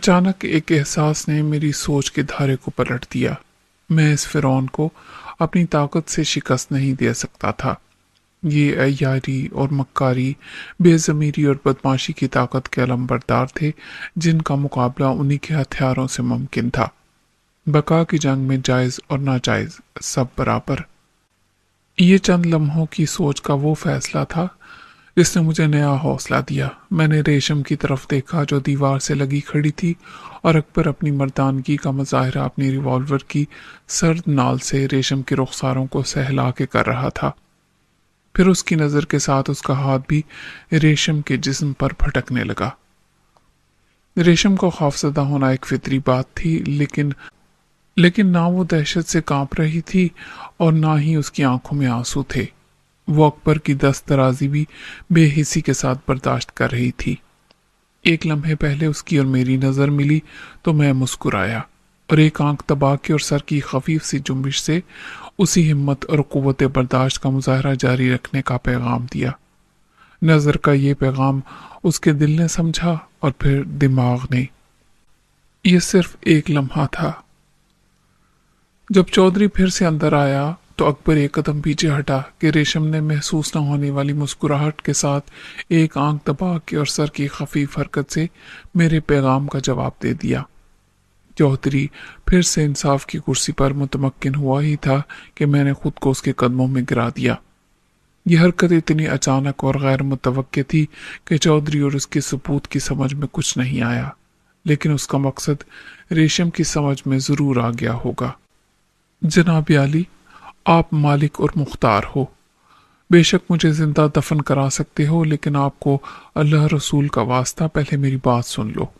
अचानक एक एहसास ने मेरी सोच के धारे को पलट दिया। मैं इस फिरौन को अपनी ताकत से शिकस्त नहीं दे सकता था। ये अय्यारी और मक्कारी, बेज़मीरी और बदमाशी की ताकत के अलमबरदार थे, जिनका मुकाबला उन्हीं के हथियारों से मुमकिन था। बका की जंग में जायज और नाजायज सब बराबर। ये चंद लम्हों की सोच का वो फैसला था जिसने मुझे नया हौसला दिया। मैंने रेशम की तरफ देखा जो दीवार से लगी खड़ी थी और अकबर अपनी मर्दानगी का मुजाहरा अपनी रिवॉल्वर की सर्द नाल से रेशम के रुखसारों को सहला के कर रहा था। फिर उसकी नज़र के साथ उसका हाथ भी रेशम के जिस्म पर भटकने लगा। रेशम को खौफजदा होना एक फितरी बात थी, लेकिन ना वो दहशत से कांप रही थी और ना ही उसकी आंखों में आंसू थे। वो अकबर की दस्त दराजी भी बेहिसी के साथ बर्दाश्त कर रही थी। एक लम्हे पहले उसकी और मेरी नज़र मिली तो मैं मुस्कुराया और एक आंख दबा के और सर की खफीफ सी जुम्बिश से उसी हिम्मत और कुव्वत बर्दाश्त का मुजाहरा जारी रखने का पैगाम दिया। नज़र का ये पैगाम उसके दिल ने समझा और फिर दिमाग ने। यह सिर्फ एक लम्हा था। जब चौधरी फिर से अंदर आया तो अकबर एक कदम पीछे हटा कि रेशम ने महसूस न होने वाली मुस्कुराहट के साथ एक आंख दबा के और सर की खफीफ हरकत से मेरे पैगाम का जवाब दे दिया। चौधरी फिर से इंसाफ की कुर्सी पर मुतमक्किन हुआ ही था कि मैंने खुद को उसके कदमों में गिरा दिया। यह हरकत इतनी अचानक और गैर मुतवक्के थी कि चौधरी और उसके सबूत की समझ में कुछ नहीं आया, लेकिन उसका मकसद रेशम की समझ में जरूर आ गया होगा। जनाब आली, आप मालिक और मुख्तार हो। बेशक मुझे जिंदा दफन करा सकते हो, लेकिन आपको अल्लाह रसूल का वास्ता पहले मेरी बात सुन लो।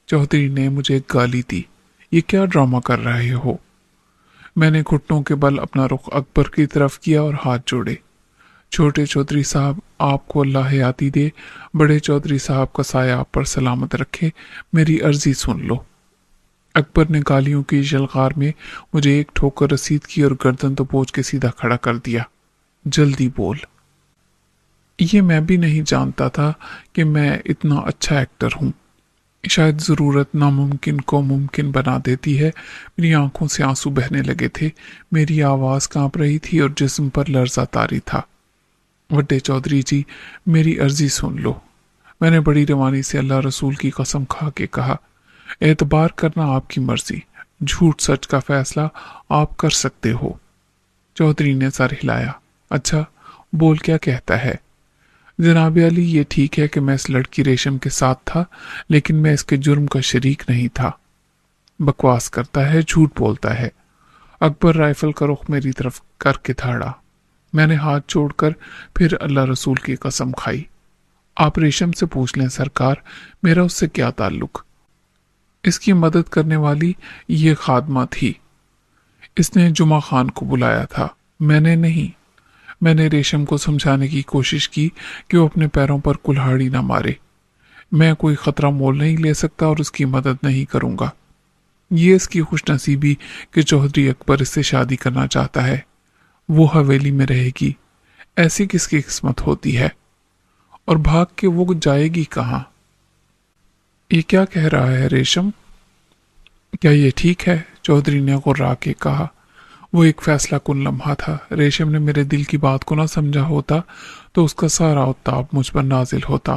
चौधरी ने मुझे गाली दी। ये क्या ड्रामा कर रहे हो? मैंने घुटनों के बल अपना रुख अकबर की तरफ किया और हाथ जोड़े। छोटे चौधरी साहब, आपको अल्लाह हयाती दे। बड़े चौधरी साहब का साया आप पर सलामत रखे। मेरी अर्जी सुन लो। अकबर ने गालियों की जलगार में मुझे एक ठोकर रसीद की और गर्दन तो पोंछ के सीधा खड़ा कर दिया। जल्दी बोल। ये मैं भी नहीं जानता था कि मैं इतना अच्छा एक्टर हूँ। शायद ज़रूरत नामुमकिन को मुमकिन बना देती है। मेरी आंखों से आंसू बहने लगे थे, मेरी आवाज़ कांप रही थी और जिस्म पर लर्जा तारी था। वड्डे चौधरी जी, मेरी अर्जी सुन लो। मैंने बड़ी रवानी से अल्लाह रसूल की कसम खा के कहा। एतबार करना आपकी मर्जी, झूठ सच का फैसला आप कर सकते हो। चौधरी ने सर हिलाया। अच्छा, बोल क्या कहता है? जनाब अली, ये ठीक है कि मैं इस लड़की रेशम के साथ था, लेकिन मैं इसके जुर्म का शरीक नहीं था। बकवास करता है, झूठ बोलता है। अकबर राइफल का रुख मेरी तरफ करके थाड़ा। मैंने हाथ जोड़कर फिर अल्लाह रसूल की कसम खाई। आप रेशम से पूछ लें सरकार, मेरा उससे क्या ताल्लुक। इसकी मदद करने वाली ये खादमा थी। इसने जुमा खान को बुलाया था, मैंने नहीं। मैंने रेशम को समझाने की कोशिश की कि वो अपने पैरों पर कुल्हाड़ी ना मारे। मैं कोई खतरा मोल नहीं ले सकता और उसकी मदद नहीं करूंगा। ये इसकी खुशनसीबी कि चौधरी अकबर इससे शादी करना चाहता है। वो हवेली में रहेगी, ऐसी किसकी किस्मत होती है? और भाग के वो जाएगी कहाँ? ये क्या कह रहा है रेशम? क्या ये ठीक है? चौधरी ने गुर्रा के कहा। वो एक फैसला कुन लम्हा था। रेशम ने मेरे दिल की बात को ना समझा होता तो उसका सारा उत्ताप मुझ पर नाजिल होता।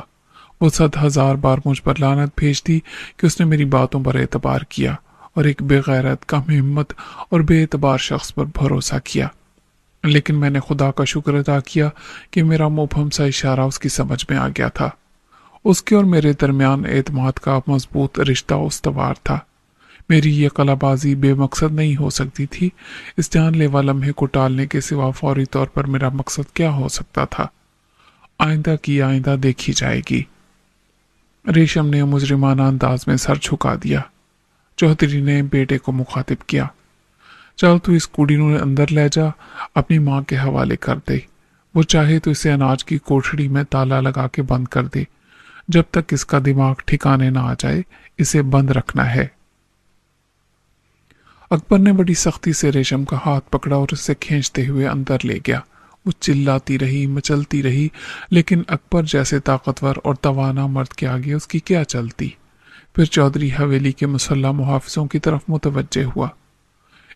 वो 100,000 बार मुझ पर लानत भेजती कि उसने मेरी बातों पर एतबार किया और एक बेगैरत, कम हिम्मत और बेएतबार शख्स पर भरोसा किया। लेकिन मैंने खुदा का शुक्र अदा किया कि मेरा मुबहम सा इशारा उसकी समझ में आ गया था। उसके और मेरे दरमियान एतमाद का मजबूत रिश्ता उस्तवार था। मेरी ये कलाबाजी बेमकसद नहीं हो सकती थी। इस जानलेवा लम्हे को टालने के सिवा फौरी तौर पर मेरा मकसद क्या हो सकता था? आइंदा की आइंदा देखी जाएगी। रेशम ने मुजरिमाना अंदाज में सर झुका दिया। चौधरी ने बेटे को मुखातिब किया। चल तू इस कुड़ी नूं अंदर ले जा, अपनी माँ के हवाले कर दे। वो चाहे तो इसे अनाज की कोठड़ी में ताला लगा के बंद कर दे। जब तक इसका दिमाग ठिकाने ना आ जाए, इसे बंद रखना है। अकबर ने बड़ी सख्ती से रेशम का हाथ पकड़ा और उसे खींचते हुए अंदर ले गया। वो चिल्लाती रही, मचलती रही, लेकिन अकबर जैसे ताकतवर और तवाना मर्द के आगे उसकी क्या चलती। پھر چودھری حویلی کے مسلح محافظوں کی طرف متوجہ ہوا۔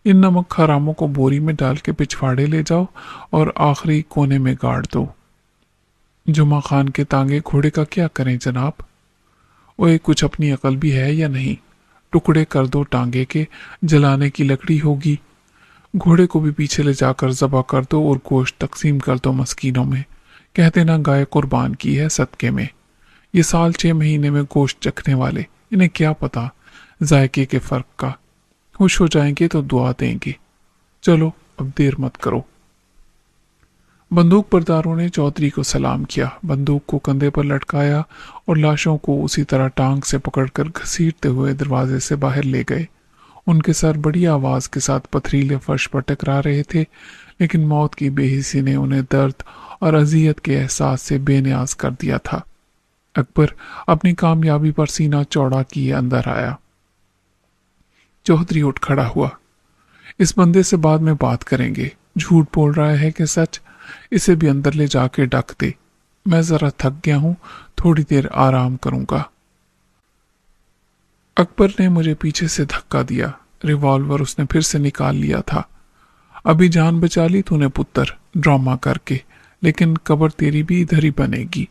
ان نمک حراموں کو بوری میں ڈال کے پچھواڑے لے جاؤ اور آخری کونے میں گاڑ دو۔ جمعہ خان کے تانگے گھوڑے کا کیا کریں جناب؟ اوے کچھ اپنی عقل بھی ہے یا نہیں؟ ٹکڑے کر دو ٹانگے کے، جلانے کی لکڑی ہوگی۔ گھوڑے کو بھی پیچھے لے جا کر ذبح کر دو اور گوشت تقسیم کر دو مسکینوں میں۔ کہتے نہ گائے قربان کی ہے صدقے میں۔ یہ سال 6 مہینے میں گوشت چکھنے والے، انہیں کیا پتا ذائقے کے فرق کا۔ خوش ہو جائیں گے تو دعا دیں گے۔ چلو اب دیر مت کرو۔ بندوق برداروں نے چودھری کو سلام کیا، بندوق کو کندھے پر لٹکایا اور لاشوں کو اسی طرح ٹانگ سے پکڑ کر گھسیٹتے ہوئے دروازے سے باہر لے گئے۔ ان کے سر بڑی آواز کے ساتھ پتھریلے فرش پر ٹکرا رہے تھے، لیکن موت کی بے حسی نے انہیں درد اور اذیت کے احساس سے بے نیاز کر دیا تھا۔ اکبر اپنی کامیابی پر سینہ چوڑا کیے اندر آیا۔ چودھری اٹھ کھڑا ہوا۔ اس بندے سے بعد میں بات کریں گے، جھوٹ بول رہا ہے کہ سچ؟ اسے بھی اندر لے جا کے ڈک دے۔ میں ذرا تھک گیا ہوں، تھوڑی دیر آرام کروں گا۔ اکبر نے مجھے پیچھے سے دھکا دیا۔ ریوالور اس نے پھر سے نکال لیا تھا۔ ابھی جان بچا لی تو نے پتر، ڈرامہ کر کے، لیکن قبر تیری بھی ادھر ہی بنے گی۔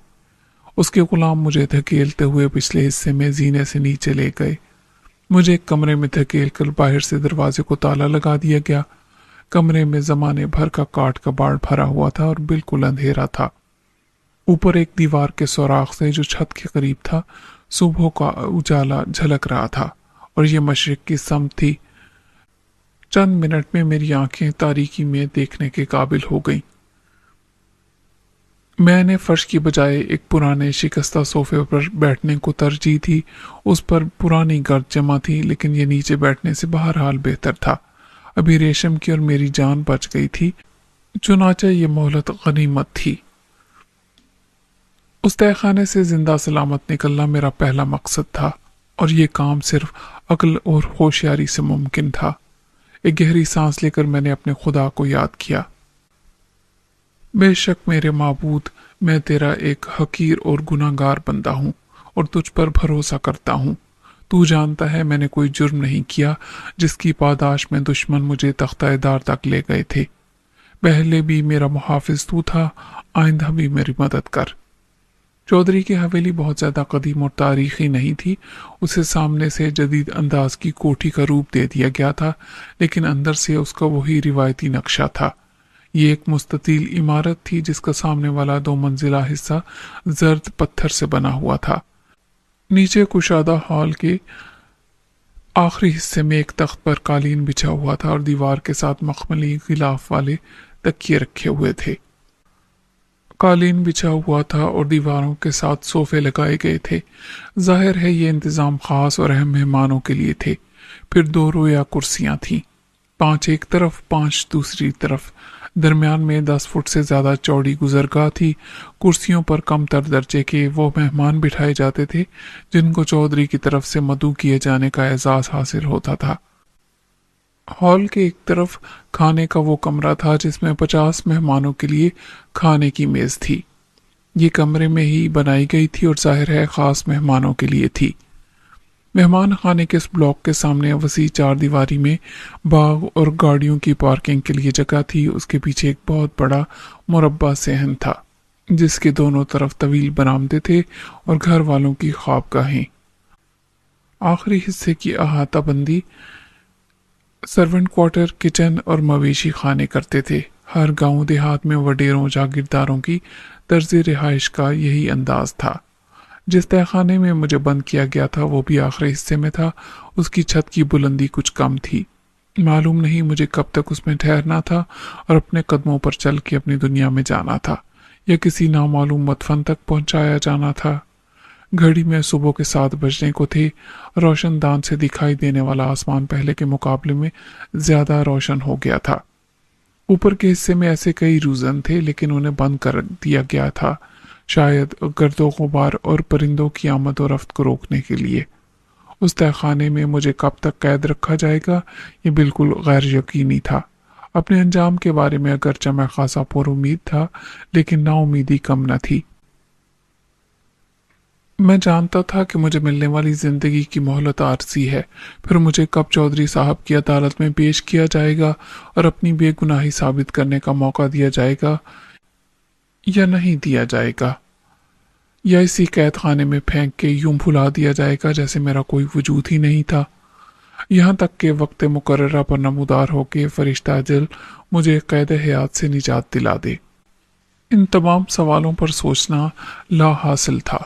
اس کے غلام مجھے دھکیلتے ہوئے پچھلے حصے میں زینے سے نیچے لے گئے۔ مجھے ایک کمرے میں دھکیل کر باہر سے دروازے کو تالا لگا دیا گیا۔ کمرے میں زمانے بھر کا کاٹ کباڑ بھرا ہوا تھا اور بالکل اندھیرا تھا۔ اوپر ایک دیوار کے سوراخ سے جو چھت کے قریب تھا صبح کا اجالا جھلک رہا تھا اور یہ مشرق کی سمت تھی۔ چند منٹ میں میری آنکھیں تاریکی میں دیکھنے کے قابل ہو گئیں۔ میں نے فرش کی بجائے ایک پرانے شکستہ صوفے پر بیٹھنے کو ترجیح دی۔ اس پر پرانی گرد جمع تھی، لیکن یہ نیچے بیٹھنے سے بہرحال بہتر تھا۔ ابھی ریشم کی اور میری جان بچ گئی تھی، چنانچہ یہ مہلت غنیمت تھی۔ اس تہہ خانے سے زندہ سلامت نکلنا میرا پہلا مقصد تھا، اور یہ کام صرف عقل اور ہوشیاری سے ممکن تھا۔ ایک گہری سانس لے کر میں نے اپنے خدا کو یاد کیا۔ بے شک میرے معبود، میں تیرا ایک حقیر اور گناہ گار بندہ ہوں اور تجھ پر بھروسہ کرتا ہوں۔ تو جانتا ہے میں نے کوئی جرم نہیں کیا جس کی پاداش میں دشمن مجھے تختہ دار تک لے گئے تھے۔ پہلے بھی میرا محافظ تو تھا، آئندہ بھی میری مدد کر۔ چودھری کی حویلی بہت زیادہ قدیم اور تاریخی نہیں تھی۔ اسے سامنے سے جدید انداز کی کوٹھی کا روپ دے دیا گیا تھا، لیکن اندر سے اس کا وہی روایتی نقشہ تھا۔ یہ ایک مستطیل عمارت تھی جس کا سامنے والا 2 منزلہ حصہ زرد پتھر سے بنا ہوا تھا۔ نیچے کشادہ ہال کے آخری حصے میں ایک تخت پر قالین بچھا ہوا تھا اور دیوار کے ساتھ مخملی غلاف والے تکیے رکھے ہوئے تھے۔ قالین بچھا ہوا تھا اور دیواروں کے ساتھ صوفے لگائے گئے تھے۔ ظاہر ہے یہ انتظام خاص اور اہم مہمانوں کے لیے تھے۔ پھر 2 رویا کرسیاں تھیں، 5 ایک طرف 5 دوسری طرف۔ درمیان میں 10 فٹ سے زیادہ چوڑی گزرگاہ تھی۔ کرسیوں پر کم تر درجے کے وہ مہمان بٹھائے جاتے تھے جن کو چودھری کی طرف سے مدعو کیے جانے کا اعزاز حاصل ہوتا تھا۔ ہال کے ایک طرف کھانے کا وہ کمرہ تھا جس میں 50 مہمانوں کے لیے کھانے کی میز تھی۔ یہ کمرے میں ہی بنائی گئی تھی اور ظاہر ہے خاص مہمانوں کے لیے تھی۔ مہمان خانے کے اس بلاک کے سامنے وسیع 4 دیواری میں باغ اور گاڑیوں کی پارکنگ کے لیے جگہ تھی۔ اس کے پیچھے ایک بہت بڑا مربع صحن تھا جس کے دونوں طرف طویل برآمدے تھے اور گھر والوں کی خوابگاہیں۔ آخری حصے کی احاطہ بندی سرونٹ کوارٹر، کچن اور مویشی خانے کرتے تھے۔ ہر گاؤں دیہات میں وڈیروں جاگیرداروں کی طرز رہائش کا یہی انداز تھا۔ جس تہہ خانے میں مجھے بند کیا گیا تھا وہ بھی آخری حصے میں تھا۔ اس کی چھت کی بلندی کچھ کم تھی۔ معلوم نہیں مجھے کب تک اس میں ٹھہرنا تھا اور اپنے قدموں پر چل کے اپنی دنیا میں جانا تھا یا کسی نامعلوم مدفن تک پہنچایا جانا تھا۔ گھڑی میں صبح کے 7 بجنے کو تھے۔ روشن دان سے دکھائی دینے والا آسمان پہلے کے مقابلے میں زیادہ روشن ہو گیا تھا۔ اوپر کے حصے میں ایسے کئی روزن تھے لیکن انہیں بند کر دیا گیا تھا، شاید گرد و غبار اور پرندوں کی آمد و رفت کو روکنے کے لیے۔ اس تہہ خانے میں مجھے کب تک قید رکھا جائے گا یہ بالکل غیر یقینی تھا۔ اپنے انجام کے بارے میں اگرچہ میں خاصا پر امید تھا لیکن نا امیدی کم نہ تھی۔ میں جانتا تھا کہ مجھے ملنے والی زندگی کی مہلت عارضی ہے، پھر مجھے کب چودھری صاحب کی عدالت میں پیش کیا جائے گا اور اپنی بے گناہی ثابت کرنے کا موقع دیا جائے گا یا نہیں دیا جائے گا، یا اسی قید خانے میں پھینک کے یوں بھلا دیا جائے گا جیسے میرا کوئی وجود ہی نہیں تھا، یہاں تک کہ وقت مقررہ پر نمودار ہو کے فرشتہ اجل مجھے قید حیات سے نجات دلا دے۔ ان تمام سوالوں پر سوچنا لا حاصل تھا۔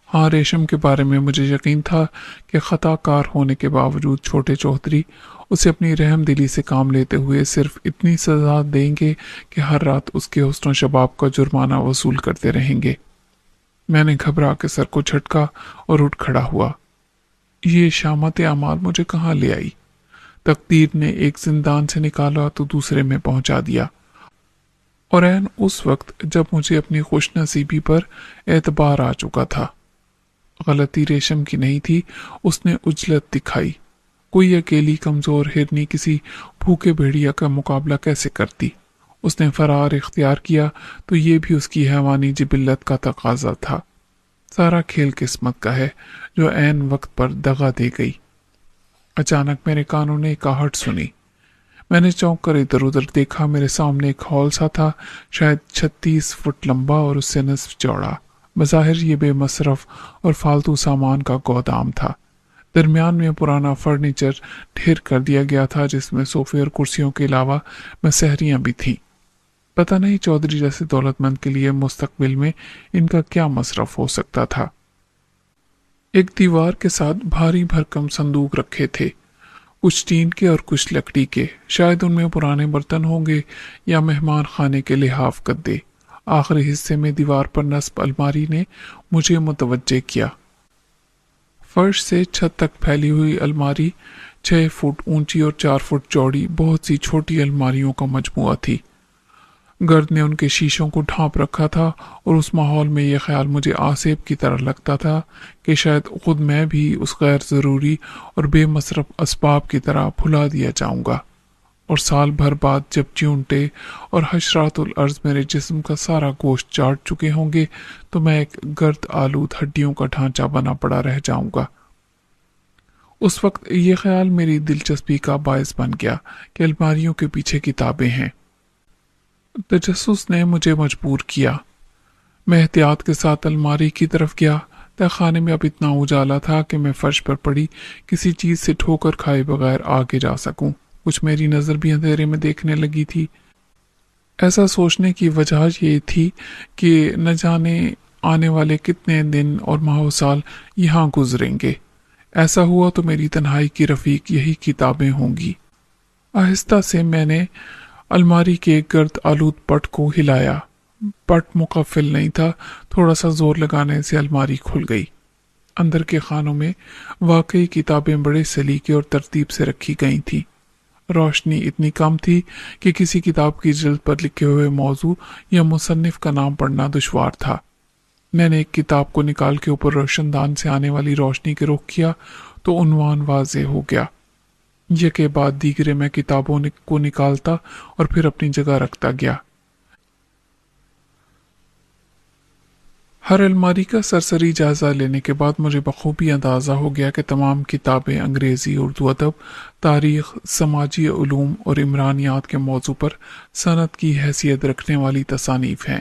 ہاں، ریشم کے بارے میں مجھے یقین تھا کہ خطا کار ہونے کے باوجود چھوٹے چودھری اسے اپنی رحم دلی سے کام لیتے ہوئے صرف اتنی سزا دیں گے کہ ہر رات اس کے حسن و شباب کا جرمانہ وصول کرتے رہیں گے۔ میں نے گھبرا کے سر کو جھٹکا اور اٹھ کھڑا ہوا۔ یہ شامت اعمال مجھے کہاں لے آئی؟ تقدیر نے ایک زندان سے نکالا تو دوسرے میں پہنچا دیا، اور عین اس وقت جب مجھے اپنی خوش نصیبی پر اعتبار آ چکا تھا۔ غلطی ریشم کی نہیں تھی، اس نے عجلت دکھائی۔ کوئی اکیلی کمزور ہرنی کسی بھوکے بھیڑیا کا مقابلہ کیسے کرتی؟ اس نے فرار اختیار کیا تو یہ بھی اس کی حیوانی جبلت کا تقاضا تھا۔ سارا کھیل قسمت کا ہے جو عین وقت پر دغا دے گئی۔ اچانک میرے کانوں نے ایک آہٹ سنی۔ میں نے چونک کر ادھر ادھر دیکھا۔ میرے سامنے ایک ہال سا تھا، شاید 36 فٹ لمبا اور اس سے نصف چوڑا۔ بظاہر یہ بے مصرف اور فالتو سامان کا گودام تھا۔ درمیان میں پرانا فرنیچر ڈھیر کر دیا گیا تھا، جس میں صوفے اور کرسیوں کے علاوہ مسہریاں بھی تھیں۔ پتہ نہیں چودھری جیسے دولت مند کے لیے مستقبل میں ان کا کیا مصرف ہو سکتا تھا۔ ایک دیوار کے ساتھ بھاری بھرکم صندوق رکھے تھے، کچھ ٹین کے اور کچھ لکڑی کے، شاید ان میں پرانے برتن ہوں گے یا مہمان خانے کے لحاف گدے۔ آخری حصے میں دیوار پر نصب الماری نے مجھے متوجہ کیا۔ فرش سے چھت تک پھیلی ہوئی الماری 6 فٹ اونچی اور 4 فٹ چوڑی بہت سی چھوٹی الماریوں کا مجموعہ تھی۔ گرد نے ان کے شیشوں کو ڈھانپ رکھا تھا، اور اس ماحول میں یہ خیال مجھے آسیب کی طرح لگتا تھا کہ شاید خود میں بھی اس غیر ضروری اور بے مصرف اسباب کی طرح بھلا دیا جاؤں گا، اور سال بھر بعد جب چیونٹے اور حشرات الارض میرے جسم کا سارا گوشت چاٹ چکے ہوں گے تو میں ایک گرد آلود ہڈیوں کا ڈھانچہ بنا پڑا رہ جاؤں گا۔ اس وقت یہ خیال میری دلچسپی کا باعث بن گیا کہ الماریوں کے پیچھے کتابیں ہیں۔ تجسس نے مجھے مجبور کیا۔ میں احتیاط کے ساتھ الماری کی طرف گیا۔ تہ خانے میں اب اتنا اجالا تھا کہ میں فرش پر پڑی کسی چیز سے ٹھوکر کھائے بغیر آگے جا سکوں۔ کچھ میری نظر بھی اندھیرے میں دیکھنے لگی تھی۔ ایسا سوچنے کی وجہ یہ تھی کہ نہ جانے آنے والے کتنے دن اور ماہ و سال یہاں گزریں گے۔ ایسا ہوا تو میری تنہائی کی رفیق یہی کتابیں ہوں گی۔ آہستہ سے میں نے الماری کے گرد آلود پٹ کو ہلایا۔ پٹ مقفل نہیں تھا، تھوڑا سا زور لگانے سے الماری کھل گئی۔ اندر کے خانوں میں واقعی کتابیں بڑے سلیقے اور ترتیب سے رکھی گئی تھیں۔ روشنی اتنی کم تھی کہ کسی کتاب کی جلد پر لکھے ہوئے موضوع یا مصنف کا نام پڑھنا دشوار تھا۔ میں نے ایک کتاب کو نکال کے اوپر روشن دان سے آنے والی روشنی کے رخ کیا تو عنوان واضح ہو گیا۔ یہ کے بعد دیگرے میں کتابوں کو نکالتا اور پھر اپنی جگہ رکھتا گیا۔ ہر الماری کا سرسری جائزہ لینے کے بعد مجھے بخوبی اندازہ ہو گیا کہ تمام کتابیں انگریزی، اردو ادب، تاریخ، سماجی علوم اور عمرانیات کے موضوع پر صنعت کی حیثیت رکھنے والی تصانیف ہیں۔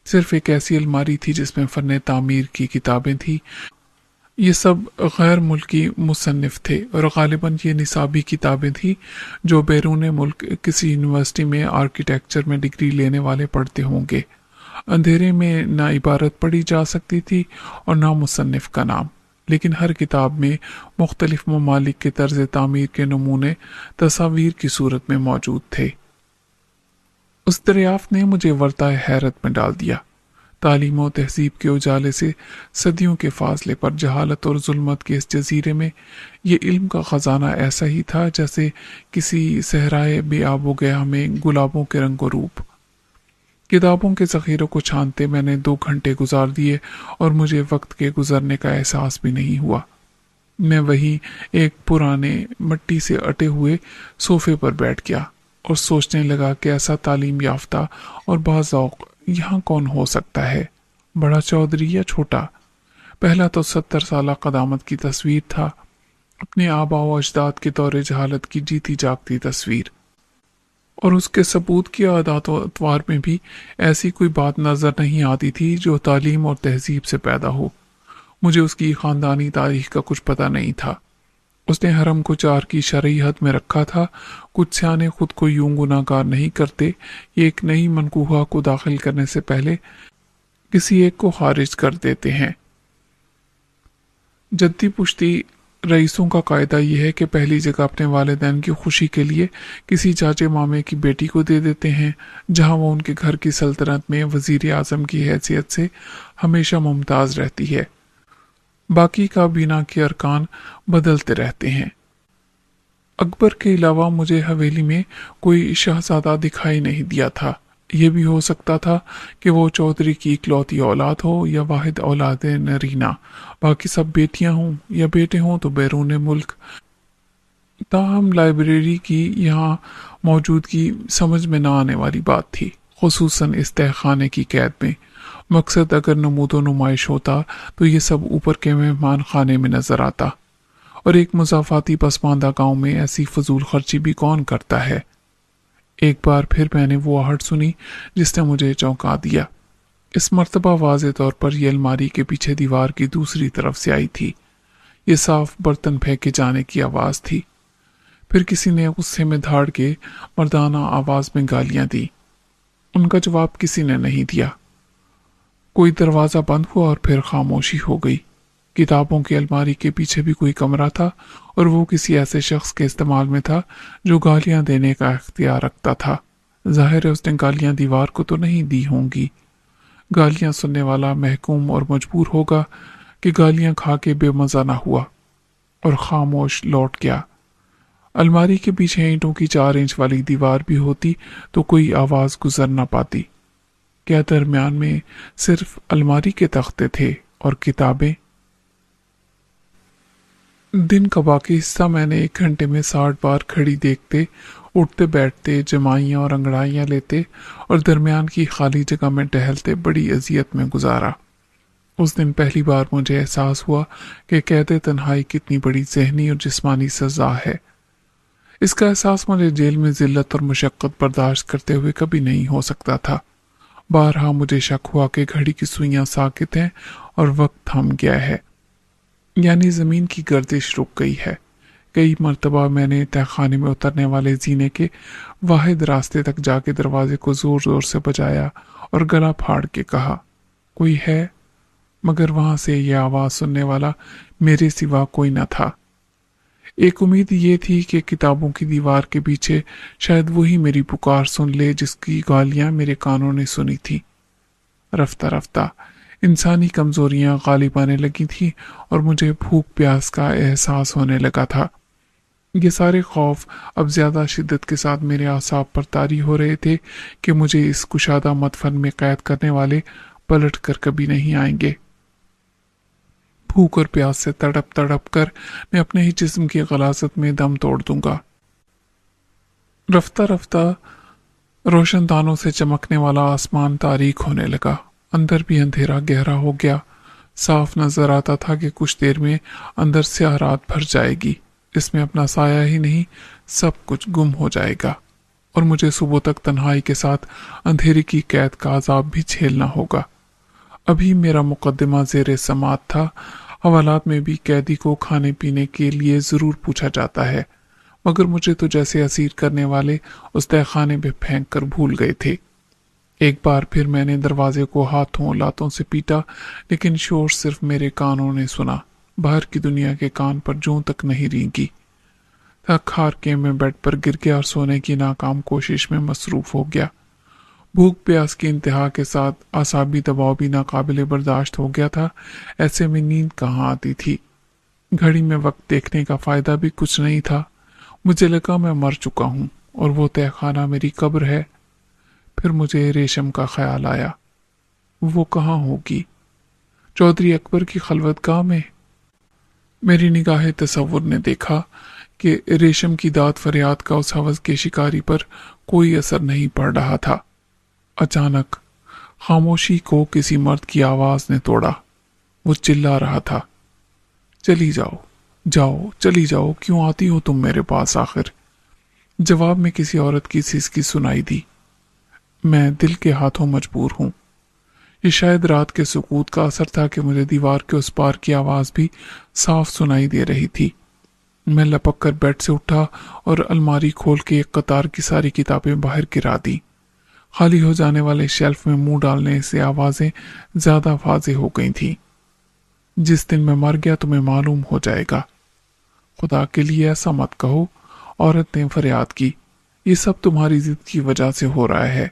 صرف ایک ایسی الماری تھی جس میں فن تعمیر کی کتابیں تھیں۔ یہ سب غیر ملکی مصنف تھے اور غالباً یہ نصابی کتابیں تھیں جو بیرون ملک کسی یونیورسٹی میں آرکیٹیکچر میں ڈگری لینے والے پڑھتے ہوں گے۔ اندھیرے میں نہ عبارت پڑھی جا سکتی تھی اور نہ مصنف کا نام، لیکن ہر کتاب میں مختلف ممالک کے طرز تعمیر کے نمونے تصاویر کی صورت میں موجود تھے۔ اس دریافت نے مجھے ورطہ حیرت میں ڈال دیا۔ تعلیم و تہذیب کے اجالے سے صدیوں کے فاصلے پر جہالت اور ظلمت کے اس جزیرے میں یہ علم کا خزانہ ایسا ہی تھا جیسے کسی صحرائے بے آب و گیا میں گلابوں کے رنگ و روپ۔ کتابوں کے ذخیروں کو چھانتے میں نے 2 گھنٹے گزار دیے اور مجھے وقت کے گزرنے کا احساس بھی نہیں ہوا۔ میں وہی ایک پرانے مٹی سے اٹے ہوئے صوفے پر بیٹھ گیا اور سوچنے لگا کہ ایسا تعلیم یافتہ اور باذوق یہاں کون ہو سکتا ہے، بڑا چودھری یا چھوٹا؟ पहला तो 70 साल कदामत की तस्वीर था, अपने आबा व अजदाद के दौरे जहालत की जीती जागती तस्वीर। और उसके सबूत की आदात व अतवार में भी ऐसी कोई बात नजर नहीं आती थी जो तालीम और तहजीब से पैदा हो। मुझे उसकी खानदानी तारीख का कुछ पता नहीं था। उसने हरम को 4 की शरई हद में रखा था। कुछ सियाने खुद को यूं गुनाहगार नहीं करते, ये एक नई मनकूहा को दाखिल करने से पहले किसी एक को खारिज कर देते हैं। जद्दी पुश्ती रईसों का कायदा यह है कि पहली जगह अपने वालिदैन की खुशी के लिए किसी चाचे मामे की बेटी को दे देते हैं, जहां वो उनके घर की सल्तनत में वजीर आजम की हैसियत से हमेशा मुमताज रहती है। बाकी काबीना के अरकान बदलते रहते हैं। अकबर के अलावा मुझे हवेली में कोई शहजादा दिखाई नहीं दिया था। यह भी हो सकता था कि वो चौधरी की इकलौती औलाद हो या वाहिद औलाद नरीना, बाकी सब बेटियां हों या बेटे हों तो बैरून मुल्क। ताहम लाइब्रेरी की यहाँ मौजूदगी समझ में न आने वाली बात थी, खुसूसन इस तहखाने की कैद में। मकसद अगर नमूदो नुमाइश होता तो ये सब ऊपर के मेहमान खाने में नजर आता, और एक मुजाफाती पसमानदा गांव में ऐसी फजूल खर्ची भी कौन करता है। एक बार फिर मैंने वो आहट सुनी जिसने मुझे चौंका दिया। इस मर्तबा वाज़े तौर पर यह अलमारी के पीछे दीवार की दूसरी तरफ से आई थी। ये साफ बर्तन फेंके जाने की आवाज थी। फिर किसी ने गुस्से में धाड़ के मर्दाना आवाज में गालियां दी। उनका जवाब किसी ने नहीं दिया। कोई दरवाजा बंद हुआ और फिर खामोशी हो गई। किताबों की अलमारी के पीछे भी कोई कमरा था, और वो किसी ऐसे शख्स के इस्तेमाल में था जो गालियां देने का इख्तियार रखता था। जाहिर है उसने गालियां दीवार को तो नहीं दी होंगी। गालियां सुनने वाला महकूम और मजबूर होगा कि गालियां खा के बेमजा ना हुआ, और खामोश लौट गया। अलमारी के पीछे ईंटों की 4 इंच वाली दीवार भी होती तो कोई आवाज गुजर ना पाती। क्या दरमियान में सिर्फ अलमारी के तख्ते थे और किताबें? दिन का बाकी हिस्सा मैंने 1 घंटे में 60 बार खड़ी देखते, उठते बैठते, जमाइयाँ और अंगड़ाइयाँ लेते और दरमियान की खाली जगह में टहलते बड़ी अजियत में गुजारा। उस दिन पहली बार मुझे एहसास हुआ कि कैद तन्हाई कितनी बड़ी जहनी और जिस्मानी सजा है। इसका एहसास मुझे जेल में जिल्लत और मुशक्कत बर्दाश्त करते हुए कभी नहीं हो सकता था। बारहा मुझे शक हुआ कि घड़ी की सुइयां साकित हैं और वक्त थम गया है, यानी जमीन की गर्दिश रुक गई है। कई मर्तबा मैंने तहखाने में उतरने वाले जीने के वाहिद रास्ते तक जाके दरवाजे को जोर जोर से बजाया और गला फाड़ के कहा, कोई है? मगर वहां से यह आवाज सुनने वाला मेरे सिवा कोई न था। एक उम्मीद ये थी कि किताबों की दीवार के पीछे शायद वही मेरी पुकार सुन ले जिसकी गालियां मेरे कानों ने सुनी थी। रफ्ता रफ्ता इंसानी कमजोरियां गालिब आने लगी थी और मुझे भूख प्यास का एहसास होने लगा था। ये सारे खौफ अब ज्यादा शिद्दत के साथ मेरे आसाब पर तारी हो रहे थे कि मुझे इस कुशादा मतफन में कैद करने वाले पलट कर कभी नहीं आएंगे। भूख और प्यास से तड़प तड़प कर मैं अपने ही जिस्म की गलाजत में दम तोड़ दूंगा। रफ्ता रफ्ता रोशन दानों से चमकने वाला आसमान तारीक होने लगा। अंदर भी अंधेरा गहरा हो गया। साफ नजर आता था कि कुछ देर में अंदर स्याह रात भर जाएगी। इसमें अपना साया ही नहीं, सब कुछ गुम हो जाएगा और मुझे सुबह तक तन्हाई के साथ अंधेरे की कैद का अजाब भी झेलना होगा। अभी मेरा मुकदमा ज़ेरे समात था। हवालात में भी कैदी को खाने पीने के लिए जरूर पूछा जाता है, मगर मुझे तो जैसे असीर करने वाले उस तहखाने में फेंक कर भूल गए थे। एक बार फिर मैंने दरवाजे को हाथों लातों से पीटा, लेकिन शोर सिर्फ मेरे कानों ने सुना। बाहर की दुनिया के कान पर जूं तक नहीं रेंगी। थक हार के मैं बेड पर गिर गया और सोने की नाकाम कोशिश में मसरूफ हो गया। भूख प्यास की इंतहा के साथ आसाबी दबाव भी नाकाबिले बर्दाश्त हो गया था। ऐसे में नींद कहाँ आती थी। घड़ी में वक्त देखने का फायदा भी कुछ नहीं था। मुझे लगा मैं मर चुका हूँ और वो तहखाना मेरी कब्र है। फिर मुझे रेशम का ख्याल आया। वो कहाँ होगी? चौधरी अकबर की खलवतगाह में। मेरी निगाह तसव्वुर ने देखा कि रेशम की दाद फरियाद का उस हवस के शिकारी पर कोई असर नहीं पड़ रहा था। अचानक खामोशी को किसी मर्द की आवाज ने तोड़ा। वो चिल्ला रहा था। चली जाओ, जाओ, चली जाओ, क्यों आती हो तुम मेरे पास आखिर? जवाब में किसी औरत की सिसकी सुनाई दी। मैं दिल के हाथों मजबूर हूं। ये शायद रात के सुकूत का असर था कि मुझे दीवार के उस पार की आवाज भी साफ सुनाई दे रही थी। मैं लपक कर बेड से उठा और अलमारी खोल के एक कतार की सारी किताबें बाहर गिरा दी। खाली हो जाने वाले शेल्फ में मुंह डालने से आवाजें ज्यादा वाज़ेह हो गई थीं। जिस दिन मैं मर गया तुम्हें मालूम हो जाएगा। खुदा के लिए ऐसा मत कहो, औरत ने फरियाद की। ये सब तुम्हारी जिद की वजह से हो रहा है।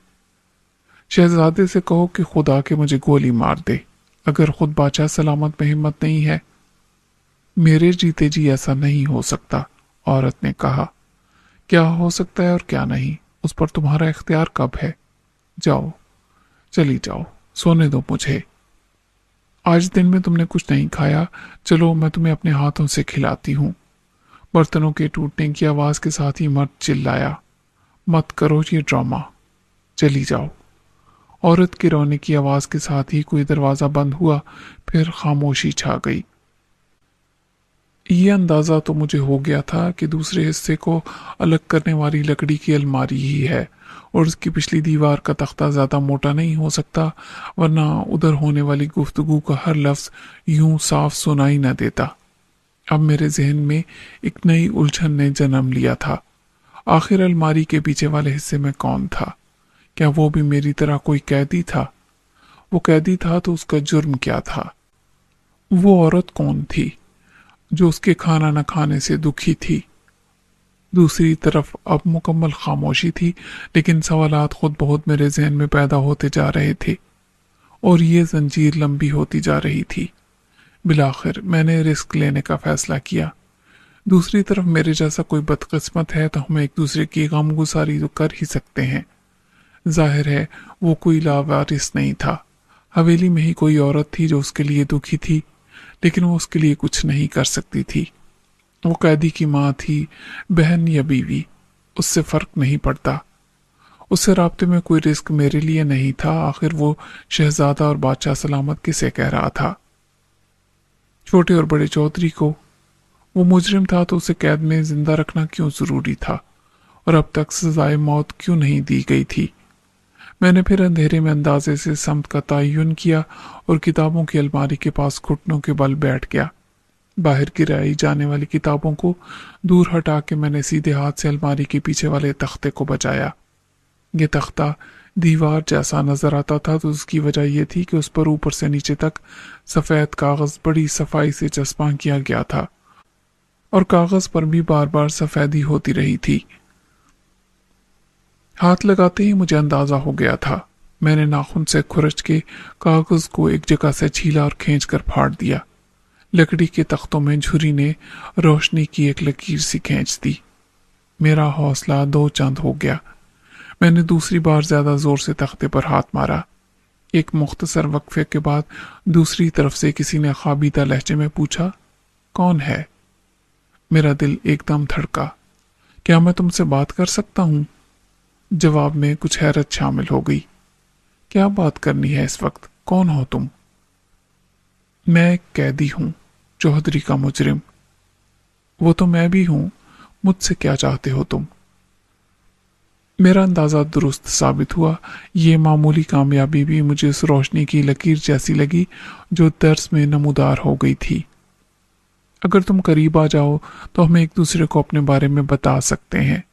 शहजादे से कहो कि खुदा के मुझे गोली मार दे, अगर खुद बादशाह सलामत में हिम्मत नहीं है। मेरे जीते जी ऐसा नहीं हो सकता, औरत ने कहा। क्या हो सकता है और क्या नहीं, उस पर तुम्हारा इख्तियार कब है। जाओ, चली जाओ, सोने दो मुझे। आज दिन में तुमने कुछ नहीं खाया, चलो मैं तुम्हें अपने हाथों से खिलाती हूँ। बर्तनों के टूटने की आवाज के साथ ही मर्द चिल्लाया। मत करो ये ड्रामा, चली जाओ। औरत के रोने की आवाज के साथ ही कोई दरवाजा बंद हुआ, फिर खामोशी छा गई। ये अंदाजा तो मुझे हो गया था कि दूसरे हिस्से को अलग करने वाली लकड़ी की अलमारी ही है और उसकी पिछली दीवार का तख्ता ज्यादा मोटा नहीं हो सकता, वरना उधर होने वाली गुफ्तगू का हर लफ्ज यूं साफ सुनाई न देता। अब मेरे जहन में एक नई उलझन ने जन्म लिया था। आखिर अलमारी के पीछे वाले हिस्से में कौन था? क्या वो भी मेरी तरह कोई कैदी था? वो कैदी था तो उसका जुर्म क्या था? वो औरत कौन थी जो उसके खाना न खाने से दुखी थी? दूसरी तरफ अब मुकम्मल खामोशी थी, लेकिन सवालात खुद बहुत मेरे जहन में पैदा होते जा रहे थे और ये जंजीर लंबी होती जा रही थी। बिलाखिर मैंने रिस्क लेने का फैसला किया। दूसरी तरफ मेरे जैसा कोई बदकिस्मत है तो हम एक दूसरे की गमगुसारी तो कर ही सकते हैं। जाहिर है वो कोई लावारिस नहीं था। हवेली में ही कोई औरत थी जो उसके लिए दुखी थी, लेकिन वो उसके लिए कुछ नहीं कर सकती थी। वो कैदी की माँ थी, बहन या बीवी, उससे फर्क नहीं पड़ता। उससे राब्ते में कोई रिस्क मेरे लिए नहीं था। आखिर वो शहजादा और बादशाह सलामत किसे कह रहा था? छोटे और बड़े चौधरी को। वो मुजरिम था तो उसे कैद में जिंदा रखना क्यों जरूरी था और अब तक सजाए मौत क्यों नहीं दी गई थी? मैंने फिर अंधेरे में अंदाजे से समत का तयन किया और किताबों की अलमारी के पास घुटनों के बल बैठ गया। बाहर गिराई जाने वाली किताबों को दूर हटा के मैंने सीधे हाथ से अलमारी के पीछे वाले तख्ते को बचाया। ये तख्ता दीवार जैसा नजर आता था तो उसकी वजह यह थी कि उस पर ऊपर से नीचे तक सफेद कागज बड़ी सफाई से चस्पा किया गया था और कागज पर भी बार बार सफेदी होती रही थी। हाथ लगाते ही मुझे अंदाजा हो गया था। मैंने नाखून से खुरच के कागज को एक जगह से छीला और खींचकर फाड़ दिया। लकड़ी के तख्तों में झुरी ने रोशनी की एक लकीर सी खींच दी। मेरा हौसला दो चंद हो गया। मैंने दूसरी बार ज्यादा जोर से तख्ते पर हाथ मारा। एक मुख्तसर वक्फे के बाद दूसरी तरफ से किसी ने खाबीदा लहजे में पूछा, कौन है? मेरा दिल एकदम धड़का। क्या मैं तुमसे बात कर सकता हूं? जवाब में कुछ हैरत शामिल हो गई। क्या बात करनी है इस वक्त? कौन हो तुम? मैं एक कैदी हूं, चौधरी का मुजरिम। वो तो मैं भी हूं। मुझसे क्या चाहते हो तुम? मेरा अंदाजा दुरुस्त साबित हुआ। ये मामूली कामयाबी भी मुझे उस रोशनी की लकीर जैसी लगी जो दर्स में नमूदार हो गई थी। अगर तुम करीब आ जाओ तो हम एक दूसरे को अपने बारे में बता सकते हैं।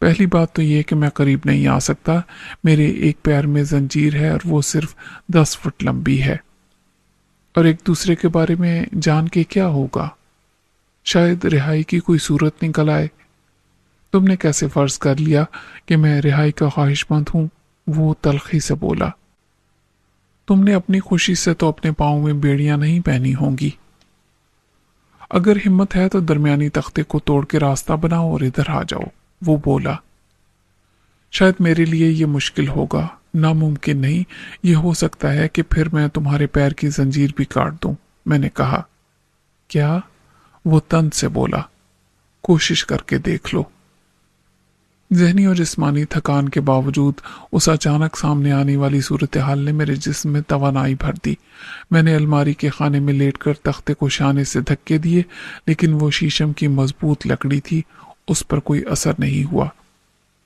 पहली बात तो ये कि मैं करीब नहीं आ सकता। मेरे एक पैर में जंजीर है और वो सिर्फ 10 फुट लंबी है। और एक दूसरे के बारे में जान के क्या होगा? शायद रिहाई की कोई सूरत निकल आए। तुमने कैसे फर्ज कर लिया कि मैं रिहाई का ख्वाहिशमंद हूं? वो तलखी से बोला। तुमने अपनी खुशी से तो अपने पाँव में बेड़ियां नहीं पहनी होंगी। अगर हिम्मत है तो दरमियानी तख्ते को तोड़ के रास्ता बनाओ और इधर आ जाओ, वो बोला। शायद मेरे लिए ये मुश्किल होगा, नामुमकिन नहीं। ये हो सकता है कि फिर मैं तुम्हारे पैर की जंजीर भी काट दूं, मैंने कहा। क्या? वो तंज से बोला। कोशिश करके देख लो। ذہنی اور جسمانی تھکان کے باوجود اس اچانک سامنے آنے والی صورتحال نے میرے جسم میں توانائی بھر دی۔ میں نے الماری کے خانے میں لیٹ کر تختے کو شانے سے دھکے دیے، لیکن وہ شیشم کی مضبوط لکڑی تھی، اس پر کوئی اثر نہیں ہوا۔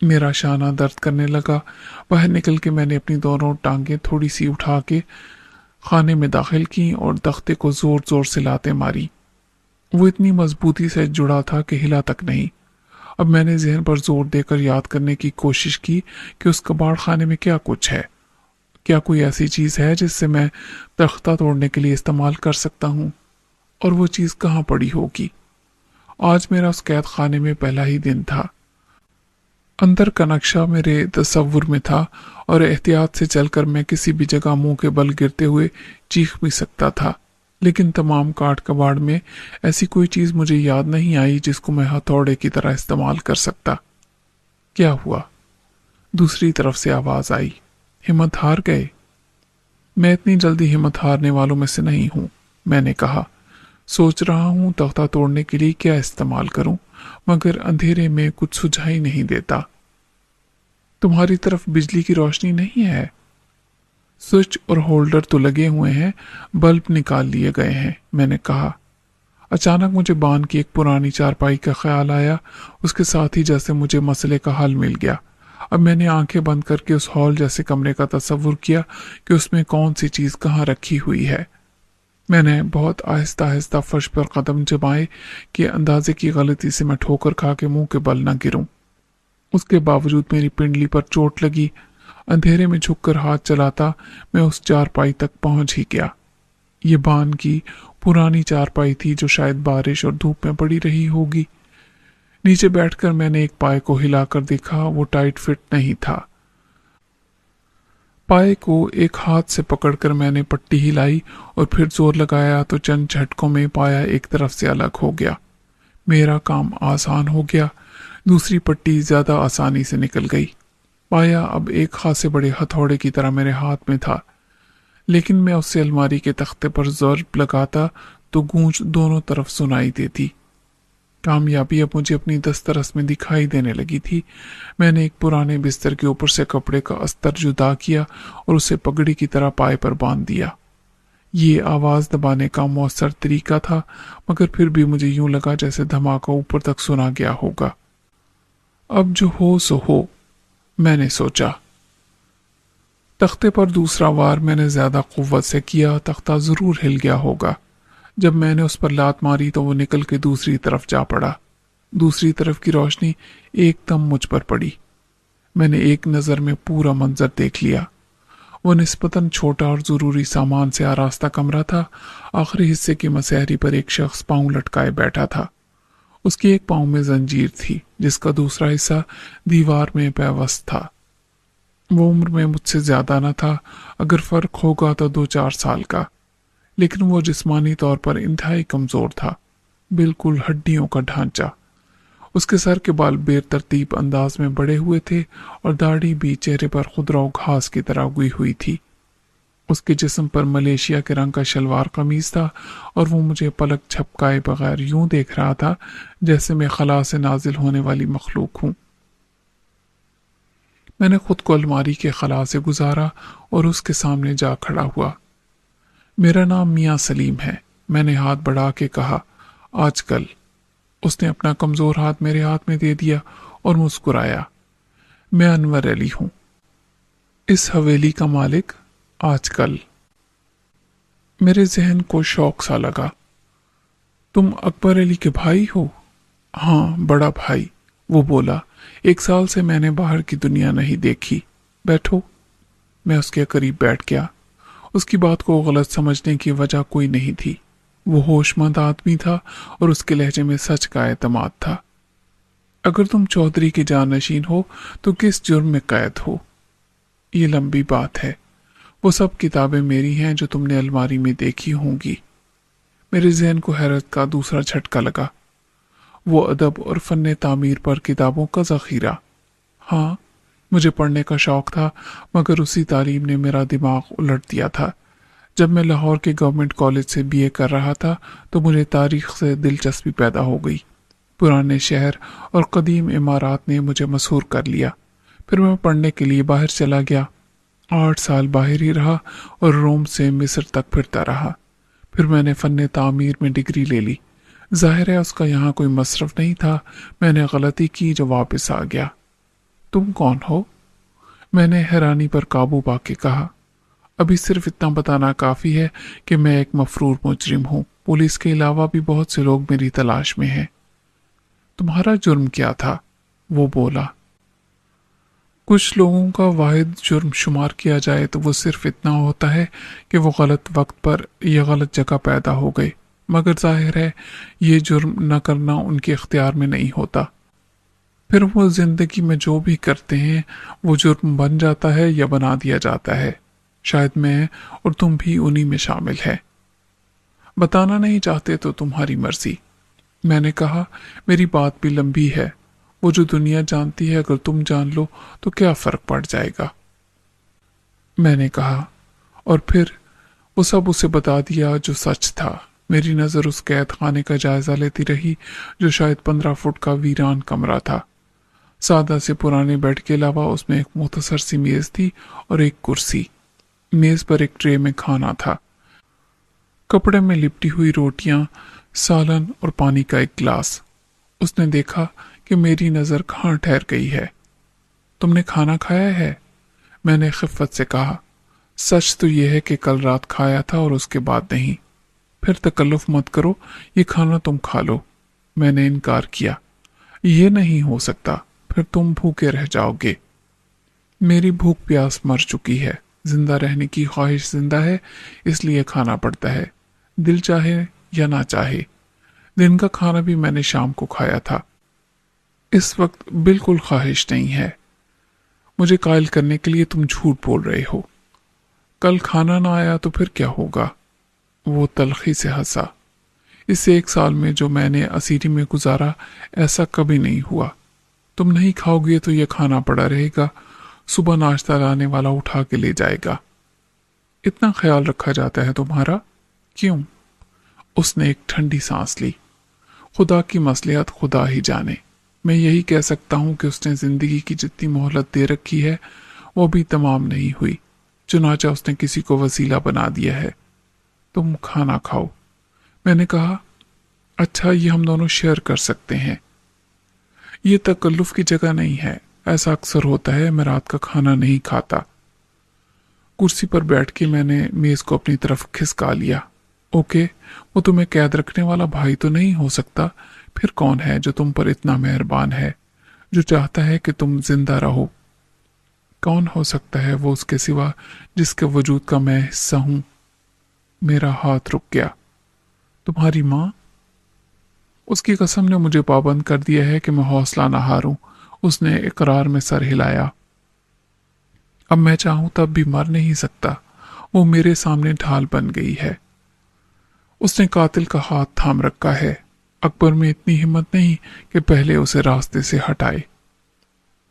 میرا شانہ درد کرنے لگا۔ باہر نکل کے میں نے اپنی دونوں ٹانگیں تھوڑی سی اٹھا کے خانے میں داخل کی اور تختے کو زور زور سے لاتیں ماری۔ وہ اتنی مضبوطی سے جڑا تھا کہ ہلا تک نہیں۔ اب میں نے ذہن پر زور دے کر یاد کرنے کی کوشش کی کہ اس کباڑ خانے میں کیا کچھ ہے، کیا کوئی ایسی چیز ہے جس سے میں تختہ توڑنے کے لیے استعمال کر سکتا ہوں، اور وہ چیز کہاں پڑی ہوگی۔ آج میرا اس قید خانے میں پہلا ہی دن تھا۔ اندر کا نقشہ میرے تصور میں تھا اور احتیاط سے چل کر میں کسی بھی جگہ منہ کے بل گرتے ہوئے چیخ بھی سکتا تھا، لیکن تمام کاٹ کباڑ میں ایسی کوئی چیز مجھے یاد نہیں آئی جس کو میں ہتھوڑے کی طرح استعمال کر سکتا۔ کیا ہوا؟ دوسری طرف سے آواز آئی، ہمت ہار گئے؟ میں اتنی جلدی ہمت ہارنے والوں میں سے نہیں ہوں، میں نے کہا۔ سوچ رہا ہوں تختہ توڑنے کے لیے کیا استعمال کروں، مگر اندھیرے میں کچھ سجھائی نہیں دیتا۔ تمہاری طرف بجلی کی روشنی نہیں ہے؟ سوئچ اور ہولڈر تو لگے ہوئے ہیں، بلب نکال لیے گئے ہیں، میں نے کہا۔ اچانک مجھے بان کی ایک پرانی چارپائی کا خیال آیا، اس کے ساتھ ہی جیسے مجھے مسئلے کا حل مل گیا۔ اب میں نے آنکھیں بند کر کے اس ہال جیسے کمرے کا تصور کیا کہ اس میں کون سی چیز کہاں رکھی ہوئی ہے۔ میں نے بہت آہستہ آہستہ فرش پر قدم جمائے کہ اندازے کی غلطی سے میں ٹھوکر کھا کے منہ کے بل نہ گروں۔ اس کے باوجود میری پنڈلی پر چوٹ لگی۔ اندھیرے میں جھک کر ہاتھ چلاتا میں اس چارپائی تک پہنچ ہی گیا۔ یہ بان کی پرانی چارپائی تھی جو شاید بارش اور دھوپ میں پڑی رہی ہوگی۔ نیچے بیٹھ کر میں نے ایک پائے کو ہلا کر دیکھا، وہ ٹائٹ فٹ نہیں تھا۔ پائے کو ایک ہاتھ سے پکڑ کر میں نے پٹی ہلائی اور پھر زور لگایا تو چند جھٹکوں میں پایا ایک طرف سے الگ ہو گیا۔ میرا کام آسان ہو گیا، دوسری پٹی زیادہ آسانی سے نکل گئی۔ پایا اب ایک خاصے بڑے ہتھوڑے کی طرح میرے ہاتھ میں تھا، لیکن میں اس سے الماری کے تختے پر ضرب لگاتا تو گونج دونوں طرف سنائی دیتی۔ کامیابی اب مجھے اپنی دسترس میں دکھائی دینے لگی تھی۔ میں نے ایک پرانے بستر کے اوپر سے کپڑے کا استر جدا کیا اور اسے پگڑی کی طرح پائے پر باندھ دیا۔ یہ آواز دبانے کا مؤثر طریقہ تھا، مگر پھر بھی مجھے یوں لگا جیسے دھماکہ اوپر تک سنا گیا ہوگا۔ اب جو ہو سو ہو، میں نے سوچا۔ تختے پر دوسرا وار میں نے زیادہ قوت سے کیا، تختہ ضرور ہل گیا ہوگا۔ جب میں نے اس پر لات ماری تو وہ نکل کے دوسری طرف جا پڑا۔ دوسری طرف کی روشنی ایک دم مجھ پر پڑی۔ میں نے ایک نظر میں پورا منظر دیکھ لیا۔ وہ نسبتاً چھوٹا اور ضروری سامان سے آراستہ کمرہ تھا۔ آخری حصے کی مسہری پر ایک شخص پاؤں لٹکائے بیٹھا تھا۔ اس کی ایک پاؤں میں زنجیر تھی، جس کا دوسرا حصہ دیوار میں پیوست تھا۔ وہ عمر میں مجھ سے زیادہ نہ تھا، اگر فرق ہوگا تو 2-4 سال کا، لیکن وہ جسمانی طور پر انتہائی کمزور تھا، بالکل ہڈیوں کا ڈھانچہ۔ اس کے سر کے بال بے ترتیب انداز میں بڑے ہوئے تھے اور داڑھی بھی چہرے پر خضرا گھاس کی طرح اگی ہوئی تھی۔ اس کے جسم پر ملیشیا کے رنگ کا شلوار قمیض تھا اور وہ مجھے پلک جھپکائے بغیر یوں دیکھ رہا تھا جیسے میں خلا سے نازل ہونے والی مخلوق ہوں۔ میں نے خود کو الماری کے خلا سے گزارا اور اس کے سامنے جا کھڑا ہوا۔ میرا نام میاں سلیم ہے، میں نے ہاتھ بڑھا کے کہا۔ آج کل۔ اس نے اپنا کمزور ہاتھ میرے ہاتھ میں دے دیا اور مسکرایا۔ میں انور علی ہوں، اس حویلی کا مالک۔ آج کل۔ میرے ذہن کو شوق سا لگا۔ تم اکبر علی کے بھائی ہو؟ ہاں، بڑا بھائی، وہ بولا۔ 1 سال سے میں نے باہر کی دنیا نہیں دیکھی۔ بیٹھو۔ میں اس کے قریب بیٹھ گیا۔ اس کی بات کو غلط سمجھنے کی وجہ کوئی نہیں تھی۔ وہ ہوش مند آدمی تھا اور اس کے لہجے میں سچ کا اعتماد تھا۔ اگر تم چودھری کے جانشین ہو تو کس جرم میں قید ہو؟ یہ لمبی بات ہے۔ وہ سب کتابیں میری ہیں جو تم نے الماری میں دیکھی ہوں گی۔ میرے ذہن کو حیرت کا دوسرا جھٹکا لگا۔ وہ ادب اور فن تعمیر پر کتابوں کا ذخیرہ۔ ہاں، مجھے پڑھنے کا شوق تھا، مگر اسی تعلیم نے میرا دماغ الٹ دیا تھا۔ جب میں لاہور کے گورنمنٹ کالج سے BA کر رہا تھا تو مجھے تاریخ سے دلچسپی پیدا ہو گئی۔ पुराने शहर और कदीम इमारात ने मुझे मशहूर कर लिया। फिर मैं पढ़ने के लिए बाहर चला गया। 8 साल बाहर ही रहा और रोम से मिस्र तक फिरता रहा। फिर मैंने फन तामीर में डिग्री ले ली। जाहिर है उसका यहाँ कोई मसरफ नहीं था। मैंने गलती की जो वापस आ गया। तुम कौन हो? मैंने हैरानी पर काबू पाके कहा। अभी सिर्फ इतना बताना काफी है कि मैं एक मफरूर मुजरिम हूँ। पुलिस के अलावा भी बहुत से लोग मेरी तलाश में हैं। तुम्हारा जुर्म क्या था? वो बोला। कुछ लोगों का वाहिद जुर्म शुमार किया जाए तो वो सिर्फ इतना होता है कि वो गलत वक्त पर या गलत जगह पैदा हो गए, मगर जाहिर है ये जुर्म न करना उनके इख्तियार में नहीं होता। फिर वो जिंदगी में जो भी करते हैं वो जुर्म बन जाता है या बना दिया जाता है। शायद मैं और तुम भी उन्हीं में शामिल है। बताना नहीं चाहते तो तुम्हारी मर्जी। मैंने कहा, मेरी बात भी लंबी है। वो जो दुनिया जानती है अगर तुम जान लो तो क्या फर्क पड़ जाएगा? मैंने कहा, और फिर वो सब उसे बता दिया जो सच था। मेरी नजर उस कैद खाने का जायजा लेती रही जो शायद 15 फुट का वीरान कमरा था। सादा से पुराने बेड के अलावा उसमें एक मुख्तसर सी मेज थी और एक कुर्सी। मेज पर एक ट्रे में खाना था, कपड़े में लिपटी हुई रोटियां, सालन और पानी का एक गिलास। उसने देखा कि मेरी नजर कहाँ ठहर गई है। तुमने खाना खाया है? मैंने खिफ़्फ़त से कहा। सच तो यह है कि कल रात खाया था और उसके बाद नहीं। फिर तकल्लुफ मत करो, ये खाना तुम खा लो। मैंने इनकार किया। यह नहीं हो सकता, फिर तुम भूखे रह जाओगे। मेरी भूख प्यास मर चुकी है। जिंदा रहने की ख्वाहिश जिंदा है, इसलिए खाना पड़ता है, दिल चाहे या ना चाहे। दिन का खाना भी मैंने शाम को खाया था। इस वक्त बिल्कुल ख्वाहिश नहीं है। मुझे कायल करने के लिए तुम झूठ बोल रहे हो। कल खाना ना आया तो फिर क्या होगा? वो तलखी से हंसा। इस 1 साल में जो मैंने असीरी में गुजारा ऐसा कभी नहीं हुआ। तुम नहीं खाओगे तो ये खाना पड़ा रहेगा, सुबह नाश्ता लाने वाला उठा के ले जाएगा। इतना ख्याल रखा जाता है तुम्हारा? क्यों? उसने एक ठंडी सांस ली। खुदा की मसलियत खुदा ही जाने। मैं यही कह सकता हूं कि उसने जिंदगी की जितनी मोहलत दे रखी है वो भी तमाम नहीं हुई, चुनाचा उसने किसी को वसीला बना दिया है। तुम खाना खाओ। मैंने कहा, अच्छा ये हम दोनों शेयर कर सकते हैं। ये तकल्लुफ की जगह नहीं है। ऐसा अक्सर होता है, मैं रात का खाना नहीं खाता। कुर्सी पर बैठ के मैंने मेज को अपनी तरफ खिसका लिया। ओके, वो तुम्हें कैद रखने वाला भाई तो नहीं हो सकता। फिर कौन है जो तुम पर इतना मेहरबान है, जो चाहता है कि तुम जिंदा रहो? कौन हो सकता है वो उसके सिवा जिसके वजूद का मैं हिस्सा हूं? मेरा हाथ रुक गया। तुम्हारी माँ? उसकी कसम ने मुझे पाबंद कर दिया है कि मैं हौसला न हारूं। उसने इकरार में सर हिलाया। अब मैं चाहूं तब भी मर नहीं सकता। वो मेरे सामने ढाल बन गई है। उसने कातिल का हाथ थाम रखा है। अकबर में इतनी हिम्मत नहीं कि पहले उसे रास्ते से हटाए।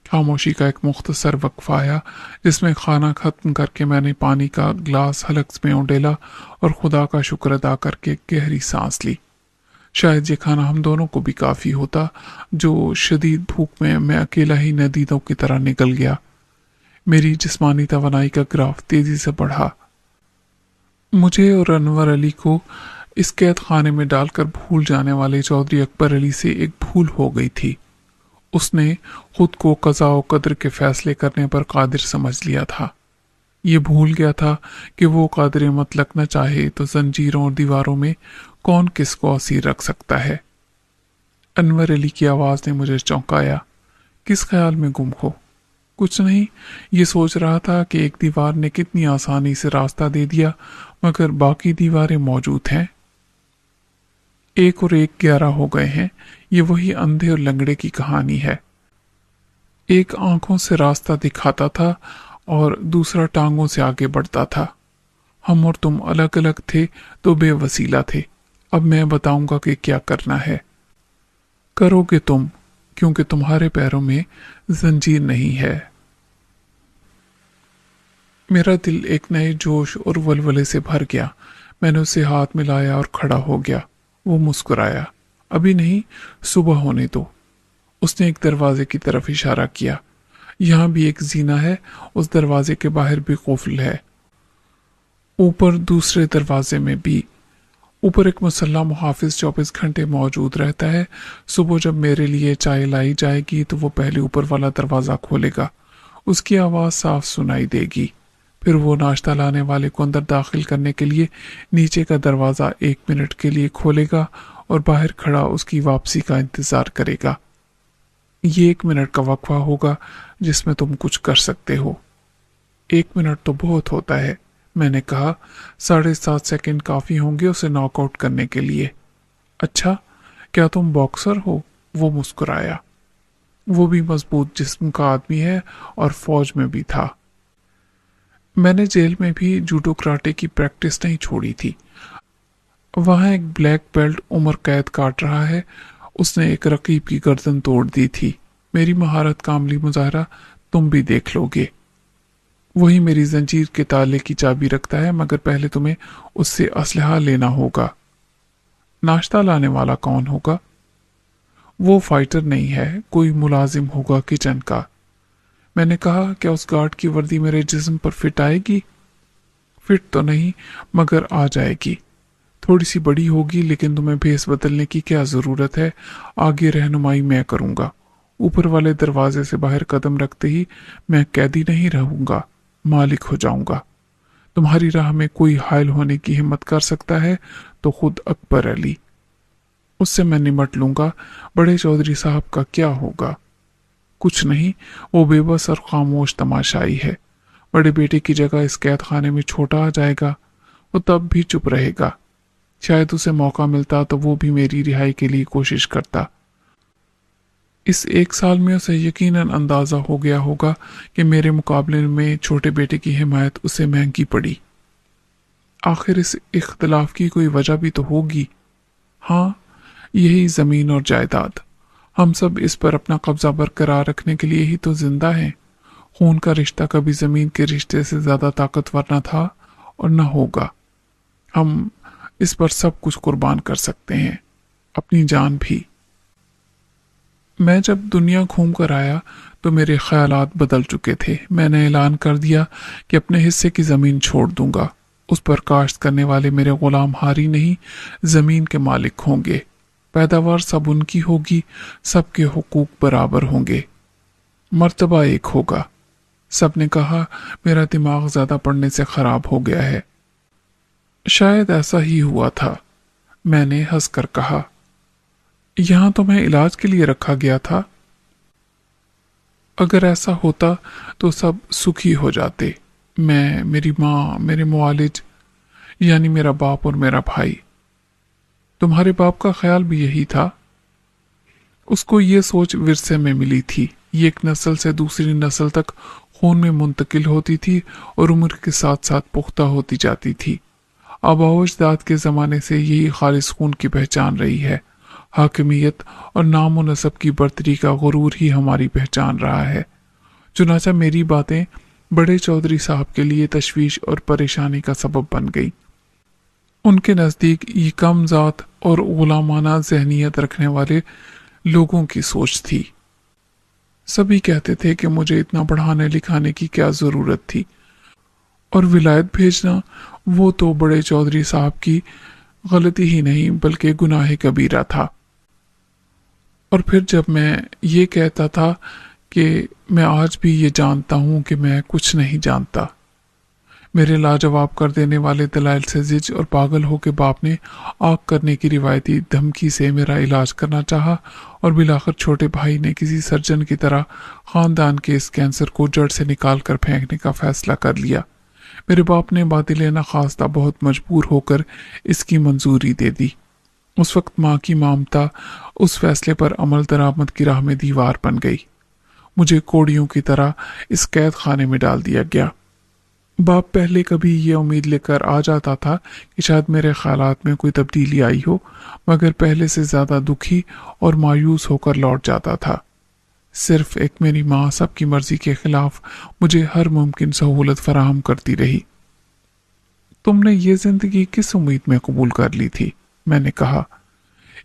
खामोशी का एक मुख्तसर वक्फा आया जिसमें खाना खत्म करके मैंने पानी का गिलास हलक में उंडेला और खुदा का शुक्र अदा करके गहरी सांस ली। शायद ये खाना हम दोनों को भी काफी होता। जो शदीद भूख में मैं अकेला ही नदीदों की तरह निकल गया। मेरी जिस्मानी तवानाई का ग्राफ तेजी से बढ़ा। मुझे और अनवर अली को इस कैद खाने में डालकर भूल जाने वाले चौधरी अकबर अली से एक भूल हो गई थी। उसने खुद को कज़ा और कदर के फैसले करने पर कादिर समझ लिया था। ये भूल गया था कि वो कादिर मतलक न चाहे तो जंजीरों और दीवारों में कौन किसको असीर रख सकता है। अनवर अली की आवाज ने मुझे चौंकाया। किस ख्याल में गुम हो? कुछ नहीं, ये सोच रहा था कि एक दीवार ने कितनी आसानी से रास्ता दे दिया, मगर बाकी दीवारें मौजूद हैं। 1 और 1 11 हो गए हैं। ये वही अंधे और लंगड़े की कहानी है। एक आंखों से रास्ता दिखाता था और दूसरा टांगों से आगे बढ़ता था। हम और तुम अलग अलग थे तो बेवसीला थे। अब मैं बताऊंगा कि क्या करना है। करोगे तुम, क्योंकि तुम्हारे पैरों में जंजीर नहीं है। मेरा दिल एक नए जोश और वलवले से भर गया। मैंने उसे हाथ मिलाया और खड़ा हो गया। वो मुस्कुराया। ابھی نہیں، صبح ہونے دو۔ اس نے ایک دروازے کی طرف اشارہ کیا۔ یہاں بھی ایک زینہ ہے، اس دروازے کے باہر بھی قفل ہے، اوپر دوسرے دروازے میں بھی۔ اوپر ایک مسلح محافظ 24 گھنٹے موجود رہتا ہے۔ صبح جب میرے لیے چائے لائی جائے گی تو وہ پہلے اوپر والا دروازہ کھولے گا، اس کی آواز صاف سنائی دے گی۔ پھر وہ ناشتہ لانے والے کو اندر داخل کرنے کے لیے نیچے کا دروازہ 1 منٹ کے لیے کھولے گا اور باہر کھڑا اس کی واپسی کا انتظار کرے گا۔ یہ 1 منٹ کا وقفہ ہوگا جس میں تم کچھ کر سکتے ہو۔ 1 منٹ تو بہت ہوتا ہے، میں نے کہا۔ 7.5 سیکنڈ کافی ہوں گے اسے ناک آؤٹ کرنے کے لیے۔ اچھا، کیا تم باکسر ہو؟ وہ مسکرایا۔ وہ بھی مضبوط جسم کا آدمی ہے اور فوج میں بھی تھا۔ میں نے جیل میں بھی جوڈو کراٹے کی پریکٹس نہیں چھوڑی تھی۔ وہاں ایک بلیک بیلٹ عمر قید کاٹ رہا ہے، اس نے ایک رقیب کی گردن توڑ دی تھی۔ میری مہارت کا عملی مظاہرہ تم بھی دیکھ لو گے۔ وہی میری زنجیر کے تالے کی چابی رکھتا ہے، مگر پہلے تمہیں اس سے اسلحہ لینا ہوگا۔ ناشتہ لانے والا کون ہوگا؟ وہ فائٹر نہیں ہے، کوئی ملازم ہوگا کچن کا۔ میں نے کہا، کیا اس گارڈ کی وردی میرے جسم پر فٹ آئے گی؟ فٹ تو نہیں، مگر آ جائے گی۔ تھوڑی سی بڑی ہوگی، لیکن تمہیں بھیس بدلنے کی کیا ضرورت ہے؟ آگے رہنمائی میں کروں گا۔ اوپر والے دروازے سے باہر قدم رکھتے ہی میں قیدی نہیں رہوں گا، مالک ہو جاؤں گا۔ تمہاری راہ میں کوئی حائل ہونے کی ہمت کر سکتا ہے تو خود اکبر علی۔ اس سے میں نمٹ لوں گا۔ بڑے چودھری صاحب کا کیا ہوگا؟ کچھ نہیں، وہ بے بس اور خاموش تماشائی ہے۔ بڑے بیٹے کی جگہ اس قید خانے میں چھوٹا آ جائے گا، وہ تب بھی چپ رہے گا۔ شاید اسے موقع ملتا تو وہ بھی میری رہائی کے لیے کوشش کرتا۔ اس 1 سال میں اسے یقیناً اندازہ ہو گیا ہوگا کہ میرے مقابلے میں چھوٹے بیٹے کی حمایت اسے مہنگی پڑی۔ آخر اس اختلاف کی کوئی وجہ بھی تو ہوگی۔ ہاں، یہی زمین اور جائیداد۔ ہم سب اس پر اپنا قبضہ برقرار رکھنے کے لیے ہی تو زندہ ہیں۔ خون کا رشتہ کبھی زمین کے رشتے سے زیادہ طاقتور نہ تھا اور نہ ہوگا۔ ہم اس پر سب کچھ قربان کر سکتے ہیں، اپنی جان بھی۔ میں جب دنیا گھوم کر آیا تو میرے خیالات بدل چکے تھے۔ میں نے اعلان کر دیا کہ اپنے حصے کی زمین چھوڑ دوں گا۔ اس پر کاشت کرنے والے میرے غلام ہاری نہیں، زمین کے مالک ہوں گے۔ پیداوار سب ان کی ہوگی، سب کے حقوق برابر ہوں گے، مرتبہ ایک ہوگا۔ سب نے کہا میرا دماغ زیادہ پڑھنے سے خراب ہو گیا ہے۔ شاید ایسا ہی ہوا تھا، میں نے ہنس کر کہا۔ یہاں تمہیں علاج کے لیے رکھا گیا تھا؟ اگر ایسا ہوتا تو سب سکھی ہو جاتے، میں، میری ماں، میرے معالج، یعنی میرا باپ اور میرا بھائی۔ تمہارے باپ کا خیال بھی یہی تھا؟ اس کو یہ سوچ ورثے میں ملی تھی۔ یہ ایک نسل سے دوسری نسل تک خون میں منتقل ہوتی تھی اور عمر کے ساتھ ساتھ پختہ ہوتی جاتی تھی۔ آباء و اجداد کے زمانے سے یہی خالص خون کی پہچان رہی ہے۔ حاکمیت اور نام و نسب کی برتری کا غرور ہی ہماری پہچان رہا ہے۔ چنانچہ میری باتیں بڑے چودھری صاحب کے لیے تشویش اور پریشانی کا سبب بن گئی۔ ان کے نزدیک یہ کم ذات اور غلامانہ ذہنیت رکھنے والے لوگوں کی سوچ تھی۔ سبھی کہتے تھے کہ مجھے اتنا پڑھانے لکھانے کی کیا ضرورت تھی، اور ولایت بھیجنا وہ تو بڑے چودھری صاحب کی غلطی ہی نہیں بلکہ گناہ کبیرہ تھا۔ اور پھر جب میں یہ کہتا تھا کہ میں آج بھی یہ جانتا ہوں کہ میں کچھ نہیں جانتا، میرے لاجواب کر دینے والے دلائل سے زج اور پاگل ہو کے باپ نے آگ کرنے کی روایتی دھمکی سے میرا علاج کرنا چاہا، اور بالآخر چھوٹے بھائی نے کسی سرجن کی طرح خاندان کے اس کینسر کو جڑ سے نکال کر پھینکنے کا فیصلہ کر لیا۔ میرے باپ نے باطل نخواستہ بہت مجبور ہو کر اس کی منظوری دے دی۔ اس وقت ماں کی مامتا اس فیصلے پر عمل درآمد کی راہ میں دیوار بن گئی۔ مجھے کوڑیوں کی طرح اس قید خانے میں ڈال دیا گیا۔ باپ پہلے کبھی یہ امید لے کر آ جاتا تھا کہ شاید میرے خیالات میں کوئی تبدیلی آئی ہو، مگر پہلے سے زیادہ دکھی اور مایوس ہو کر لوٹ جاتا تھا۔ صرف ایک میری ماں سب کی مرضی کے خلاف مجھے ہر ممکن سہولت فراہم کرتی رہی۔ تم نے یہ زندگی کس امید میں قبول کر لی تھی؟ میں نے کہا۔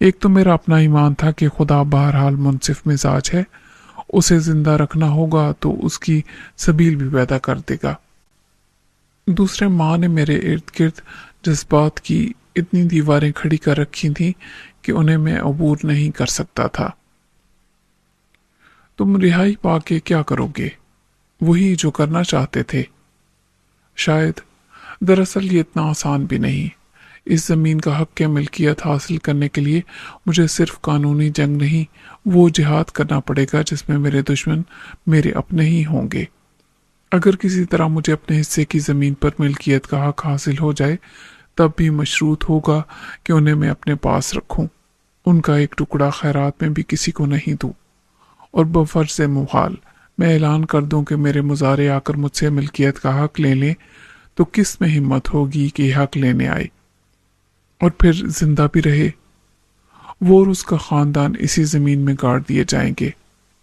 एक तो मेरा अपना ईमान था कि खुदा बहरहाल मुनसिफ मिजाज है, उसे जिंदा रखना होगा तो उसकी सबील भी पैदा कर देगा। दूसरे माँ ने मेरे इर्द गिर्द जज्बात की इतनी दीवारें खड़ी कर रखी थीं कि उन्हें मैं अबूर नहीं कर सकता था। तुम रिहाई पाके क्या करोगे? वही जो करना चाहते थे। शायद। दरअसल ये इतना आसान भी नहीं। इस जमीन का हक मिल्कियत हासिल करने के लिए मुझे सिर्फ कानूनी जंग नहीं, वो जिहाद करना पड़ेगा जिसमें मेरे दुश्मन मेरे अपने ही होंगे। अगर किसी तरह मुझे अपने हिस्से की जमीन पर मिल्कियत का हक हासिल हो जाए, तब भी मशरूत होगा कि उन्हें मैं अपने पास रखूं, उनका एक टुकड़ा खैरात में भी किसी को नहीं दूं, और बफर्ज मुहाल मैं ऐलान कर दूं कि मेरे मुजारे आकर मुझसे मिल्कियत का हक ले लें, तो किस में हिम्मत होगी कि हक लेने आए और फिर जिंदा भी रहे। वो और उसका खानदान इसी जमीन में गाड़ दिए जाएंगे,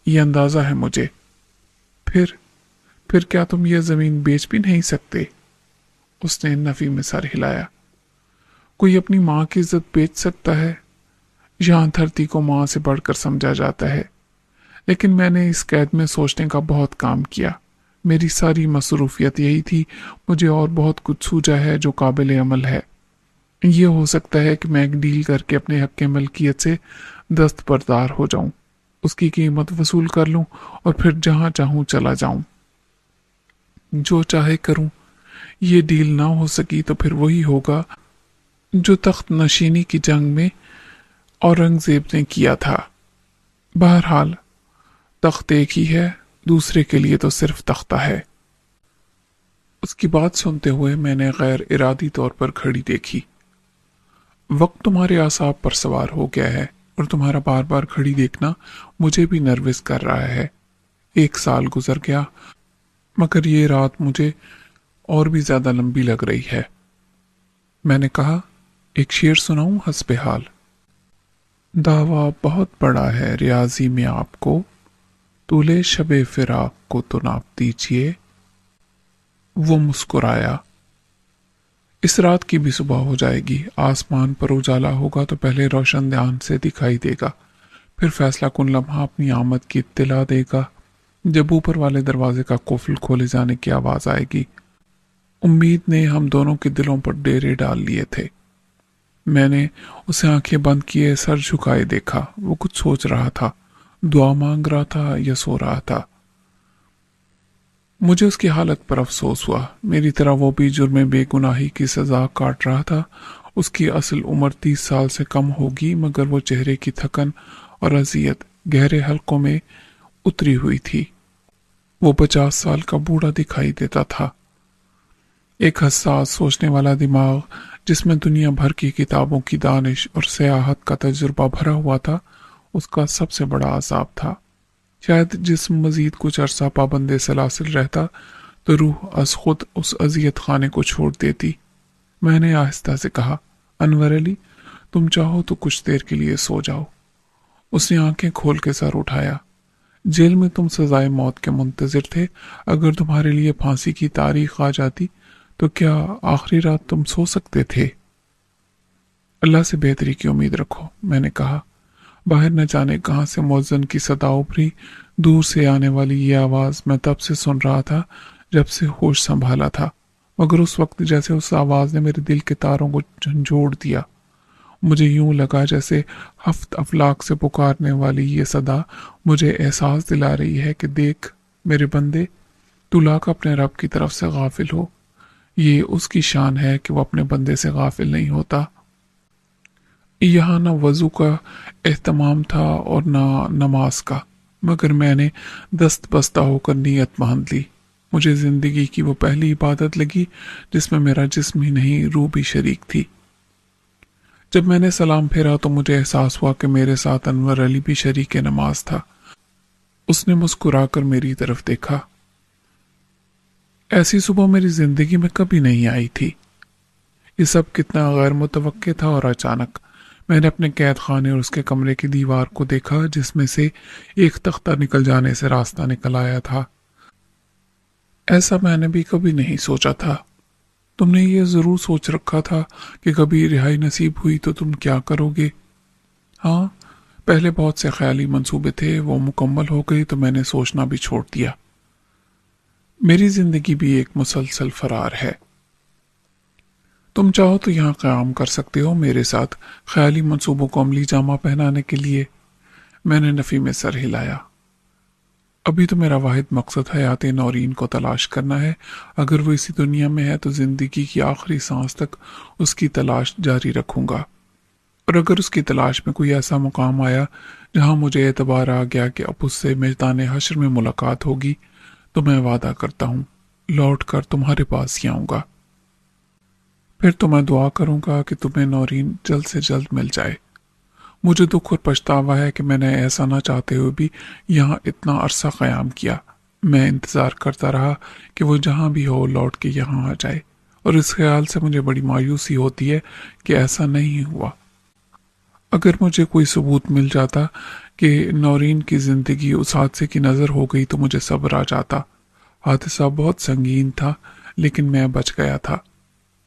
ये अंदाजा है मुझे। फिर क्या तुम ये जमीन बेच भी नहीं सकते? उसने नफी में सर हिलाया। कोई अपनी माँ की इज्जत बेच सकता है? यहाँ धरती को माँ से बढ़कर समझा जाता है। लेकिन मैंने इस कैद में सोचने का बहुत काम किया। मेरी सारी मसरूफियत यही थी। मुझे और बहुत कुछ सूझा है जो काबिल अमल है। ये हो सकता है कि मैं एक डील करके अपने हक के मलकियत से दस्तबरदार हो जाऊं, उसकी कीमत वसूल कर लूं और फिर जहां चाहूं चला जाऊं, जो चाहे करूं। ये डील ना हो सकी तो फिर वही होगा जो तख्त नशीनी की जंग में औरंगजेब ने किया था। बहरहाल तख्त एक ही है, दूसरे के लिए तो सिर्फ तख्ता है। उसकी बात सुनते हुए मैंने गैर इरादी तौर पर घड़ी देखी। वक्त तुम्हारे आसाब पर सवार हो गया है और तुम्हारा बार बार घड़ी देखना मुझे भी नर्वस कर रहा है। 1 साल गुजर गया, मगर ये रात मुझे और भी ज्यादा लंबी लग रही है। मैंने कहा, एक शेर सुनाऊं हस्बे हाल? दावा बहुत बड़ा है रियाजी में आपको, तूले शबे फिराक को तो नाप दीजिए। वो मुस्कुराया। इस रात की भी सुबह हो जाएगी। आसमान पर उजाला होगा तो पहले रोशन ध्यान से दिखाई देगा, फिर फैसला कुन लम्हा अपनी आमद की इत्तिला देगा जब ऊपर वाले दरवाजे का कुफल खोले जाने की आवाज आएगी। उम्मीद ने हम दोनों के दिलों पर डेरे डाल लिए थे। मैंने उसे आंखें बंद किए सर झुकाए देखा। वो कुछ सोच रहा था, दुआ मांग रहा था या सो रहा था। मुझे उसकी हालत पर अफसोस हुआ। मेरी तरह वो भी जुर्म बेगुनाही की सजा काट रहा था। उसकी असल उम्र 30 साल से कम होगी, मगर वो चेहरे की थकन और अजियत गहरे हलकों में उतरी हुई थी। वो 50 साल का बूढ़ा दिखाई देता था। एक हसास सोचने वाला दिमाग जिसमें दुनिया भर की किताबों की दानिश और सयाहत का तजुर्बा भरा हुआ था, उसका सबसे बड़ा अजाब था। शायद जिस्म मजीद कुछ अरसा पाबंदे सलासिल रहता तो रूह अज खुद उस अजियत खाने को छोड़ देती। मैंने आहिस्ता से कहा, अनवर अली, तुम चाहो तो कुछ देर के लिए सो जाओ। उसने आंखें खोल के सर उठाया। जेल में तुम सजाए मौत के मुंतजिर थे। अगर तुम्हारे लिए फांसी की तारीख आ जाती तो क्या आखिरी रात तुम सो सकते थे? अल्लाह से बेहतरी की उम्मीद रखो, मैंने कहा। बाहर न जाने कहां से मौजन की सदा उभरी। दूर से आने वाली ये आवाज मैं तब से सुन रहा था जब से होश संभाला था, मगर उस वक्त जैसे उस आवाज ने मेरे दिल के तारों को झंझोड़ दिया। मुझे यूं लगा जैसे हफ्त अफलाक से पुकारने वाली ये सदा मुझे एहसास दिला रही है कि देख मेरे बंदे, तू लाख अपने रब की तरफ से गाफिल हो। ये उसकी शान है कि वो अपने बंदे से गाफिल नहीं होता। यहाँ न वजू का एहतमाम था और न नमाज का, मगर मैंने दस्त बस्ता होकर नीयत बांध ली। मुझे जिंदगी की वो पहली इबादत लगी जिसमें मेरा जिस्म ही नहीं रूह भी शरीक थी। जब मैंने सलाम फेरा तो मुझे एहसास हुआ कि मेरे साथ अनवर अली भी शरीक नमाज था। उसने मुस्कुराकर मेरी तरफ देखा। ऐसी सुबह मेरी जिंदगी में कभी नहीं आई थी। ये सब कितना गैर मुतवक्के था और अचानक। मैंने अपने कैद खाने और उसके कमरे की दीवार को देखा जिसमें से एक तख्ता निकल जाने से रास्ता निकल आया था। ऐसा मैंने भी कभी नहीं सोचा था। तुमने ये जरूर सोच रखा था कि कभी रिहाई नसीब हुई तो तुम क्या करोगे? हाँ, पहले बहुत से ख्याली मंसूबे थे, वो मुकम्मल हो गई तो मैंने सोचना भी छोड़ दिया। मेरी जिंदगी भी एक मुसलसल फरार है। तुम चाहो तो यहाँ क़याम कर सकते हो मेरे साथ, ख्याली मंसूबों को अमली जामा पहनाने के लिए। मैंने नफ़ी में सर हिलाया। अभी तो मेरा वाहिद मकसद हयात नौरीन को तलाश करना है। अगर वो इसी दुनिया में है तो जिंदगी की आखिरी सांस तक उसकी तलाश जारी रखूंगा। और अगर उसकी तलाश में कोई ऐसा मुकाम आया जहां मुझे एतबार आ गया कि अब उससे मैदान हश्र में मुलाकात होगी, तो मैं वादा करता हूँ लौट कर तुम्हारे पास ही आऊंगा। फिर तो मैं दुआ करूंगा कि तुम्हें नौरीन जल्द से जल्द मिल जाए। मुझे दुख और पछतावा है कि मैंने ऐसा ना चाहते हुए भी यहाँ इतना अरसा क़याम किया। मैं इंतज़ार करता रहा कि वो जहाँ भी हो लौट के यहाँ आ जाए, और इस ख्याल से मुझे बड़ी मायूसी होती है कि ऐसा नहीं हुआ। अगर मुझे कोई सबूत मिल जाता कि नौरीन की ज़िंदगी उस हादसे की नज़र हो गई तो मुझे सब्र आ जाता। हादसा बहुत संगीन था, लेकिन मैं बच गया था।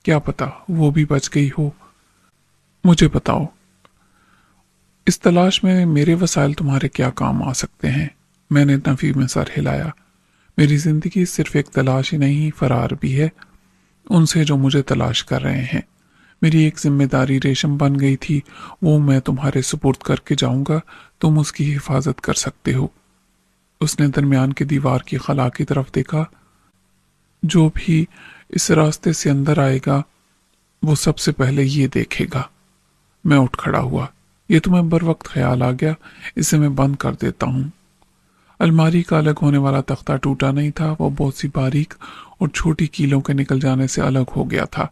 क्या पता वो भी बच गई हो। मुझे बताओ, इस तलाश में मेरे वसाइल तुम्हारे क्या काम आ सकते हैं? मैंने नफी में सर हिलाया। मेरी जिंदगी सिर्फ एक तलाश ही नहीं, फरार भी है उनसे जो मुझे तलाश कर रहे हैं। मेरी एक जिम्मेदारी रेशम बन गई थी, वो मैं तुम्हारे सुपुर्द करके जाऊंगा, तुम उसकी हिफाजत कर सकते हो। उसने दरमियान की दीवार की खला की तरफ देखा। जो भी इस रास्ते से अंदर आएगा वो सबसे पहले ये देखेगा। मैं उठ खड़ा हुआ। ये तुम्हें बर वक्त ख्याल आ गया, इसे मैं बंद कर देता हूँ। अलमारी का अलग होने वाला तख्ता टूटा नहीं था, वो बहुत सी बारीक और छोटी कीलों के निकल जाने से अलग हो गया था।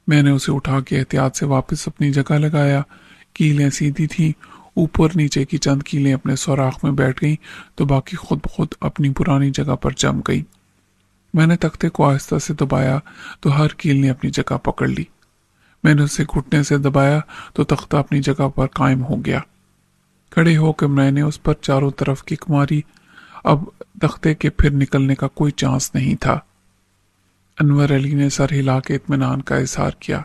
मैंने उसे उठा के एहतियात से वापस अपनी जगह लगाया। कीलें सीधी थीं, ऊपर नीचे की चंद कीलें अपने सुराख में बैठ गईं तो बाकी खुद ब खुद अपनी पुरानी जगह पर जम गईं। मैंने तख्ते को आहिस्ता से दबाया तो हर कील ने अपनी जगह पकड़ ली। मैंने उसे घुटने से दबाया तो तख्ता अपनी जगह पर कायम हो गया। खड़े होकर मैंने उस पर चारों तरफ किक मारी। अब तख्ते के फिर निकलने का कोई चांस नहीं था। अनवर अली ने सर हिला के इत्मीनान का इजहार किया।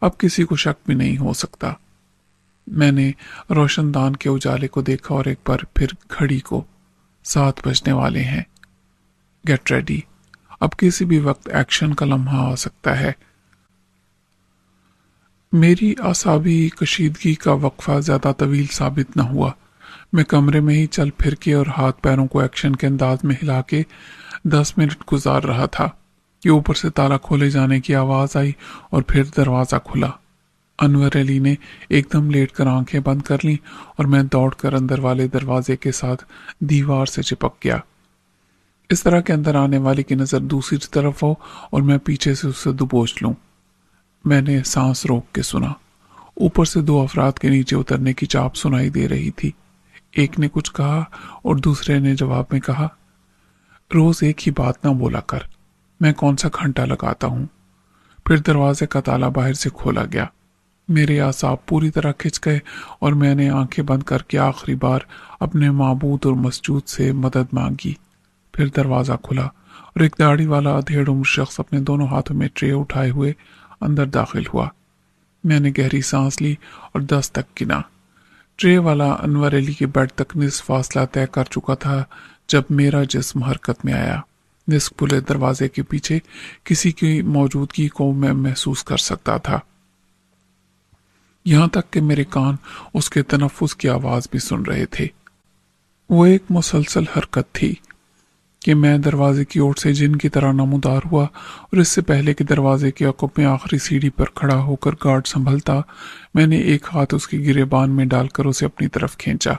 अब किसी को शक भी नहीं हो सकता। मैंने रोशनदान के उजाले को देखा और एक बार फिर घड़ी को। 7 बजने वाले हैं। गेट रेडी, अब किसी भी वक्त एक्शन का लम्हा आ सकता है। मेरी आसाबी कशीदगी का वक्फा ज्यादा तवील साबित न हुआ। मैं कमरे में ही चल फिर के और हाथ पैरों को एक्शन के अंदाज में हिला के 10 मिनट गुजार रहा था कि ऊपर से ताला खोले जाने की आवाज आई और फिर दरवाजा खुला। अनवर अली ने एकदम लेट कर आंखें बंद कर लीं और मैं दौड़कर अंदर वाले दरवाजे के साथ दीवार से चिपक गया। इस तरह के अंदर आने वाले की नजर दूसरी तरफ हो और मैं पीछे से उसे दुबोच लूं। मैंने सांस रोक के सुना। ऊपर से 2 अफराद के नीचे उतरने की चाप सुनाई दे रही थी। एक ने कुछ कहा और दूसरे ने जवाब में कहा, रोज एक ही बात ना बोला कर, मैं कौन सा घंटा लगाता हूँ। फिर दरवाजे का ताला बाहर से खोला गया। मेरे आसाब पूरी तरह खिंच गए और मैंने आंखें बंद करके आखिरी बार अपने माबूद और मसजूद से मदद मांगी। फिर दरवाजा खुला और एक दाढ़ी वाला अधेड़ उम्र शख्स अपने दोनों हाथों में ट्रे उठाए हुए अंदर दाखिल हुआ। मैंने गहरी सांस ली और 10 तक गिना। ट्रे वाला अनवर अली के बेड तक निस्फ फासला तय कर चुका था जब मेरा जिस्म हरकत में आया। निस्फ खुले दरवाजे के पीछे किसी की मौजूदगी को मैं महसूस कर सकता था। यहाँ तक कि मेरे कान उसके तनफ्फुस की आवाज भी सुन रहे थे। वो एक मुसलसल हरकत थी कि मैं दरवाजे की ओर से जिन की तरह नमूदार हुआ और इससे पहले कि दरवाजे के अकुब में आखिरी सीढ़ी पर खड़ा होकर गार्ड संभलता, मैंने एक हाथ उसके गिरेबान में डालकर उसे अपनी तरफ खींचा।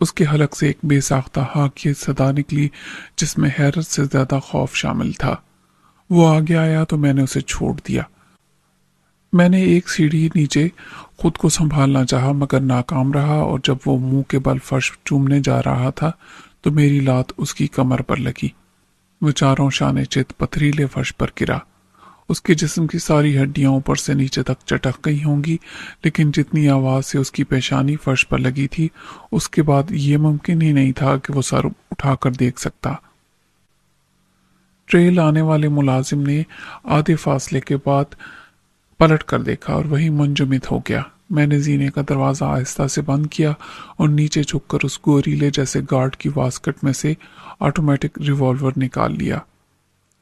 उसके हलक से एक बेसाख्ता हाँ की सदा निकली जिसमें हैरत से ज्यादा खौफ शामिल था। वो आगे आया तो मैंने उसे छोड़ दिया। मैंने एक सीढ़ी नीचे खुद को संभालना चाहा मगर नाकाम रहा और जब वो मुंह के बल फर्श चूमने जा रहा था तो मेरी लात उसकी कमर पर लगी। वो चारों शाने चित पथरीले फर्श पर गिरा। उसके जिस्म की सारी हड्डियां ऊपर से नीचे तक चटक गई होंगी, लेकिन जितनी आवाज से उसकी पेशानी फर्श पर लगी थी उसके बाद ये मुमकिन ही नहीं था कि वो सर उठाकर देख सकता। ट्रे लाने वाले मुलाजिम ने आधे फासले के बाद पलट कर देखा और वही मुंजमिद हो गया। मैंने जीने का दरवाज़ा आहिस्ता से बंद किया और नीचे झुककर उस गोरीले जैसे गार्ड की वास्कट में से ऑटोमेटिक रिवॉल्वर निकाल लिया।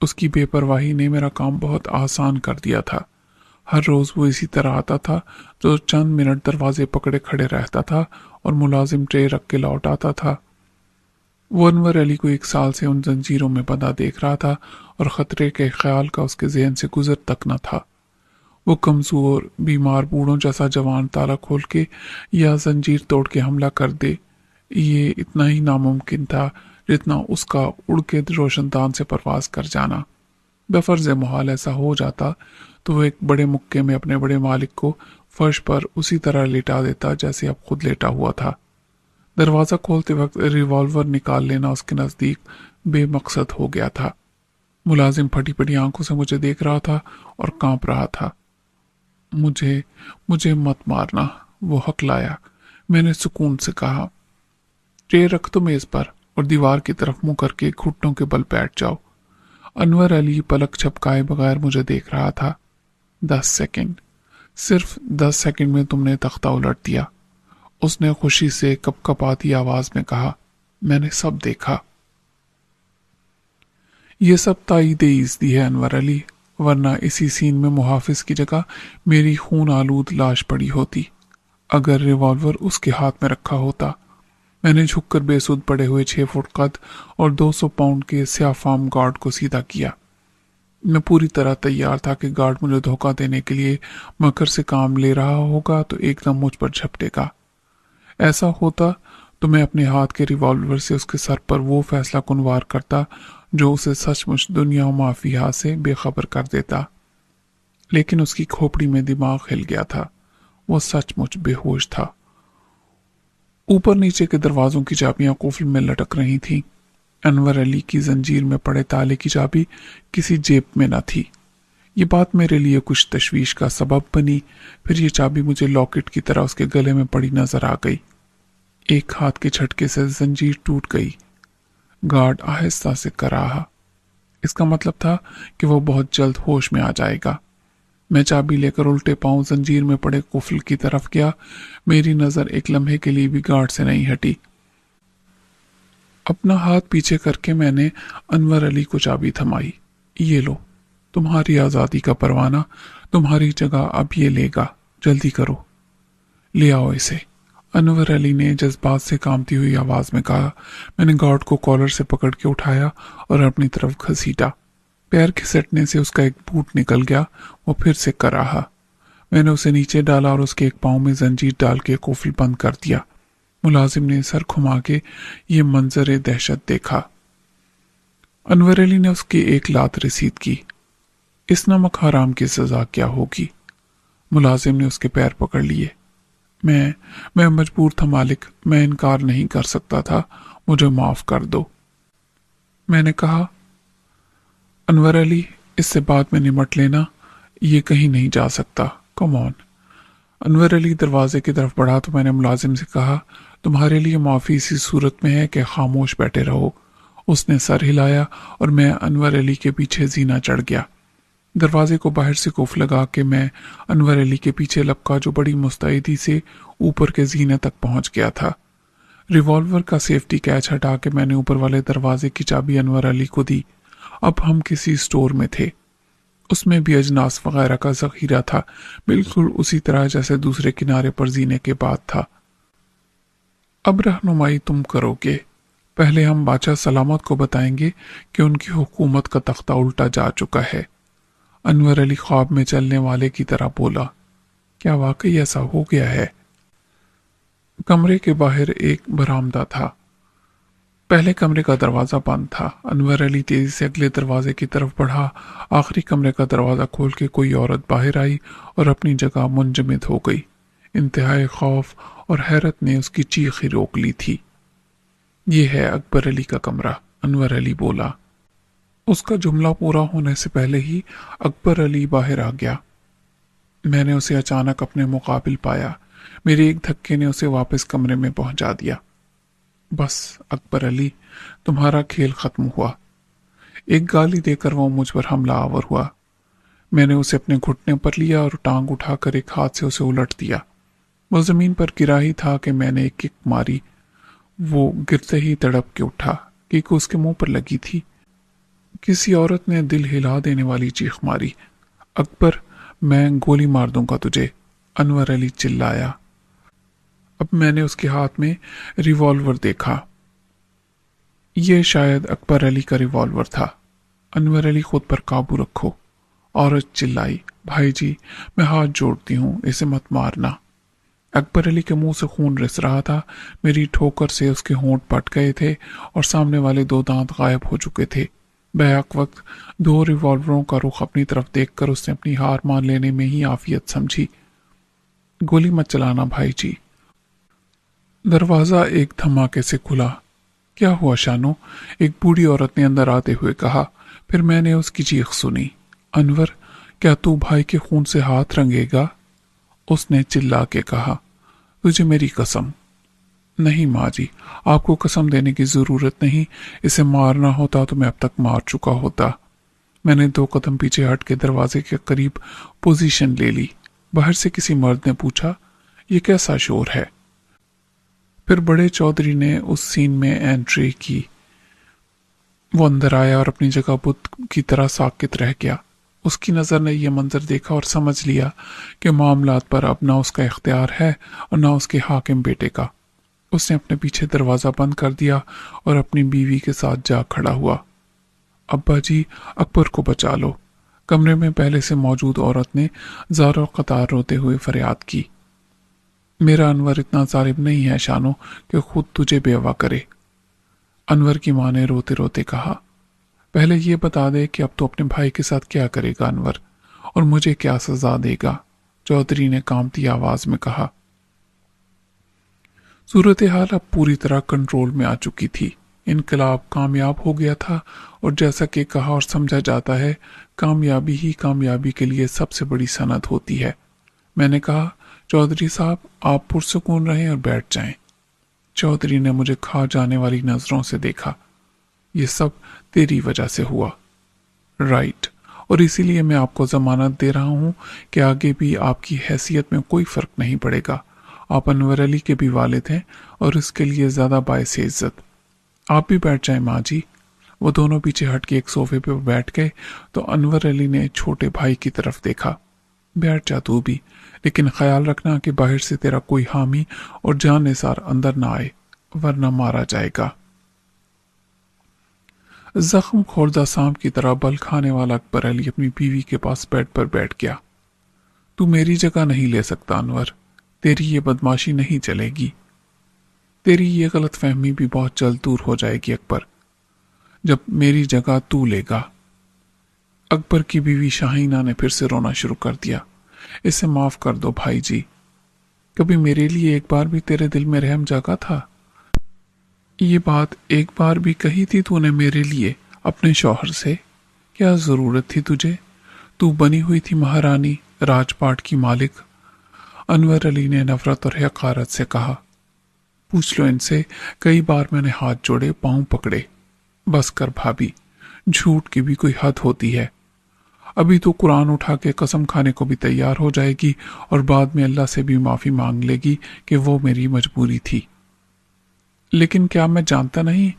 उसकी बेपरवाही ने मेरा काम बहुत आसान कर दिया था। हर रोज़ वो इसी तरह आता था तो चंद मिनट दरवाजे पकड़े खड़े रहता था और मुलाजिम ट्रे रख के लौट आता था। वो अनवर अली को 1 साल से उन जंजीरों में बंधा देख रहा था और ख़तरे के ख्याल का उसके जहन से गुजर तक न था। वो कमज़ोर बीमार बूढ़ों जैसा जवान ताला खोल के या जंजीर तोड़ के हमला कर दे, ये इतना ही नामुमकिन था जितना उसका उड़ के रोशनदान से परवाज कर जाना। बफर्ज मुहाल ऐसा हो जाता तो वो एक बड़े मुक्के में अपने बड़े मालिक को फर्श पर उसी तरह लेटा देता जैसे अब खुद लेटा हुआ था। दरवाज़ा खोलते वक्त रिवॉल्वर निकाल लेना उसके नज़दीक बेमकसद हो गया था। मुलाजिम फटी फटी आंखों से मुझे देख रहा था और कांप रहा था। मुझे मुझे मत मारना, वो हकलाया। मैंने सुकून से कहा, ट्रे रख दो मेज पर और दीवार की तरफ मुंह करके घुटनों के बल बैठ जाओ। अनवर अली पलक झपकाए बगैर मुझे देख रहा था। 10 सेकंड, सिर्फ 10 सेकंड में तुमने तख्ता उलट दिया, उसने खुशी से कपकपाती आवाज में कहा। मैंने सब देखा। ये सब ताईदे इज़्दी है अनवर अली, वरना इसी सीन में मुहाफिज की जगह मेरी खून आलूद लाश पड़ी होती अगर रिवॉल्वर उसके हाथ में रखा होता। मैंने झुककर बेसुध पड़े हुए 6 फुट कद और 200 पाउंड के स्याफाम गार्ड को सीधा किया। मैं पूरी तरह तैयार था कि गार्ड मुझे धोखा देने के लिए मकर से काम ले रहा होगा तो एकदम मुझ पर झपटेगा। ऐसा होता तो मैं अपने हाथ के रिवॉल्वर से उसके सर पर वो फैसला कुन वार करता जो उसे सचमुच दुनिया माफिया से बेखबर कर देता। लेकिन उसकी खोपड़ी में दिमाग हिल गया था। वो सचमुच बेहोश था। ऊपर नीचे के दरवाजों की चाबियां कुफल में लटक रही थीं। अनवर अली की जंजीर में पड़े ताले की चाबी किसी जेब में न थी। ये बात मेरे लिए कुछ तशवीश का सबब बनी। फिर ये चाबी मुझे लॉकेट की तरह उसके गले में पड़ी नजर आ गई। एक हाथ के झटके से जंजीर टूट गई। गार्ड आहिस्ता से कराहा। इसका मतलब था कि वो बहुत जल्द होश में आ जाएगा। मैं चाबी लेकर उल्टे पांव जंजीर में पड़े कुफल की तरफ गया। मेरी नजर एक लम्हे के लिए भी गार्ड से नहीं हटी। अपना हाथ पीछे करके मैंने अनवर अली को चाबी थमाई। ये लो, तुम्हारी आज़ादी का परवाना तुम्हारी जगह अब ये लेगा, जल्दी करो, ले आओ इसे। अनवर अली ने जज्बात से कांपती हुई आवाज में कहा। मैंने गार्ड को कॉलर से पकड़ के उठाया और अपनी तरफ घसीटा। पैर खिसटने से उसका एक बूट निकल गया। वो फिर से कराहा। मैंने उसे नीचे डाला और उसके एक पांव में जंजीर डाल के कुफल बंद कर दिया। मुलाजिम ने सर घुमा के ये मंजर दहशत देखा। अनवर अली ने उसकी एक लात रसीद की। इस नमक हराम की सजा क्या होगी? मुलाजिम ने उसके पैर पकड़ लिए। मैं मजबूर था मालिक, मैं इनकार नहीं कर सकता था, मुझे माफ कर दो। मैंने कहा, अनवर अली, इससे बाद में निमट लेना, ये कहीं नहीं जा सकता, कम ऑन। अनवर अली दरवाजे की तरफ बढ़ा तो मैंने मुलाजिम से कहा, तुम्हारे लिए माफी इसी सूरत में है कि खामोश बैठे रहो। उसने सर हिलाया और मैं अनवर अली के पीछे जीना चढ़ गया। दरवाजे को बाहर से कुफ लगा के मैं अनवर अली के पीछे लपका जो बड़ी मुस्तैदी से ऊपर के जीने तक पहुंच गया था। रिवॉल्वर का सेफ्टी कैच हटा के मैंने ऊपर वाले दरवाजे की चाबी अनवर अली को दी। अब हम किसी स्टोर में थे। उसमें भी अजनास वगैरह का जखीरा था, बिल्कुल उसी तरह जैसे दूसरे किनारे पर जीने के बाद था। अब रहनुमाई तुम करोगे। पहले हम बादशाह सलामत को बताएंगे कि उनकी हुकूमत का तख्ता उल्टा जा चुका है। अनवर अली ख्वाब में चलने वाले की तरह बोला। क्या वाकई ऐसा हो गया है? कमरे के बाहर एक बरामदा था। पहले कमरे का दरवाजा बंद था। अनवर अली तेजी से अगले दरवाजे की तरफ बढ़ा। आखिरी कमरे का दरवाजा खोल के कोई औरत बाहर आई और अपनी जगह मुंजमद हो गई। इंतहाई खौफ और हैरत ने उसकी चीख ही रोक ली थी। ये है अकबर अली का कमरा, अनवर अली बोला। उसका जुमला पूरा होने से पहले ही अकबर अली बाहर आ गया। मैंने उसे अचानक अपने मुकाबिल पाया। मेरे एक धक्के ने उसे वापस कमरे में पहुंचा दिया। बस अकबर अली, तुम्हारा खेल खत्म हुआ। एक गाली देकर वो मुझ पर हमला आवर हुआ। मैंने उसे अपने घुटने पर लिया और टांग उठाकर एक हाथ से उसे उलट दिया। وہ زمین پر گرا ہی تھا کہ میں نے ایک کک ماری۔ وہ گرتے ہی تڑپ کے اٹھا۔ کک اس کے منہ پر لگی تھی۔ کسی عورت نے دل ہلا دینے والی چیخ ماری۔ اکبر، میں گولی مار دوں گا تجھے، انور علی چلایا۔ اب میں نے اس کے ہاتھ میں ریوالور دیکھا۔ یہ شاید اکبر علی کا ریوالور تھا۔ انور علی، خود پر قابو رکھو، عورت چلائی۔ بھائی جی، میں ہاتھ جوڑتی ہوں، اسے مت مارنا۔ اکبر علی کے منہ سے خون رس رہا تھا۔ میری ٹھوکر سے اس کے ہونٹ پٹ گئے تھے اور سامنے والے 2 دانت غائب ہو چکے تھے۔ بیک وقت 2 ریوالوروں کا رخ اپنی طرف دیکھ کر اس نے اپنی ہار مان لینے میں ہی عافیت سمجھی۔ گولی مت چلانا بھائی جی۔ دروازہ ایک دھماکے سے کھلا۔ کیا ہوا شانو؟ ایک بوڑھی عورت نے اندر آتے ہوئے کہا۔ پھر میں نے اس کی چیخ سنی۔ انور، کیا تو بھائی کے خون سے ہاتھ رنگے گا؟ اس نے چلا کے کہا۔ تجھے میری قسم۔ نہیں ماں جی، آپ کو قسم دینے کی ضرورت نہیں، اسے مارنا ہوتا تو میں اب تک مار چکا ہوتا۔ میں نے 2 قدم پیچھے ہٹ کے دروازے کے قریب پوزیشن لے لی۔ باہر سے کسی مرد نے پوچھا، یہ کیسا شور ہے؟ پھر بڑے چودھری نے اس سین میں انٹری کی۔ وہ اندر آیا اور اپنی جگہ بت کی طرح ساکت رہ گیا۔ اس کی نظر نے یہ منظر دیکھا اور سمجھ لیا کہ معاملات پر اب نہ اس کا اختیار ہے اور نہ اس کے حاکم بیٹے کا۔ اس نے اپنے پیچھے دروازہ بند کر دیا اور اپنی بیوی کے ساتھ جا کھڑا ہوا۔ ابا جی، اکبر کو بچا لو۔ کمرے میں پہلے سے موجود عورت نے زار و قطار روتے ہوئے فریاد کی۔ میرا انور اتنا ظالم نہیں ہے شانو کہ خود تجھے بیوہ کرے، انور کی ماں نے روتے روتے کہا۔ پہلے یہ بتا دے کہ اب تو اپنے بھائی کے ساتھ کیا کرے گا انور، اور مجھے کیا سزا دے گا، چودھری نے کانپتی آواز میں کہا۔ صورتحال اب پوری طرح کنٹرول میں آ چکی تھی۔ انقلاب کامیاب ہو گیا تھا، اور جیسا کہ کہا اور سمجھا جاتا ہے، کامیابی ہی کامیابی کے لیے سب سے بڑی سند ہوتی ہے۔ میں نے کہا، چودھری صاحب، آپ پرسکون رہیں اور بیٹھ جائیں۔ چودھری نے مجھے کھا جانے والی نظروں سے دیکھا۔ یہ سب تیری وجہ سے ہوا۔ رائٹ، اور اسی لیے میں آپ کو ضمانت دے رہا ہوں کہ آگے بھی آپ کی حیثیت میں کوئی فرق نہیں پڑے گا۔ آپ انور علی کے بھی والد ہیں اور اس کے لیے زیادہ باعث عزت۔ آپ بھی بیٹھ جائیں ماں جی۔ وہ دونوں پیچھے ہٹ کے ایک صوفے پہ بیٹھ گئے تو انور علی نے چھوٹے بھائی کی طرف دیکھا۔ بیٹھ جا تو بھی، لیکن خیال رکھنا کہ باہر سے تیرا کوئی حامی اور جان نثار اندر نہ آئے، ورنہ مارا جائے گا۔ زخم خوردہ سانپ کی طرح بل کھانے والا اکبر علی اپنی بیوی کے پاس بیڈ پر بیٹھ گیا۔ تو میری جگہ نہیں لے سکتا انور، تیری یہ بدماشی نہیں چلے گی۔ تیری یہ غلط فہمی بھی بہت جلد دور ہو جائے گی اکبر، جب میری جگہ تو لے گا۔ اکبر کی بیوی شاہینہ نے پھر سے رونا شروع کر دیا۔ اسے معاف کر دو بھائی جی، کبھی میرے لیے ایک بار بھی تیرے دل میں رحم جاگا تھا؟ یہ بات ایک بار بھی کہی تھی تو نے میرے لیے اپنے شوہر سے؟ کیا ضرورت تھی تجھے؟ تو بنی ہوئی تھی مہارانی، راج پاٹ کی مالک۔ انور علی نے نفرت اور حقارت سے کہا۔ پوچھ لو ان سے، کئی بار میں نے ہاتھ جوڑے، پاؤں پکڑے۔ بس کر بھابی، جھوٹ کی بھی کوئی حد ہوتی ہے۔ ابھی تو قرآن اٹھا کے قسم کھانے کو بھی تیار ہو جائے گی اور بعد میں اللہ سے بھی معافی مانگ لے گی کہ وہ میری مجبوری تھی۔ لیکن کیا میں جانتا نہیں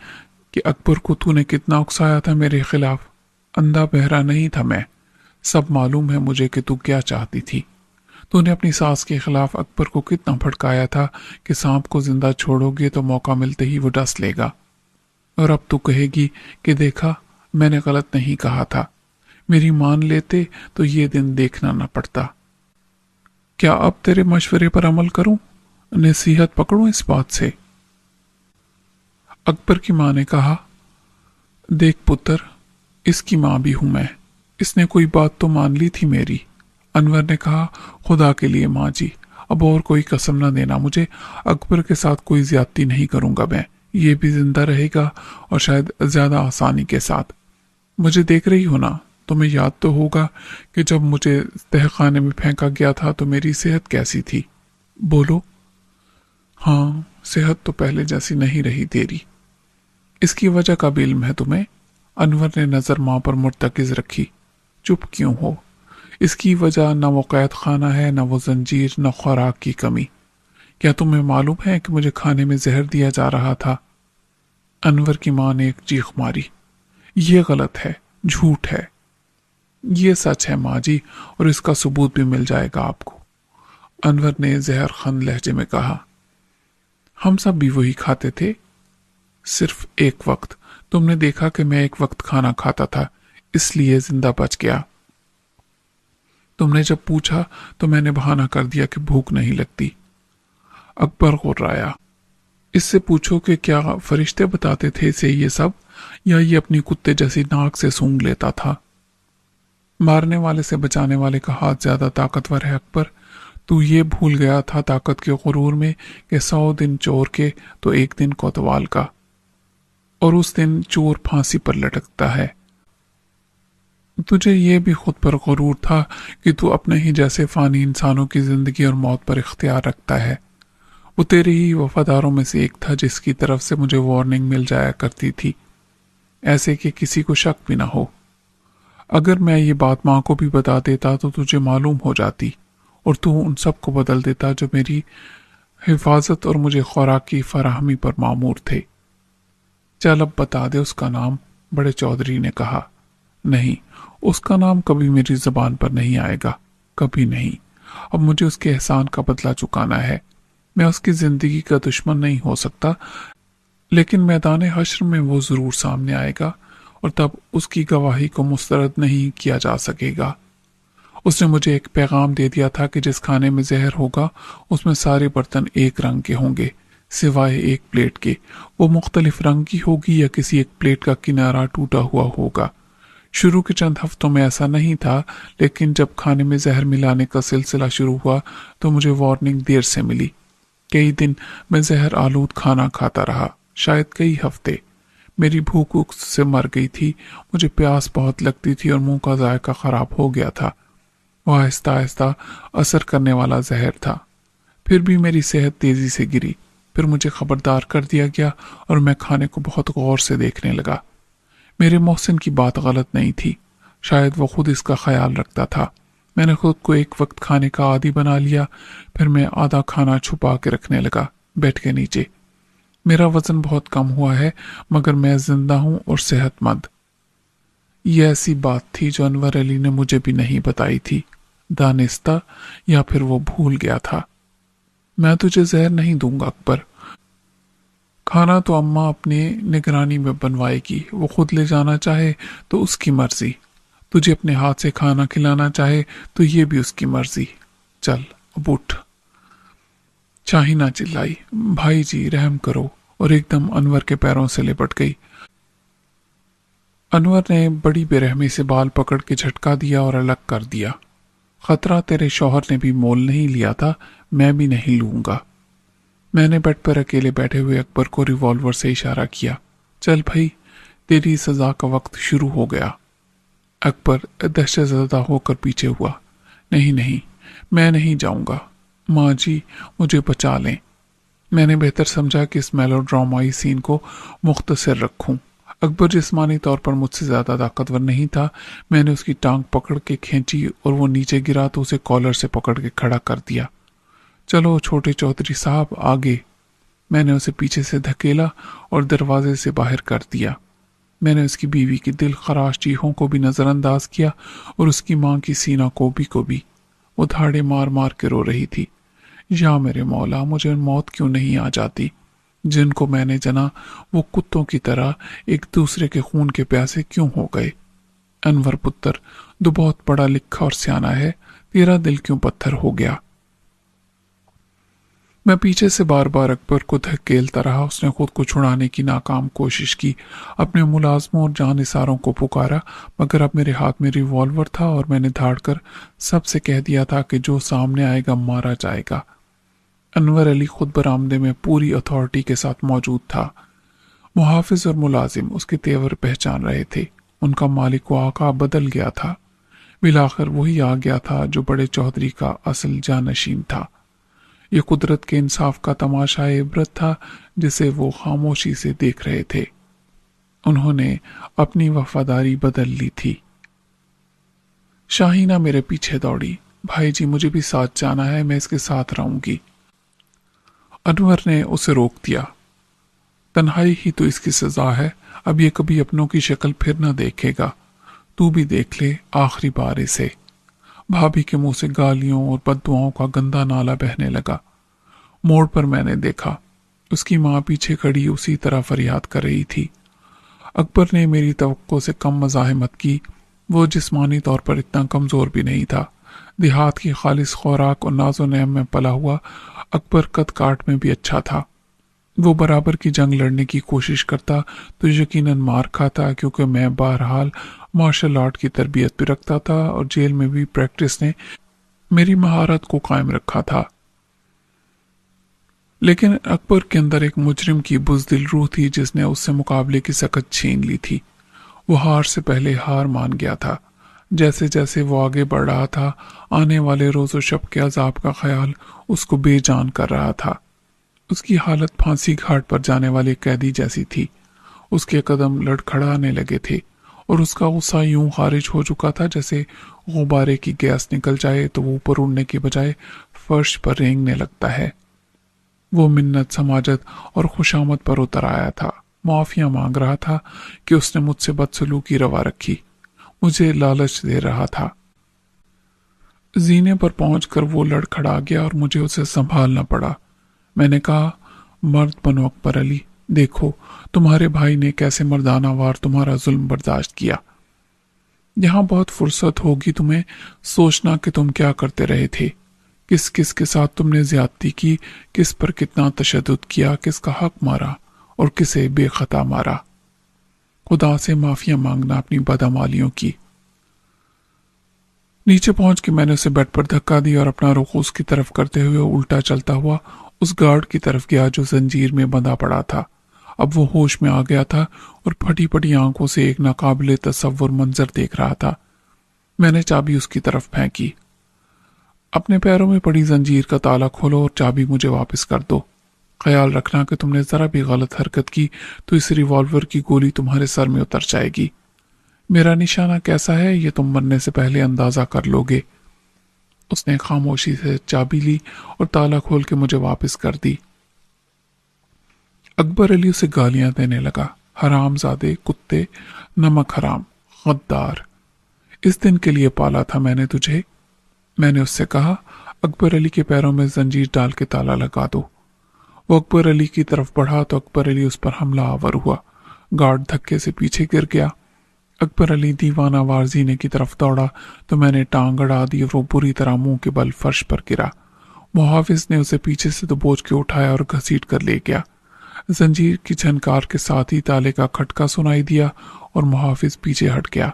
کہ اکبر کو تو نے کتنا اکسایا تھا میرے خلاف؟ اندھا بہرا نہیں تھا میں، سب معلوم ہے مجھے کہ تو کیا چاہتی تھی۔ تو نے اپنی ساس کے خلاف اکبر کو کتنا بھڑکایا تھا کہ سانپ کو زندہ چھوڑو گے تو موقع ملتے ہی وہ ڈس لے گا، اور اب تو کہے گی کہ دیکھا میں نے غلط نہیں کہا تھا، میری مان لیتے تو یہ دن دیکھنا نہ پڑتا۔ کیا اب تیرے مشورے پر عمل کروں؟ نصیحت پکڑوں اس بات سے؟ اکبر کی ماں نے کہا، دیکھ پتر، اس کی ماں بھی ہوں میں، اس نے کوئی بات تو مان لی تھی میری۔ انور نے کہا، خدا کے لیے ماں جی، اب اور کوئی قسم نہ دینا مجھے، اکبر کے ساتھ کوئی زیادتی نہیں کروں گا میں، یہ بھی زندہ رہے گا اور شاید زیادہ آسانی کے ساتھ۔ مجھے دیکھ رہی ہو نا، تمہیں یاد تو ہوگا کہ جب مجھے تہخانے میں پھینکا گیا تھا تو میری صحت کیسی تھی؟ بولو۔ ہاں، صحت تو پہلے جیسی نہیں رہی تیری۔ اس کی وجہ کا بھی علم ہے تمہیں؟ انور نے نظر ماں پر مرتکز رکھی۔ چپ کیوں ہو؟ اس کی وجہ نہ وہ قید خانہ ہے، نہ وہ زنجیر، نہ خوراک کی کمی۔ क्या तुम्हें मालूम है कि मुझे खाने में जहर दिया जा रहा था? अनवर की मां ने एक चीख मारी। ये गलत है, झूठ है। ये सच है माँ जी, और इसका सबूत भी मिल जाएगा आपको, अनवर ने जहर खंद लहजे में कहा। हम सब भी वही खाते थे, सिर्फ एक वक्त। तुमने देखा कि मैं एक वक्त खाना खाता था, इसलिए जिंदा बच गया। तुमने जब पूछा तो मैंने बहाना कर दिया कि भूख नहीं लगती। अकबर गुर्राया। इससे पूछो कि क्या फरिश्ते बताते थे इसे ये सब, या ये अपनी कुत्ते जैसी नाक से सूंघ लेता था? मारने वाले से बचाने वाले का हाथ ज्यादा ताकतवर है अकबर। तू ये भूल गया था ताकत के गुरूर में कि 100 दिन चोर के तो एक दिन कोतवाल का, और उस दिन चोर फांसी पर लटकता है। तुझे ये भी खुद पर गुरूर था कि तू अपने ही जैसे फानी इंसानों की जिंदगी और मौत पर इख्तियार रखता है। वो तेरे ही वफादारों में से एक था जिसकी तरफ से मुझे वार्निंग मिल जाया करती थी, ऐसे कि किसी को शक भी ना हो। अगर मैं ये बात माँ को भी बता देता तो तुझे मालूम हो जाती, और तू उन सब को बदल देता जो मेरी हिफाजत और मुझे खुराक की फराहमी पर मामूर थे। चल अब बता दे उसका नाम, बड़े चौधरी ने कहा। नहीं, उसका नाम कभी मेरी जबान पर नहीं आएगा, कभी नहीं। अब मुझे उसके एहसान का बदला चुकाना है। मैं उसकी जिंदगी का दुश्मन नहीं हो सकता, लेकिन मैदान हश्र में वो जरूर सामने आएगा, और तब उसकी गवाही को मुस्तरद नहीं किया जा सकेगा। उसने मुझे एक पैगाम दे दिया था कि जिस खाने में जहर होगा उसमें सारे बर्तन एक रंग के होंगे सिवाय एक प्लेट के। वो मुख्तलिफ रंग की होगी या किसी एक प्लेट का किनारा टूटा हुआ होगा। शुरू के चंद हफ्तों में ऐसा नहीं था, लेकिन जब खाने में जहर मिलाने का सिलसिला शुरू हुआ तो मुझे वार्निंग देर से मिली। कई दिन मैं जहर आलूद खाना खाता रहा, शायद कई हफ्ते। मेरी भूख से मर गई थी, मुझे प्यास बहुत लगती थी और मुंह का जायका खराब हो गया था। वह आहिस्ता आहिस्ता असर करने वाला जहर था। फिर भी मेरी सेहत तेजी से गिरी। फिर मुझे खबरदार कर दिया गया और मैं खाने को बहुत गौर से देखने लगा। मेरे मोहसिन की बात गलत नहीं थी, शायद वो खुद इसका ख्याल रखता था। मैंने खुद को एक वक्त खाने का आदी बना लिया। फिर मैं आधा खाना छुपा के रखने लगा बेड के नीचे। मेरा वजन बहुत कम हुआ है, मगर मैं जिंदा हूं और सेहतमंद। ये ऐसी बात थी जो अनवर अली ने मुझे भी नहीं बताई थी, दानिस्ता या फिर वो भूल गया था। मैं तुझे जहर नहीं दूंगा अकबर। खाना तो अम्मा अपने निगरानी में बनवाएगी, वो खुद ले जाना चाहे तो उसकी मर्जी, तुझे अपने हाथ से खाना खिलाना चाहे तो ये भी उसकी मर्जी। चल अब उठ। शाहीना चिल्लाई, भाई जी रहम करो, और एकदम अनवर के पैरों से लिपट गई। अनवर ने बड़ी बेरहमी से बाल पकड़ के झटका दिया और अलग कर दिया। खतरा तेरे शौहर ने भी मोल नहीं लिया था, मैं भी नहीं लूंगा। मैंने बेड पर अकेले बैठे हुए अकबर को रिवॉल्वर से इशारा किया। चल भाई, तेरी सजा का वक्त शुरू हो गया। अकबर दहशतज़दा होकर पीछे हुआ। नहीं नहीं, मैं नहीं जाऊंगा। माँ जी मुझे बचा लें। मैंने बेहतर समझा कि इस मेलोड्रामाई सीन को मुख्तसर रखूं। अकबर जिस्मानी तौर पर मुझसे ज्यादा ताकतवर नहीं था। मैंने उसकी टांग पकड़ के खींची और वो नीचे गिरा तो उसे कॉलर से पकड़ के खड़ा कर दिया। चलो छोटे चौधरी साहब आगे। मैंने उसे पीछे से धकेला और दरवाजे से बाहर कर दिया। मैंने उसकी बीवी की दिल खराश चीखों को भी नजरअंदाज किया और उसकी मां की सीना कोबी को भी। वो धाड़े मार मार के रो रही थी। या मेरे मौला, मुझे मौत क्यों नहीं आ जाती। जिनको मैंने जना वो कुत्तों की तरह एक दूसरे के खून के प्यासे क्यों हो गए। अनवर पुत्र, तू बहुत पढ़ा लिखा और सियाना है, तेरा दिल क्यों पत्थर हो गया। मैं पीछे से बार बार अकबर को धकेलता रहा। उसने खुद को छुड़ाने की नाकाम कोशिश की, अपने मुलाजमों और जानिसारों को पुकारा, मगर अब मेरे हाथ में रिवॉल्वर था और मैंने धाड़ कर सबसे कह दिया था कि जो सामने आएगा मारा जाएगा। अनवर अली खुद बरामदे में पूरी अथॉरिटी के साथ मौजूद था। मुहाफिज और मुलाजिम उसके तेवर पहचान रहे थे। उनका मालिक व आका बदल गया था। बिलाखिर वही आ गया था जो बड़े चौधरी का असल जानशीन था। ये कुदरत के इंसाफ का तमाशा इबरत था जिसे वो खामोशी से देख रहे थे। उन्होंने अपनी वफादारी बदल ली थी। शाहीना मेरे पीछे दौड़ी। भाई जी मुझे भी साथ जाना है, मैं इसके साथ रहूंगी। انور نے اسے روک دیا۔ تنہائی ہی تو اس کی سزا ہے، اب یہ کبھی اپنوں کی شکل پھر نہ دیکھے گا، تو بھی دیکھ لے آخری بار اسے۔ بھابھی کے منہ سے گالیوں اور بددعاؤں کا گندا نالا بہنے لگا۔ موڑ پر میں نے دیکھا، اس کی ماں پیچھے کھڑی اسی طرح فریاد کر رہی تھی۔ اکبر نے میری توقع سے کم مزاحمت کی، وہ جسمانی طور پر اتنا کمزور بھی نہیں تھا۔ دیہات کی خالص خوراک اور ناز و نعم میں پلا ہوا اکبر قد کاٹ میں بھی اچھا تھا۔ وہ برابر کی جنگ لڑنے کی کوشش کرتا تو یقیناً مار کھاتا، کیونکہ میں بہرحال مارشل آرٹ کی تربیت بھی رکھتا تھا اور جیل میں بھی پریکٹس نے میری مہارت کو قائم رکھا تھا۔ لیکن اکبر کے اندر ایک مجرم کی بزدل روح تھی جس نے اس سے مقابلے کی سکت چھین لی تھی۔ وہ ہار سے پہلے ہار مان گیا تھا۔ جیسے جیسے وہ آگے بڑھ رہا تھا، آنے والے روز و شب کے عذاب کا خیال اس کو بے جان کر رہا تھا۔ اس کی حالت پھانسی گھاٹ پر جانے والے قیدی جیسی تھی۔ اس کے قدم لڑکھڑانے لگے تھے اور اس کا غصہ یوں خارج ہو چکا تھا جیسے غبارے کی گیس نکل جائے تو وہ اوپر اڑنے کی بجائے فرش پر رینگنے لگتا ہے۔ وہ منت سماجت اور خوشامد پر اتر آیا تھا، معافیاں مانگ رہا تھا کہ اس نے مجھ سے بدسلوکی روا رکھی، مجھے لالچ دے رہا تھا۔ زینے پر پہنچ کر وہ لڑکھڑا گیا اور مجھے اسے سنبھالنا پڑا۔ میں نے کہا، مرد بنو اکبر علی، دیکھو تمہارے بھائی نے کیسے مردانہ وار تمہارا ظلم برداشت کیا۔ یہاں بہت فرصت ہوگی تمہیں سوچنا کہ تم کیا کرتے رہے تھے، کس کس کے ساتھ تم نے زیادتی کی، کس پر کتنا تشدد کیا، کس کا حق مارا اور کسے بے خطا مارا۔ خدا سے معافیاں مانگنا اپنی بدعمالیوں کی۔ نیچے پہنچ کے میں نے اسے بیڈ پر دھکا دیا اور اپنا رخ اس کی طرف کرتے ہوئے الٹا چلتا ہوا اس گارڈ کی طرف گیا جو زنجیر میں بندھا پڑا تھا۔ اب وہ ہوش میں آ گیا تھا اور پھٹی پھٹی آنکھوں سے ایک ناقابل تصور منظر دیکھ رہا تھا۔ میں نے چابی اس کی طرف پھینکی۔ اپنے پیروں میں پڑی زنجیر کا تالا کھولو اور چابی مجھے واپس کر دو۔ خیال رکھنا کہ تم نے ذرا بھی غلط حرکت کی تو اس ریوالور کی گولی تمہارے سر میں اتر جائے گی۔ میرا نشانہ کیسا ہے یہ تم مرنے سے پہلے اندازہ کر لو گے۔ اس نے خاموشی سے چابی لی اور تالا کھول کے مجھے واپس کر دی۔ اکبر علی اسے گالیاں دینے لگا، حرام زادے، کتے، نمک حرام، غدار، اس دن کے لیے پالا تھا میں نے تجھے۔ میں نے اس سے کہا، اکبر علی کے پیروں میں زنجیر ڈال کے تالا لگا دو۔ وہ اکبر علی کی طرف بڑھا تو اکبر علی اس پر حملہ آور ہوا۔ گارڈ دھکے سے پیچھے گر گیا۔ اکبر علی دیوانہ وار زینے کی طرف دوڑا تو میں نے ٹانگ اڑا دی اور وہ بری طرح منہ کے بل فرش پر گرا۔ محافظ نے اسے پیچھے سے دبوچ کے اٹھایا اور گھسیٹ کر لے گیا۔ زنجیر کی جھنکار کے ساتھ ہی تالے کا کھٹکا سنائی دیا اور محافظ پیچھے ہٹ گیا۔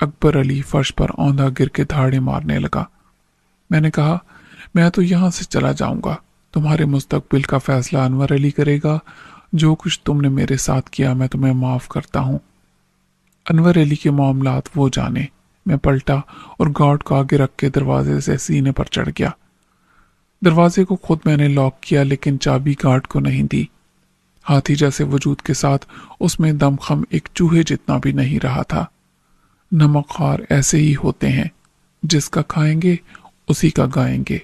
اکبر علی فرش پر اوندھا گر کے دھاڑے مارنے لگا۔ میں نے کہا، میں تو یہاں سے چلا جاؤں گا، تمہارے مستقبل کا فیصلہ انور علی کرے گا۔ جو کچھ تم نے میرے ساتھ کیا میں تمہیں معاف کرتا ہوں۔ انور علی کے معاملات وہ جانے۔ میں پلٹا اور گارڈ کو آگے رکھ کے دروازے سے سینے پر چڑھ گیا۔ دروازے کو خود میں نے لاک کیا لیکن چابی گارڈ کو نہیں دی۔ ہاتھی جیسے وجود کے ساتھ اس میں دم خم ایک چوہے جتنا بھی نہیں رہا تھا۔ نمک خوار ایسے ہی ہوتے ہیں، جس کا کھائیں گے اسی کا گائیں گے۔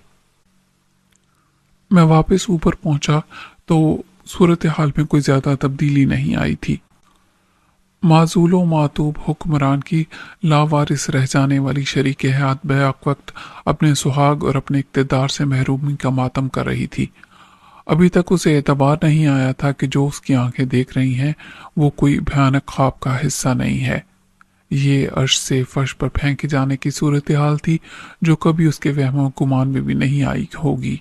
میں واپس اوپر پہنچا تو صورتحال میں کوئی زیادہ تبدیلی نہیں آئی تھی۔ معزول و معتوب حکمران کی لاوارث رہ جانے والی شریک حیات بیک وقت اپنے سہاگ اور اپنے اقتدار سے محرومی کا ماتم کر رہی تھی۔ ابھی تک اسے اعتبار نہیں آیا تھا کہ جو اس کی آنکھیں دیکھ رہی ہیں وہ کوئی بھیانک خواب کا حصہ نہیں ہے۔ یہ عرش سے فرش پر پھینکے جانے کی صورتحال تھی جو کبھی اس کے وہم و گمان میں بھی نہیں آئی ہوگی۔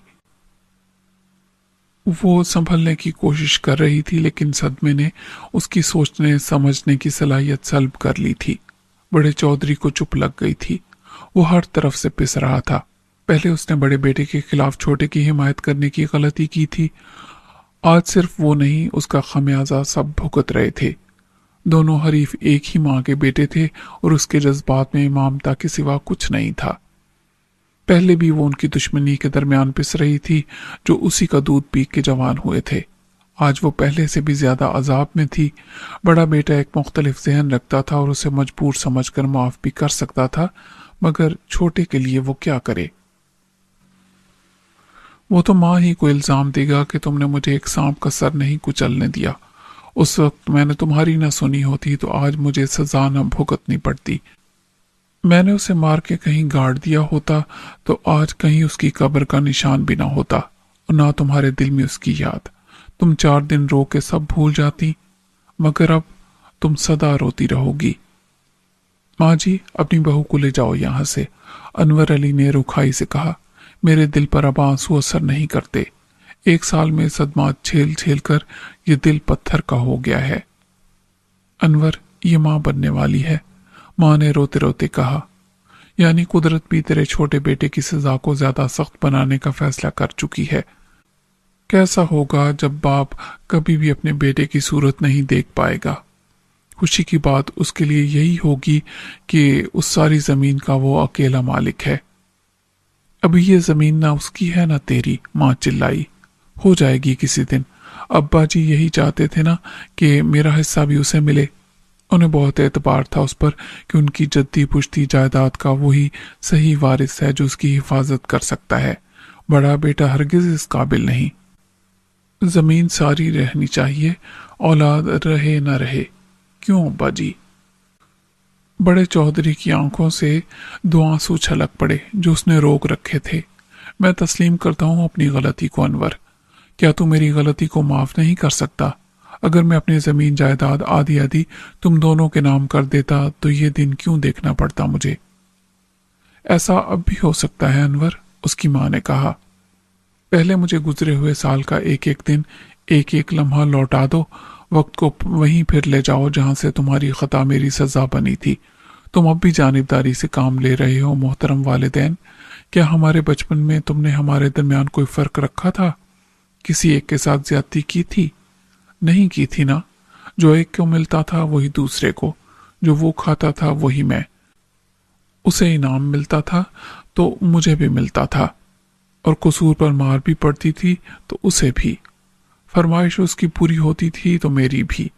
وہ سنبھلنے کی کوشش کر رہی تھی لیکن صدمے نے اس کی سوچنے سمجھنے کی صلاحیت سلب کر لی تھی۔ بڑے چودھری کو چپ لگ گئی تھی۔ وہ ہر طرف سے پس رہا تھا۔ پہلے اس نے بڑے بیٹے کے خلاف چھوٹے کی حمایت کرنے کی غلطی کی تھی۔ آج صرف وہ نہیں، اس کا خمیازہ سب بھگت رہے تھے۔ دونوں حریف ایک ہی ماں کے بیٹے تھے اور اس کے جذبات میں مامتا کے سوا کچھ نہیں تھا۔ پہلے بھی وہ ان کی دشمنی کے درمیان پس رہی تھی جو اسی کا دودھ پی کے جوان ہوئے تھے۔ آج وہ پہلے سے بھی زیادہ عذاب میں تھی۔ بڑا بیٹا ایک مختلف ذہن رکھتا تھا اور اسے مجبور سمجھ کر معاف بھی کر سکتا تھا، مگر چھوٹے کے لیے وہ کیا کرے؟ وہ تو माँ ही को इल्जाम देगा कि तुमने मुझे एक सांप का सर नहीं कुचलने दिया। उस वक्त मैंने तुम्हारी न सुनी होती तो आज मुझे सजा न भुगतनी पड़ती। मैंने उसे मार के कहीं गाड़ दिया होता तो आज कहीं उसकी कब्र का निशान भी ना होता और ना तुम्हारे दिल में उसकी याद। तुम 4 दिन रो के सब भूल जाती, मगर अब तुम सदा रोती रहोगी। माँ जी, अपनी बहू को ले जाओ यहाँ से, अनवर अली ने रुखाई से कहा। मेरे दिल पर अब आंसू असर नहीं करते। 1 साल में सदमा झेल झेल कर ये दिल पत्थर का हो गया है। अनवर, ये माँ बनने वाली है, माँ ने रोते रोते कहा। यानी कुदरत भी तेरे छोटे बेटे की सजा को ज्यादा सख्त बनाने का फैसला कर चुकी है। कैसा होगा जब बाप कभी भी अपने बेटे की सूरत नहीं देख पाएगा। खुशी की बात उसके लिए यही होगी कि उस सारी जमीन का वो अकेला मालिक है। अभी ये जमीन ना उसकी है ना तेरी, माँ चिल्लाई। हो जाएगी किसी दिन। अब्बा जी यही चाहते थे ना कि मेरा हिस्सा भी उसे मिले। उन्हें बहुत एतबार था उस पर कि उनकी जद्दी पुश्ती जायदाद का वही सही वारिस है जो उसकी हिफाजत कर सकता है। बड़ा बेटा हरगिज इस काबिल नहीं। जमीन सारी रहनी चाहिए, औलाद रहे न रहे। क्यों अब्बा जी? बड़े चौधरी की आंखों से 2 आंसू छलक पड़े जो उसने रोक रखे थे। मैं तस्लीम करता हूँ अपनी गलती को अनवर। क्या तू मेरी गलती को माफ नहीं कर सकता? अगर मैं अपनी जमीन जायदाद आधी आधी तुम दोनों के नाम कर देता तो ये दिन क्यों देखना पड़ता मुझे? ऐसा अब भी हो सकता है अनवर, उसकी माँ ने कहा। पहले मुझे गुजरे हुए साल का एक एक दिन, एक एक लम्हा लौटा दो। वक्त को वहीं फिर ले जाओ जहां से तुम्हारी खता मेरी सजा बनी थी। तुम अब भी जानिबदारी से काम ले रहे हो मोहतरम वालिदैन। क्या हमारे बचपन में तुमने हमारे दरमियान कोई फर्क रखा था? किसी एक के साथ ज्यादती की थी? नहीं की थी ना। जो एक को मिलता था वही दूसरे को, जो वो खाता था वही मैं। उसे इनाम मिलता था तो मुझे भी मिलता था, और कसूर पर मार भी पड़ती थी तो उसे भी। फरमाइश उसकी पूरी होती थी तो मेरी भी।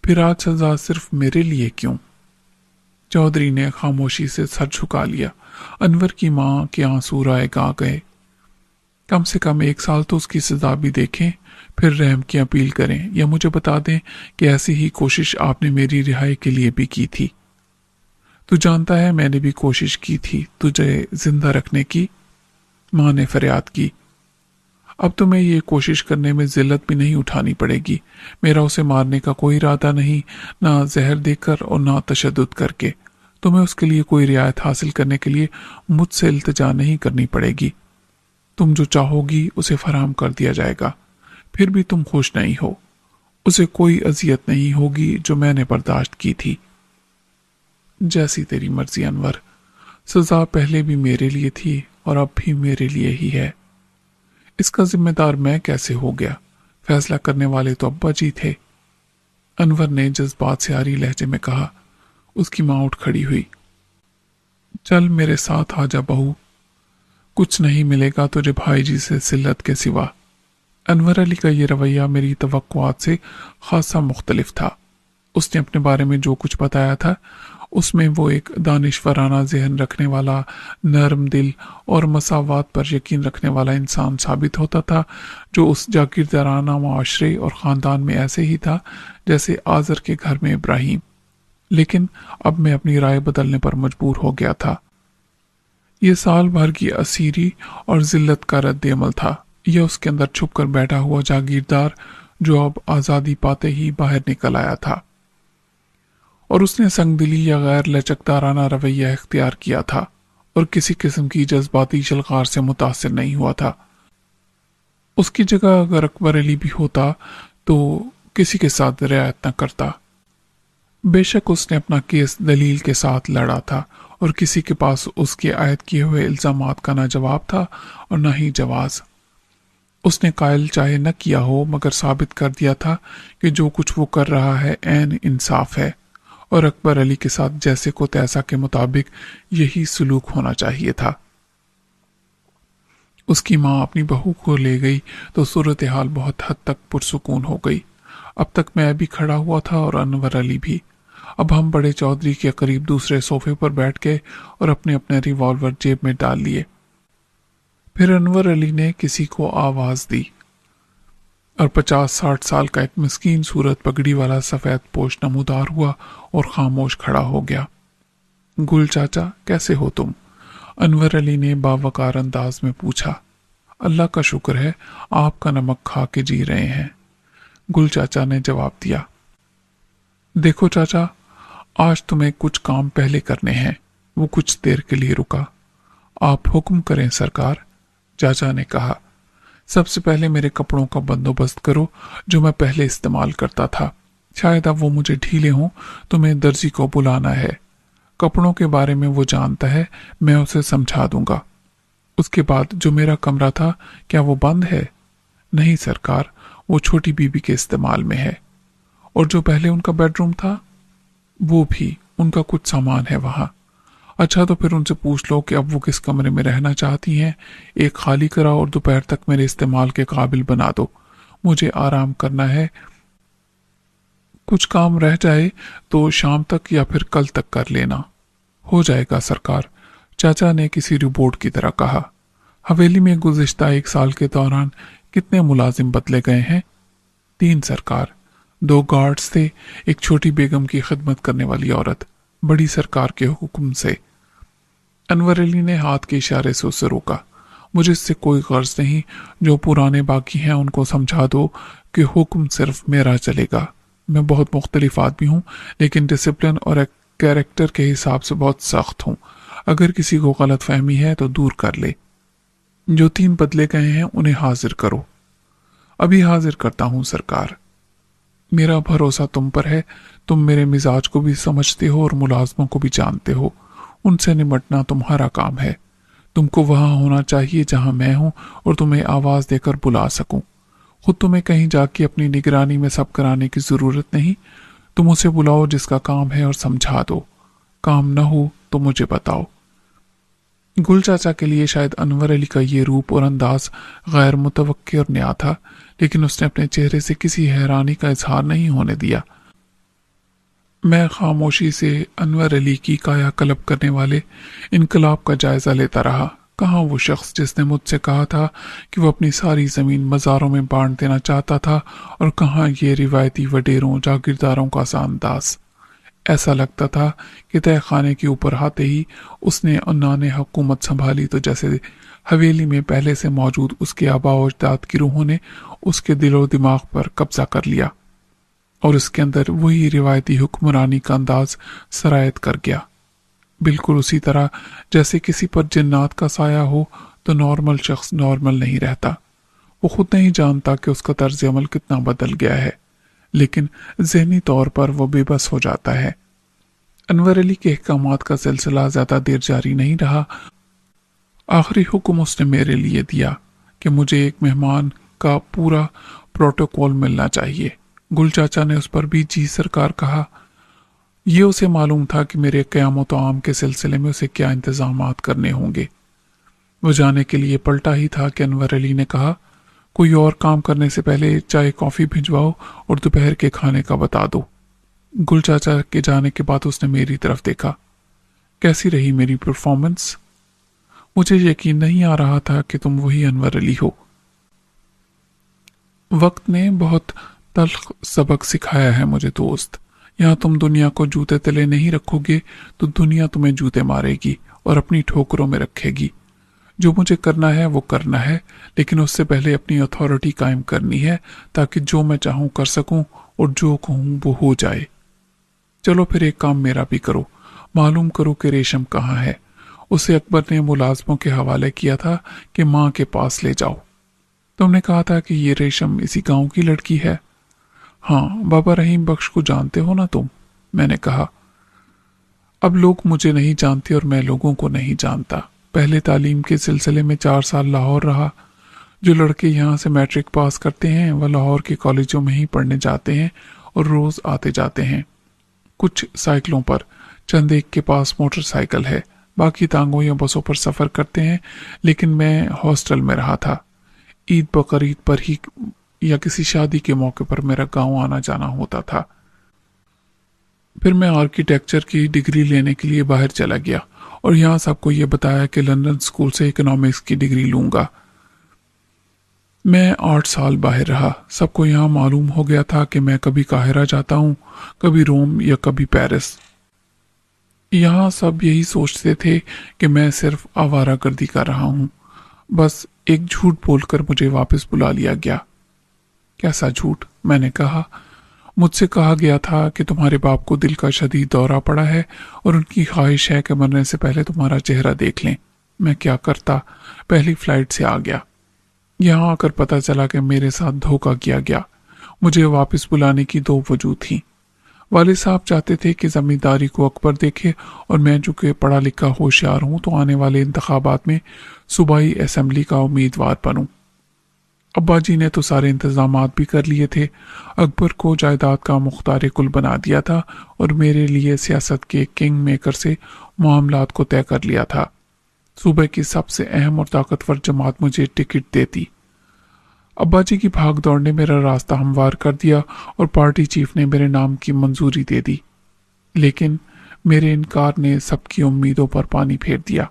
फिर आज सजा सिर्फ मेरे लिए क्यों? चौधरी ने खामोशी से सर झुका लिया। अनवर की मां के आंसू राय गा गए। कम से कम 1 साल तो उसकी सजा भी देखें, फिर रहम की अपील करें, या मुझे बता दें कि ऐसी ही कोशिश आपने मेरी रिहाई के लिए भी की थी। तू जानता है मैंने भी कोशिश की थी तुझे जिंदा रखने की, मां ने फरियाद की। अब तुम्हें ये कोशिश करने में जिल्लत भी नहीं उठानी पड़ेगी। मेरा उसे मारने का कोई इरादा नहीं, ना जहर देकर और ना तशद्दुद करके। तुम्हें उसके लिए कोई रियायत हासिल करने के लिए मुझसे इल्तिजा नहीं करनी पड़ेगी। तुम जो चाहोगी उसे फराहम कर दिया जाएगा। फिर भी तुम खुश नहीं हो। उसे कोई अजियत नहीं होगी जो मैंने बर्दाश्त की थी। जैसी तेरी मर्जी अनवर। सजा पहले भी मेरे लिए थी और अब भी मेरे लिए ही है। इसका जिम्मेदार मैं कैसे हो गया? फैसला करने वाले तो अब्बा जी थे। अनवर ने जज्बात से आरी लहजे में कहा। उसकी मां उठ खड़ी हुई। चल मेरे साथ आजा बहू, कुछ नहीं मिलेगा तुझे भाई जी से सिल्लत के सिवा। अनवर अली का ये रवैया मेरी तवक्कुआत से खासा मुख्तलिफ था। उसने अपने बारे में जो कुछ बताया था उसमें वो एक दानिशवराना जहन रखने वाला, नरम दिल और मसावात पर यकीन रखने वाला इंसान साबित होता था, जो उस जागीरदाराना माशरे और ख़ानदान में ऐसे ही था जैसे आज़र के घर में इब्राहिम। लेकिन अब मैं अपनी राय बदलने पर मजबूर हो गया था। ये साल भर की असीरी और जिल्लत का रद्द अमल था। यह उसके अंदर छुप कर बैठा हुआ जागीरदार जो अब आज़ादी पाते ही बाहर निकल आया था, और उसने संगदिली या गैर लचकदाराना रवैया इख्तियार किया था और किसी किस्म की जज्बाती शलकार से मुतासिर नहीं हुआ था। उसकी जगह अगर अकबर अली भी होता तो किसी के साथ रियायत न करता। बेशक उसने अपना केस दलील के साथ लड़ा था और किसी के पास उसके आयद किए हुए इल्जामात का न जवाब था और न ही जवाज। उसने कायल चाहे न किया हो मगर साबित कर दिया था कि जो कुछ वो कर रहा है ऐन इंसाफ है, और अकबर अली के साथ जैसे को तैसा के मुताबिक यही सलूक होना चाहिए था। उसकी माँ अपनी बहू को ले गई तो सूरत हाल बहुत हद तक पुरसुकून हो गई। अब तक मैं भी खड़ा हुआ था और अनवर अली भी। अब हम बड़े चौधरी के करीब दूसरे सोफे पर बैठ गए और अपने अपने रिवॉल्वर जेब में डाल लिए। फिर अनवर अली ने किसी को आवाज दी और 50-60 साल का एक मिस्कीन सूरत पगड़ी वाला सफेद पोश नमूदार हुआ और खामोश खड़ा हो गया। गुल चाचा, कैसे हो तुम? अनवर अली ने बावकार अंदाज में पूछा। अल्लाह का शुक्र है, आपका नमक खा के जी रहे हैं, गुल चाचा ने जवाब दिया। देखो चाचा, आज तुम्हें कुछ काम पहले करने हैं। वो कुछ देर के लिए रुका। आप हुक्म करें सरकार, चाचा ने कहा। सबसे पहले मेरे कपड़ों का बंदोबस्त करो जो मैं पहले इस्तेमाल करता था। शायद अब वो मुझे ढीले हों तो मैं दर्जी को बुलाना है। कपड़ों के बारे में वो जानता है, मैं उसे समझा दूंगा। उसके बाद जो मेरा कमरा था, क्या वो बंद है? नहीं सरकार, वो छोटी बीबी के इस्तेमाल में है। और जो पहले उनका बेडरूम था, वो भी, उनका कुछ सामान है वहां। अच्छा, तो फिर उनसे पूछ लो कि अब वो किस कमरे में रहना चाहती हैं। एक खाली कराओ और दोपहर तक मेरे इस्तेमाल के काबिल बना दो। मुझे आराम करना है। कुछ काम रह जाए तो शाम तक या फिर कल तक कर लेना। हो जाएगा सरकार, चाचा ने किसी रिपोर्ट की तरह कहा। हवेली में गुज़िश्ता 1 साल के दौरान कितने मुलाजिम बदले गए हैं? 3 सरकार। 2 गार्ड्स थे, एक छोटी बेगम की खिदमत करने वाली औरत, बड़ी सरकार के हुक्म से। अनवर अली ने हाथ के इशारे से उसे रोका। मुझे इससे कोई गर्ज नहीं, जो पुराने बाकी हैं उनको समझा दो कि हुक्म सिर्फ मेरा चलेगा। मैं बहुत मुख्तलिफ आदमी हूँ, लेकिन डिसिप्लिन और कैरेक्टर के हिसाब से बहुत सख्त हूँ। अगर किसी को गलत फहमी है तो दूर कर ले। जो 3 बदले गए हैं उन्हें हाजिर करो। अभी हाजिर करता हूँ सरकार। मेरा भरोसा तुम पर है। तुम मेरे मिजाज को भी समझते हो और मुलाजमों को भी जानते हो। उनसे निपटना तुम्हारा काम है। तुमको वहां होना चाहिए जहां मैं हूं और तुम्हें आवाज देकर बुला सकूं। खुद तुम्हें कहीं जाके अपनी निगरानी में सब कराने की जरूरत नहीं। तुम उसे बुलाओ जिसका काम है और समझा दो। काम न हो तो मुझे बताओ। गुल चाचा के लिए शायद अनवर अली का ये रूप और अंदाज गैर मुतवक्के और नया था, लेकिन उसने अपने चेहरे से किसी हैरानी का इजहार नहीं होने दिया। मैं खामोशी से अनवर अली की काया कलब करने वाले इनकलाब का जायजा लेता रहा। कहाँ वो शख्स जिसने मुझसे कहा था कि वो अपनी सारी जमीन मज़ारों में बांट देना चाहता था, और कहाँ ये रिवायती वडेरों जागीरदारों का सा अंदाज। ऐसा लगता था कि तय खाने के ऊपर आते ही उसने अन्नाने हुकूमत संभाली तो जैसे हवेली में पहले से मौजूद उसके आबा और अजदाद की रूहों ने उसके दिलो दिमाग पर कब्जा कर लिया और उसके अंदर वही रिवायती हुक्मरानी का अंदाज सरायत कर गया। बिल्कुल उसी तरह जैसे किसी पर जिन्नात का साया हो तो नॉर्मल शख्स नॉर्मल नहीं रहता। वो खुद नहीं जानता कि उसका तर्ज अमल कितना बदल गया है, लेकिन ज़हनी तौर पर वो बेबस हो जाता है। अनवर अली के अहकामात का सिलसिला ज्यादा देर जारी नहीं रहा। आखिरी हुक्म उसने मेरे लिए दिया कि मुझे एक मेहमान का पूरा प्रोटोकॉल मिलना चाहिए। गुल चाचा ने उस पर भी जी सरकार कहा। ये उसे मालूम था कि मेरे क़यामत आम के सिलसिले में उसे क्या इंतजामात करने होंगे। वो जाने के लिए पलटा ही था कि अनवर अली ने कहा, कोई और काम करने से पहले चाय कॉफी भिजवाओ और दोपहर के खाने का बता दो। गुल चाचा के जाने के बाद उसने मेरी तरफ देखा। कैसी रही मेरी परफॉर्मेंस? मुझे यकीन नहीं आ रहा था कि तुम वही अनवर अली हो। वक्त ने बहुत तल्ख सबक सिखाया है मुझे दोस्त। यहाँ तुम दुनिया को जूते तले नहीं रखोगे तो दुनिया तुम्हें जूते मारेगी और अपनी ठोकरों में रखेगी। जो मुझे करना है वो करना है, लेकिन उससे पहले अपनी अथॉरिटी कायम करनी है ताकि जो मैं चाहूं कर सकूं और जो कहूं वो हो जाए। चलो फिर एक काम मेरा भी करो, मालूम करो कि रेशम कहाँ है। उसे अकबर ने मुलाजमों के हवाले किया था कि माँ के पास ले जाओ। तुमने कहा था कि ये रेशम इसी गांव की लड़की है। हाँ, बाबा रहीम बख्श को जानते हो ना तुम? मैंने कहा। अब लोग मुझे नहीं जानते और मैं लोगों को नहीं जानता। पहले तालीम के सिलसिले में 4 साल लाहौर रहा। जो लड़के यहाँ से मैट्रिक पास करते हैं वह लाहौर के कॉलेजों में ही पढ़ने जाते हैं और रोज आते जाते हैं। कुछ साइकिलों पर, चंद एक के पास मोटरसाइकिल है, बाकी तांगों या बसों पर सफर करते हैं। लेकिन मैं हॉस्टल में रहा था। ईद बकरीद पर ही या किसी शादी के मौके पर मेरा गांव आना जाना होता था। फिर मैं आर्किटेक्चर की डिग्री लेने के लिए बाहर चला गया और यहाँ सबको ये बताया कि लंदन स्कूल से इकोनॉमिक्स की डिग्री लूंगा। मैं 8 साल बाहर रहा। सबको यहाँ मालूम हो गया था कि मैं कभी काहिरा जाता हूँ, कभी रोम या कभी पेरिस। यहाँ सब यही सोचते थे कि मैं सिर्फ आवारागर्दी कर रहा हूँ। बस एक झूठ बोलकर मुझे वापस बुला लिया गया। कैसा झूठ? मैंने कहा। मुझसे कहा गया था कि तुम्हारे बाप को दिल का शदीद दौरा पड़ा है और उनकी ख्वाहिश है कि मरने से पहले तुम्हारा चेहरा देख लें। मैं क्या करता, पहली फ्लाइट से आ गया। यहाँ आकर पता चला कि मेरे साथ धोखा किया गया। मुझे वापस बुलाने की 2 वजह थी। वालिद साहब चाहते थे कि जमींदारी को अकबर देखे और मैं चूंकि पढ़ा लिखा होशियार हूं तो आने वाले इंतखाबात में सूबाई असेंबली का उम्मीदवार बनूं। अब्बा जी ने तो सारे इंतजामात भी कर लिए थे। अकबर को जायदाद का मुख्तार कुल बना दिया था और मेरे लिए सियासत के किंग मेकर से मामलात को तय कर लिया था। सूबे की सबसे अहम और ताकतवर जमात मुझे टिकट देती। अब्बा जी की भाग दौड़ ने मेरा रास्ता हमवार कर दिया और पार्टी चीफ ने मेरे नाम की मंजूरी दे दी। लेकिन मेरे इनकार ने सबकी उम्मीदों पर पानी फेर दिया।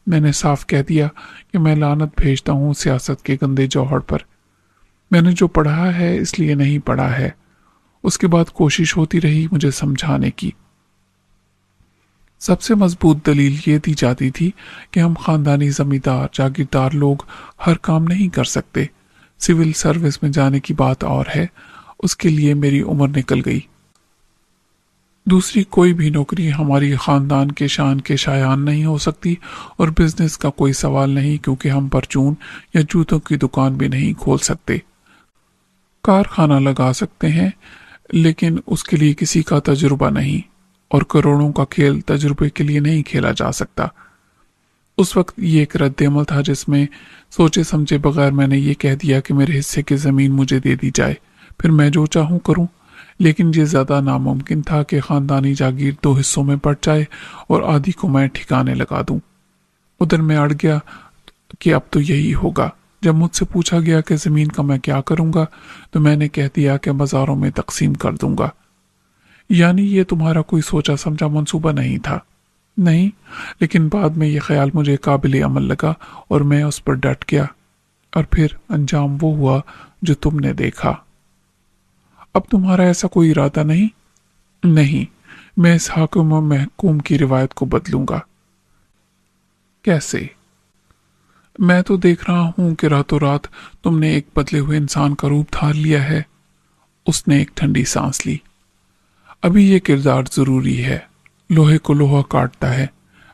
मैंने साफ कह दिया कि मैं लानत भेजता हूँ सियासत के गंदे जौहर पर। मैंने जो पढ़ा है इसलिए नहीं पढ़ा है। उसके बाद कोशिश होती रही मुझे समझाने की। सबसे मजबूत दलील ये दी जाती थी कि हम खानदानी जमींदार जागीरदार लोग हर काम नहीं कर सकते। सिविल सर्विस में जाने की बात और है, उसके लिए मेरी उम्र निकल गई। दूसरी कोई भी नौकरी हमारी खानदान के शान के शायान नहीं हो सकती और बिजनेस का कोई सवाल नहीं, क्योंकि हम परचून या जूतों की दुकान भी नहीं खोल सकते। कारखाना लगा सकते हैं लेकिन उसके लिए किसी का तजुर्बा नहीं, और करोड़ों का खेल तजुर्बे के लिए नहीं खेला जा सकता। उस वक्त ये एक रद्द-ए-अमल था जिसमें सोचे समझे बगैर मैंने ये कह दिया कि मेरे हिस्से की जमीन मुझे दे दी जाए, फिर मैं जो चाहूं करूं। लेकिन ये ज्यादा नामुमकिन था कि खानदानी जागीर 2 हिस्सों में बट जाए और आधी को मैं ठिकाने लगा दूं। उधर मैं अड़ गया कि अब तो यही होगा। जब मुझसे पूछा गया कि जमीन का मैं क्या करूंगा तो मैंने कह दिया कि बाजारों में तकसीम कर दूंगा। यानी ये तुम्हारा कोई सोचा समझा मंसूबा नहीं था? नहीं, लेकिन बाद में ये ख्याल मुझे काबिल अमल लगा और मैं उस पर डट गया, और फिर अंजाम वो हुआ जो तुमने देखा। अब तुम्हारा ऐसा कोई इरादा नहीं? नहीं, मैं इस हाकिम और महकूम की रिवायत को बदलूंगा। कैसे? मैं तो देख रहा हूं कि रातों रात तुमने एक बदले हुए इंसान का रूप धार लिया है। उसने एक ठंडी सांस ली। अभी ये किरदार जरूरी है। लोहे को लोहा काटता है।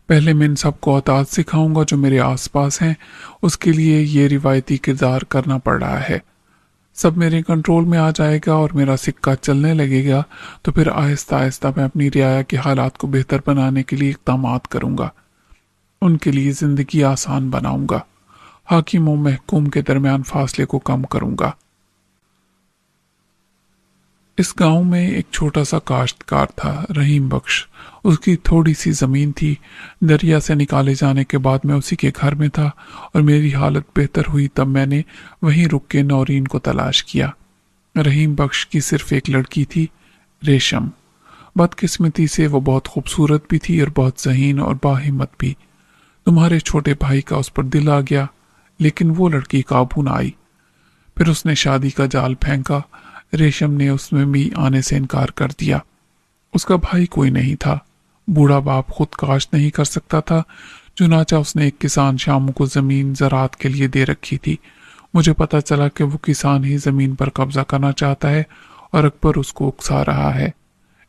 पहले मैं इन सबको औताद सिखाऊंगा जो मेरे आसपास हैं। उसके लिए ये रिवायती किरदार करना पड़ रहा है। सब मेरे कंट्रोल में आ जाएगा और मेरा सिक्का चलने लगेगा तो फिर आहिस्ता आहिस्ता मैं अपनी रियाया के हालात को बेहतर बनाने के लिए इक़दामात करूंगा। उनके लिए जिंदगी आसान बनाऊंगा। हाकिम और महकूम के दरमियान फासले को कम करूंगा। इस गांव में एक छोटा सा काश्तकार था, रहीम बख्श। उसकी थोड़ी सी जमीन थी। दरिया से निकाले जाने के बाद मैं उसी के घर में था और मेरी हालत बेहतर हुई तब मैंने वहीं रुक के नौरीन को तलाश किया। रहीम बख्श की सिर्फ एक लड़की थी, रेशम। बदकिस्मती से वो बहुत खूबसूरत भी थी और बहुत ज़हीन और बाहिम्मत भी। तुम्हारे छोटे भाई का उस पर दिल आ गया, लेकिन वो लड़की काबू न आई। फिर उसने शादी का जाल फेंका। रेशम ने उसमें भी आने से इनकार कर दिया। उसका भाई कोई नहीं था। बूढ़ा बाप खुद काश्त नहीं कर सकता था। चुनाचा उसने एक किसान शामू को जमीन ज़रात के लिए दे रखी थी। मुझे पता चला कि वो किसान ही जमीन पर कब्जा करना चाहता है और अकबर उसको उकसा रहा है।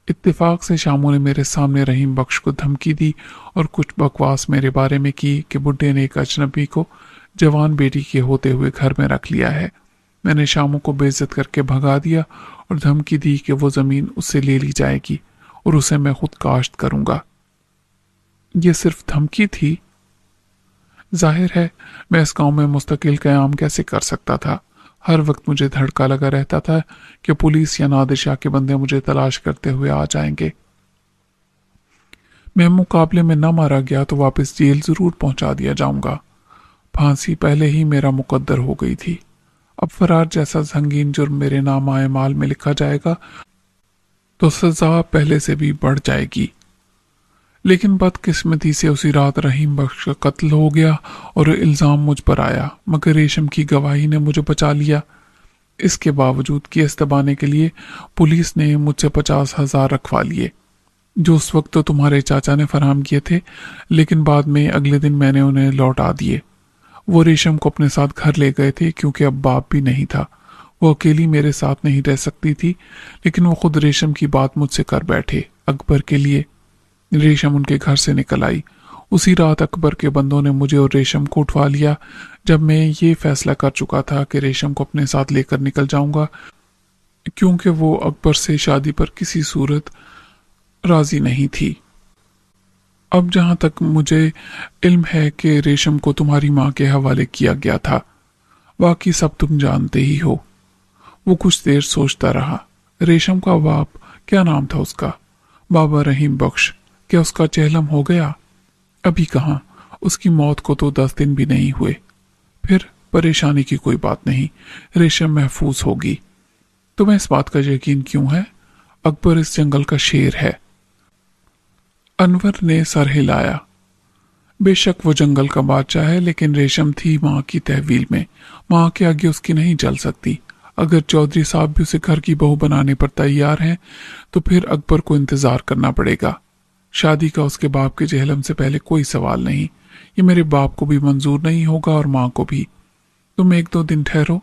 इत्तेफाक से शामू ने मेरे सामने रहीम बख्श को धमकी दी और कुछ बकवास मेरे बारे में की कि बुड्ढे ने एक अजनबी को जवान बेटी के होते हुए घर में रख लिया है। मैंने शामू को बेइज्जत करके भगा दिया और धमकी दी कि वो जमीन उससे ले ली जाएगी और उसे मैं खुद काश्त करूंगा। ये सिर्फ धमकी थी। जाहिर है मैं इस गांव में मुस्तकिल क़याम कैसे कर सकता था। हर वक्त मुझे धड़का लगा रहता था कि पुलिस या नादिर शाह के बंदे मुझे तलाश करते हुए आ जाएंगे। मैं मुकाबले में न मारा गया तो वापस जेल जरूर पहुंचा दिया जाऊंगा। फांसी पहले ही मेरा मुकद्दर हो गई थी। अब फरार जैसा संगीन जुर्म मेरे नाम आए माल में लिखा जाएगा तो सजा पहले से भी बढ़ जाएगी। लेकिन बदकिस्मती से उसी रात रहीम बख्श का कत्ल हो गया और इल्ज़ाम मुझ पर आया, मगर रेशम की गवाही ने मुझे बचा लिया। इसके बावजूद केस दबाने के लिए पुलिस ने मुझसे 50,000 रखवा लिए, जो उस वक्त तो तुम्हारे चाचा ने फराहम किए थे, लेकिन बाद में अगले दिन मैंने उन्हें लौटा दिए। वो रेशम को अपने साथ घर ले गए थे क्योंकि अब बाप भी नहीं था। वो अकेली मेरे साथ नहीं रह सकती थी, लेकिन वो खुद रेशम की बात मुझसे कर बैठे अकबर के लिए। रेशम उनके घर से निकल आई। उसी रात अकबर के बंदों ने मुझे और रेशम को उठवा लिया। जब मैं ये फैसला कर चुका था कि रेशम को अपने साथ लेकर निकल जाऊंगा, क्योंकि वो अकबर से शादी पर किसी सूरत राजी नहीं थी। अब जहां तक मुझे इल्म है कि रेशम को तुम्हारी माँ के हवाले किया गया था, बाकी सब तुम जानते ही हो। वो कुछ देर सोचता रहा। रेशम का बाप, क्या नाम था उसका? बाबा रहीम बख्श। क्या उसका चेहलम हो गया? अभी कहाँ, उसकी मौत को तो 10 दिन भी नहीं हुए। फिर परेशानी की कोई बात नहीं, रेशम महफूज होगी। तुम्हें इस बात का यकीन क्यों है? अकबर इस जंगल का शेर है। अनवर ने सर हिलाया। बेशक वो जंगल का बादशाह है, लेकिन रेशम थी माँ की तहवील में। माँ के आगे उसकी नहीं चल सकती। अगर चौधरी साहब भी उसे घर की बहू बनाने पर तैयार हैं, तो फिर अकबर को इंतजार करना पड़ेगा। शादी का उसके बाप के जहलम से पहले कोई सवाल नहीं। ये मेरे बाप को भी मंजूर नहीं होगा और माँ को भी। तुम 1-2 दिन ठहरो,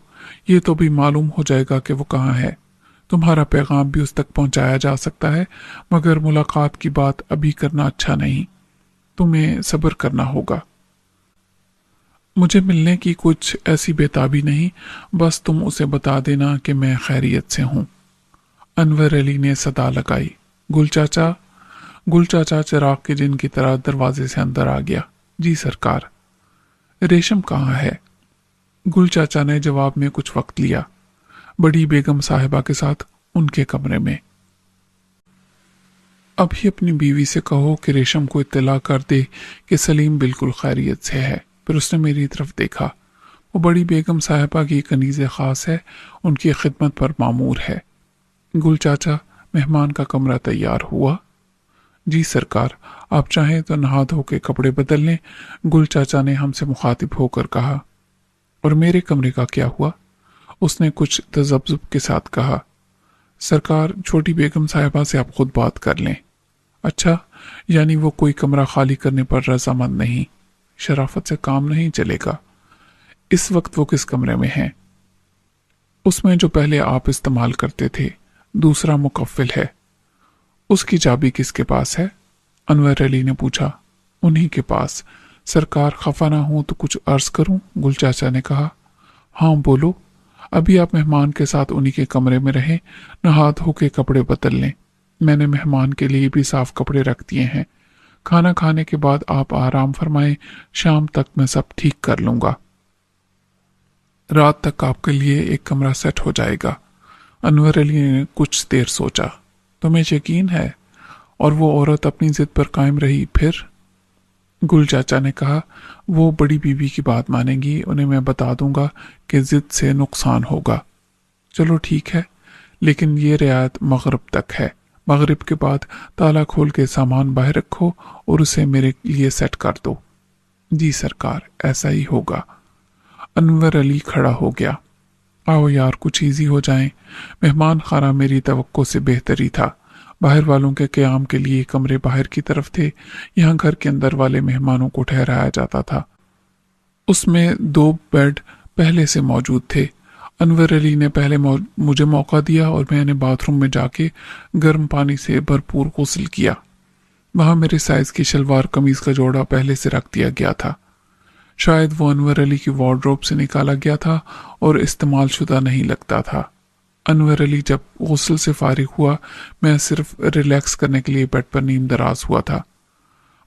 ये तो भी मालूम हो जाएगा कि वो कहाँ है। तुम्हारा पैगाम भी उस तक पहुंचाया जा सकता है, मगर मुलाकात की बात अभी करना अच्छा नहीं। तुम्हें सब्र करना होगा। मुझे मिलने की कुछ ऐसी बेताबी नहीं, बस तुम उसे बता देना कि मैं खैरियत से हूं। अनवर अली ने सदा लगाई। गुल चाचा। गुल चाचा चिराग के जिन की तरह दरवाजे से अंदर आ गया। जी सरकार। रेशम कहाँ है? गुल चाचा ने जवाब में कुछ वक्त लिया। बड़ी बेगम साहिबा के साथ उनके कमरे में। अभी अपनी बीवी से कहो कि रेशम को इत्तला कर दे कि सलीम बिल्कुल खैरियत से है। फिर उसने मेरी तरफ देखा। वो बड़ी बेगम साहिबा की कनीज़े खास है, उनकी खिदमत पर मामूर है। गुल चाचा, मेहमान का कमरा तैयार हुआ? जी सरकार। आप चाहें तो नहा धो के कपड़े बदल लें। गुल चाचा ने हमसे मुखातिब होकर कहा। और मेरे कमरे का क्या हुआ? उसने कुछ तजब्जुब के साथ कहा। सरकार, छोटी बेगम साहिबा से आप खुद बात कर लें। अच्छा, यानी वो कोई कमरा खाली करने पर रजामंद नहीं? शराफत से काम नहीं चलेगा। इस वक्त वो किस कमरे में हैं? उसमें जो पहले आप इस्तेमाल करते थे। दूसरा मुकफ्फिल है। उसकी चाबी किसके पास है? अनवर अली ने पूछा। उन्हीं के पास। सरकार, खफा ना हो तो कुछ अर्ज करूं? गुल चाचा ने कहा। हाँ बोलो। अभी आप मेहमान के साथ उन्हीं के कमरे में रहें, नहा धो के कपड़े बदल लें। मैंने मेहमान के लिए भी साफ कपड़े रख दिए हैं। खाना खाने के बाद आप आराम फरमाएं, शाम तक मैं सब ठीक कर लूंगा। रात तक आपके लिए एक कमरा सेट हो जाएगा। अनवर अली ने कुछ देर सोचा। तुम्हें यकीन है? और वो औरत अपनी जिद पर कायम रही फिर? गुल चाचा ने कहा। वो बड़ी बीवी की बात मानेंगी, उन्हें मैं बता दूंगा कि जिद से नुकसान होगा। चलो ठीक है, लेकिन ये रियायत मगरिब तक है। मगरिब के बाद ताला खोल के सामान बाहर रखो और उसे मेरे लिए सेट कर दो। जी सरकार, ऐसा ही होगा। अनवर अली खड़ा हो गया। आओ यार, कुछ इजी हो जाए। मेहमान खाना मेरी तवक्को से बेहतरी था। बाहर वालों के क़याम के लिए कमरे बाहर की तरफ थे। यहाँ घर के अंदर वाले मेहमानों को ठहराया जाता था। उसमें 2 बेड पहले से मौजूद थे। अनवर अली ने पहले मुझे मौका दिया और मैंने बाथरूम में जाके गर्म पानी से भरपूर गुस्ल किया। वहां मेरे साइज की शलवार कमीज का जोड़ा पहले से रख दिया गया था। शायद वो अनवर अली की वार्डरोब से निकाला गया था और इस्तेमाल शुदा नहीं लगता था। अनवर अली जब गुस्ल से फारिग हुआ, मैं सिर्फ रिलैक्स करने के लिए बेड पर नींद दराज हुआ था,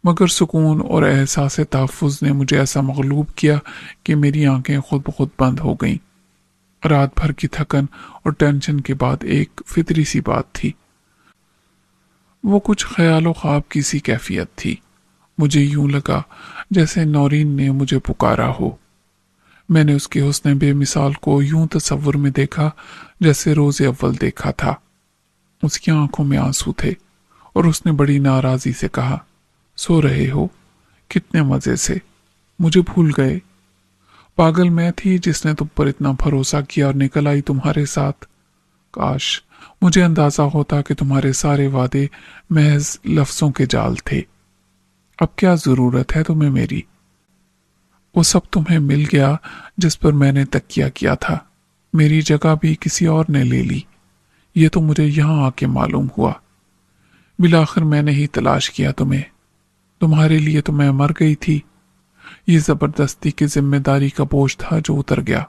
मगर सुकून और एहसास तहफ़्फ़ुज़ ने मुझे ऐसा मग़लूब किया कि मेरी आंखें खुद ब खुद बंद हो गईं। रात भर की थकन और टेंशन के बाद एक फितरी सी बात थी। वो कुछ ख्याल ख्वाब की सी कैफियत थी। मुझे यूं लगा जैसे नौरीन ने मुझे पुकारा हो। मैंने उसके हुस्न बेमिसाल को यूं तस्वुर में देखा जैसे रोज़े अव्वल देखा था। उसकी आंखों में आंसू थे और उसने बड़ी नाराज़ी से कहा, सो रहे हो? कितने मजे से, मुझे भूल गए। पागल मैं थी जिसने तुम पर इतना भरोसा किया और निकल आई तुम्हारे साथ। काश मुझे अंदाजा होता कि तुम्हारे सारे वादे महज लफ्जों के जाल थे। अब क्या जरूरत है तुम्हें मेरी? वो सब तुम्हें मिल गया जिस पर मैंने तकिया किया था। मेरी जगह भी किसी और ने ले ली। ये तो मुझे यहां आके मालूम हुआ। बिलाखिर मैंने ही तलाश किया तुम्हें। तुम्हारे लिए तो मैं मर गई थी। ये जबरदस्ती की जिम्मेदारी का बोझ था जो उतर गया।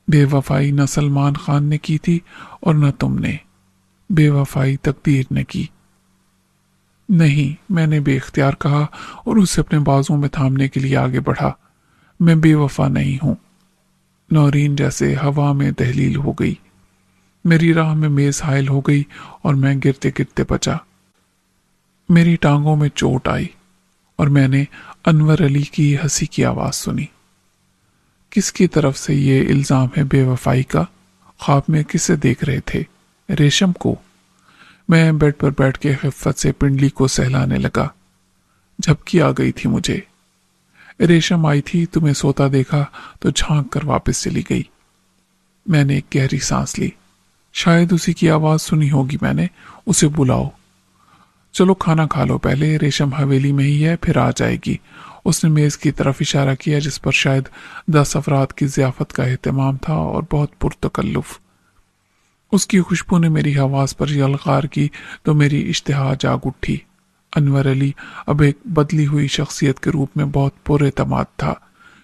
बेवफाई न सलमान खान ने की थी और न तुमने। बेवफाई तकदीर ने की। नहीं, मैंने बेख्तियार कहा और उसे अपने बाजुओं में थामने के लिए आगे बढ़ा। मैं बेवफा नहीं हूं। नौरीन जैसे हवा में तहलील हो गई। मेरी राह में मेज हायल हो गई और मैं गिरते गिरते बचा। मेरी टांगों में चोट आई और मैंने अनवर अली की हंसी की आवाज सुनी। किसकी तरफ से ये इल्जाम है बेवफाई का? ख्वाब में किसे देख रहे थे? रेशम को। मैं बेड पर बैठ के खिफ्फत से पिंडली को सहलाने लगा। झपकी आ गई थी मुझे। रेशम आई थी, तुम्हें सोता देखा तो झांक कर वापस चली गई। मैंने एक गहरी सांस ली। शायद उसी की आवाज सुनी होगी मैंने। उसे बुलाओ। चलो खाना खा लो पहले, रेशम हवेली में ही है, फिर आ जाएगी। उसने मेज की तरफ इशारा किया जिस पर शायद 10 अफराद की ज़ियाफत का एहतमाम था और बहुत पुरतकल्लुफ। उसकी खुशबू ने मेरी हवास पर यलगार की तो मेरी इश्तिहा जाग उठी। अनवर अली अब एक बदली हुई शख्सियत के रूप में बहुत पुरएतमाद था।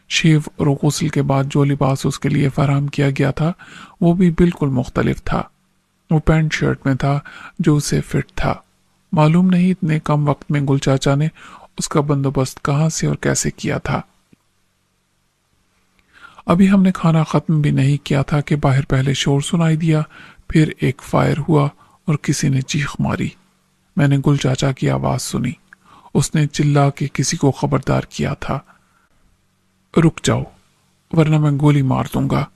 शेव और गुस्ल के बाद जो लिबास उसके लिए फराहम किया गया था वो भी बिल्कुल मुख्तलिफ था। वो पैंट शर्ट में था जो उसे फिट था। मालूम नहीं इतने कम वक्त में गुल चाचा ने उसका बंदोबस्त कहां से और कैसे किया था। अभी हमने खाना खत्म भी नहीं किया था कि बाहर पहले शोर सुनाई दिया, फिर एक फायर हुआ और किसी ने चीख मारी। मैंने गुल चाचा की आवाज सुनी। उसने चिल्ला के किसी को खबरदार किया था, रुक जाओ वरना मैं गोली मार दूंगा।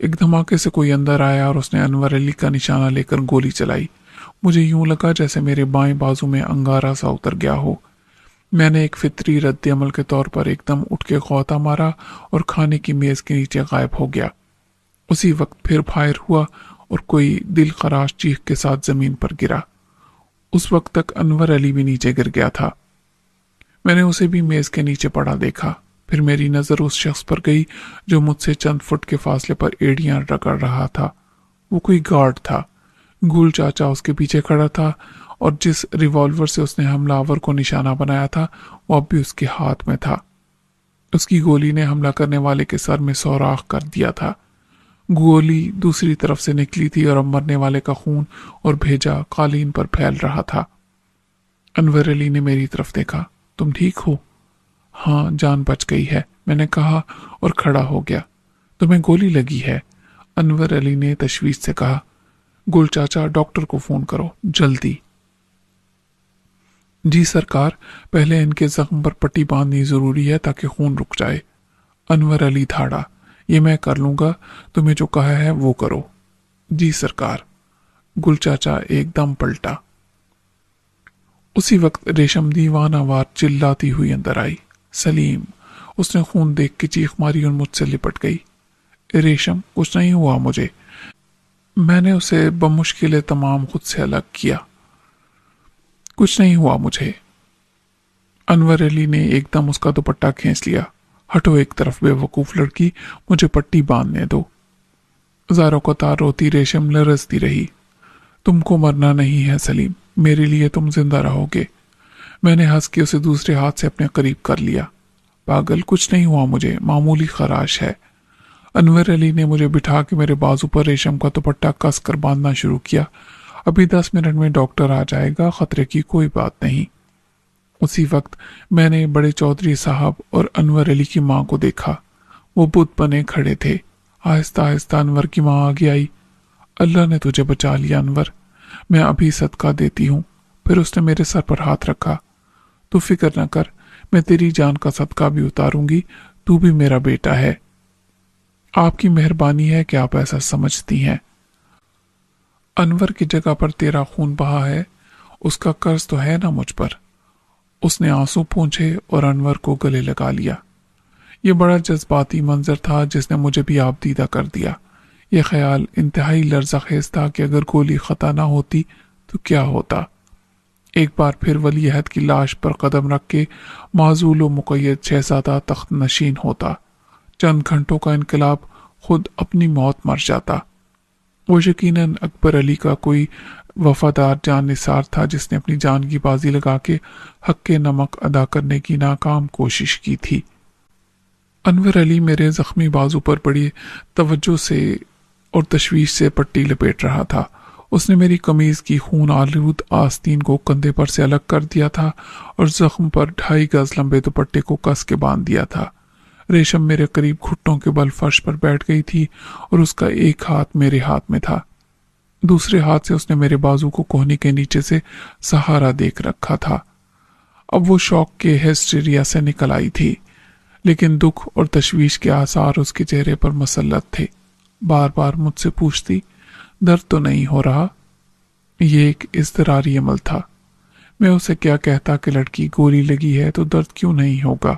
एक धमाके से कोई अंदर आया और उसने अनवर अली का निशाना लेकर गोली चलाई। मुझे यूं लगा जैसे मेरे बाएं बाजू में अंगारा सा उतर गया हो। मैंने एक फितरी रद्द अमल के तौर पर एकदम उठ के खौता मारा और खाने की मेज के नीचे गायब हो गया। उसी वक्त फिर फायर हुआ और कोई दिल खराश चीख के साथ जमीन पर गिरा। उस वक्त तक अनवर अली भी नीचे गिर गया था। मैंने उसे भी मेज के नीचे पड़ा देखा। फिर मेरी नजर उस शख्स पर गई जो मुझसे चंद फुट के फासले पर एड़ियां रगड़ रहा था। वो कोई गार्ड था। गुल चाचा उसके पीछे खड़ा था और जिस रिवॉल्वर से उसने हमलावर को निशाना बनाया था वो अब भी उसके हाथ में था। उसकी गोली ने हमला करने वाले के सर में सौराख कर दिया था। गोली दूसरी तरफ से निकली थी और अब मरने वाले का खून और भेजा कालीन पर फैल रहा था। अनवर अली ने मेरी तरफ देखा। तुम ठीक हो? हाँ, जान बच गई है, मैंने कहा और खड़ा हो गया। तुम्हें गोली लगी है? अनवर अली ने तशवीश से कहा। गुल चाचा, डॉक्टर को फोन करो जल्दी। जी सरकार, पहले इनके जख्म पर पट्टी बांधनी जरूरी है ताकि खून रुक जाए। अनवर अली धाड़ा। ये मैं कर लूंगा, तुम्हें जो कहा है वो करो। जी सरकार। गुल चाचा एकदम पलटा। उसी वक्त रेशम दीवानावार चिल्लाती हुई अंदर आई। सलीम। उसने खून देख के चीख मारी और मुझसे लिपट गई। रेशम, कुछ नहीं हुआ मुझे। मैंने उसे बमुश्किल तमाम खुद से अलग किया। कुछ नहीं हुआ मुझे। अनवर अली ने एकदम उसका दुपट्टा खींच लिया। हटो एक तरफ बेवकूफ लड़की, मुझे पट्टी बांधने दो। ज़ारों को तार रोती रेशम लरजती रही। तुमको मरना नहीं है सलीम, मेरे लिए तुम जिंदा रहोगे। मैंने हंस के उसे दूसरे हाथ से अपने करीब कर लिया। पागल, कुछ नहीं हुआ मुझे, मामूली खराश है। अनवर अली ने मुझे बिठा के मेरे बाजू पर रेशम का दुपट्टा कस कर बांधना शुरू किया। अभी 10 मिनट में डॉक्टर आ जाएगा, खतरे की कोई बात नहीं। उसी वक्त मैंने बड़े चौधरी साहब और अनवर अली की मां को देखा। वो बुत बने खड़े थे। आहिस्ता आहिस्ता अनवर की मां आगे आई। अल्लाह ने तुझे बचा लिया अनवर, मैं अभी सदका देती हूँ। फिर उसने मेरे सर पर हाथ रखा। तू फिक्र न कर, मैं तेरी जान का सदका भी उतारूंगी, तू भी मेरा बेटा है। आपकी मेहरबानी है कि आप ऐसा समझती हैं। अनवर की जगह पर तेरा खून बहा है, उसका कर्ज तो है ना मुझ पर। اس نے آنسو پونچھے اور انور کو گلے لگا لیا۔ یہ بڑا جذباتی منظر تھا جس نے مجھے بھی آبدیدہ کر دیا۔ یہ خیال انتہائی لرزہ خیز تھا کہ اگر گولی خطا نہ ہوتی تو کیا ہوتا۔ ایک بار پھر ولی عہد کی لاش پر قدم رکھ کے معزول و مقید شہزادہ تخت نشین ہوتا۔ چند گھنٹوں کا انقلاب خود اپنی موت مر جاتا۔ وہ یقیناً اکبر علی کا کوئی وفادار جان نثار تھا جس نے اپنی جان کی بازی لگا کے حق کے نمک ادا کرنے کی ناکام کوشش کی تھی۔ انور علی میرے زخمی بازو پر بڑی توجہ سے اور تشویش سے پٹی لپیٹ رہا تھا۔ اس نے میری قمیض کی خون آلود آستین کو کندھے پر سے الگ کر دیا تھا اور زخم پر 2.5 گز لمبے دوپٹے کو کس کے باندھ دیا تھا۔ ریشم میرے قریب گھٹنوں کے بل فرش پر بیٹھ گئی تھی اور اس کا ایک ہاتھ میرے ہاتھ میں تھا۔ دوسرے ہاتھ سے اس نے میرے بازو کو کوہنی کے نیچے سے سہارا دیکھ رکھا تھا۔ اب وہ شوق کے ہسٹیریا سے نکل آئی تھی، لیکن دکھ اور تشویش کے آثار اس کے چہرے پر مسلط تھے۔ بار بار مجھ سے پوچھتی، درد تو نہیں ہو رہا؟ یہ ایک اضطراری عمل تھا۔ میں اسے کیا کہتا کہ لڑکی گولی لگی ہے تو درد کیوں نہیں ہوگا؟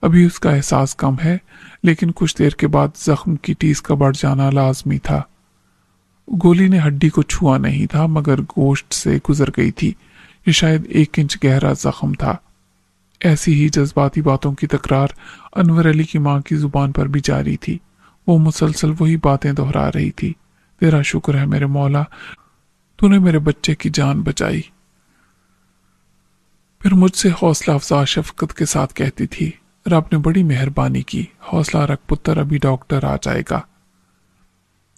ابھی اس کا احساس کم ہے، لیکن کچھ دیر کے بعد زخم کی ٹیس کا بڑھ جانا لازمی تھا۔ گولی نے ہڈی کو چھوا نہیں تھا مگر گوشت سے گزر گئی تھی۔ یہ شاید 1 انچ گہرا زخم تھا۔ ایسی ہی جذباتی باتوں کی تکرار انور علی کی ماں کی زبان پر بھی جاری تھی۔ وہ مسلسل وہی باتیں دہرا رہی تھی۔ تیرا شکر ہے میرے مولا، تو نے میرے بچے کی جان بچائی۔ پھر مجھ سے حوصلہ افزا شفقت کے ساتھ کہتی تھی، رب نے بڑی مہربانی کی، حوصلہ رکھ پتر، ابھی ڈاکٹر آ جائے گا۔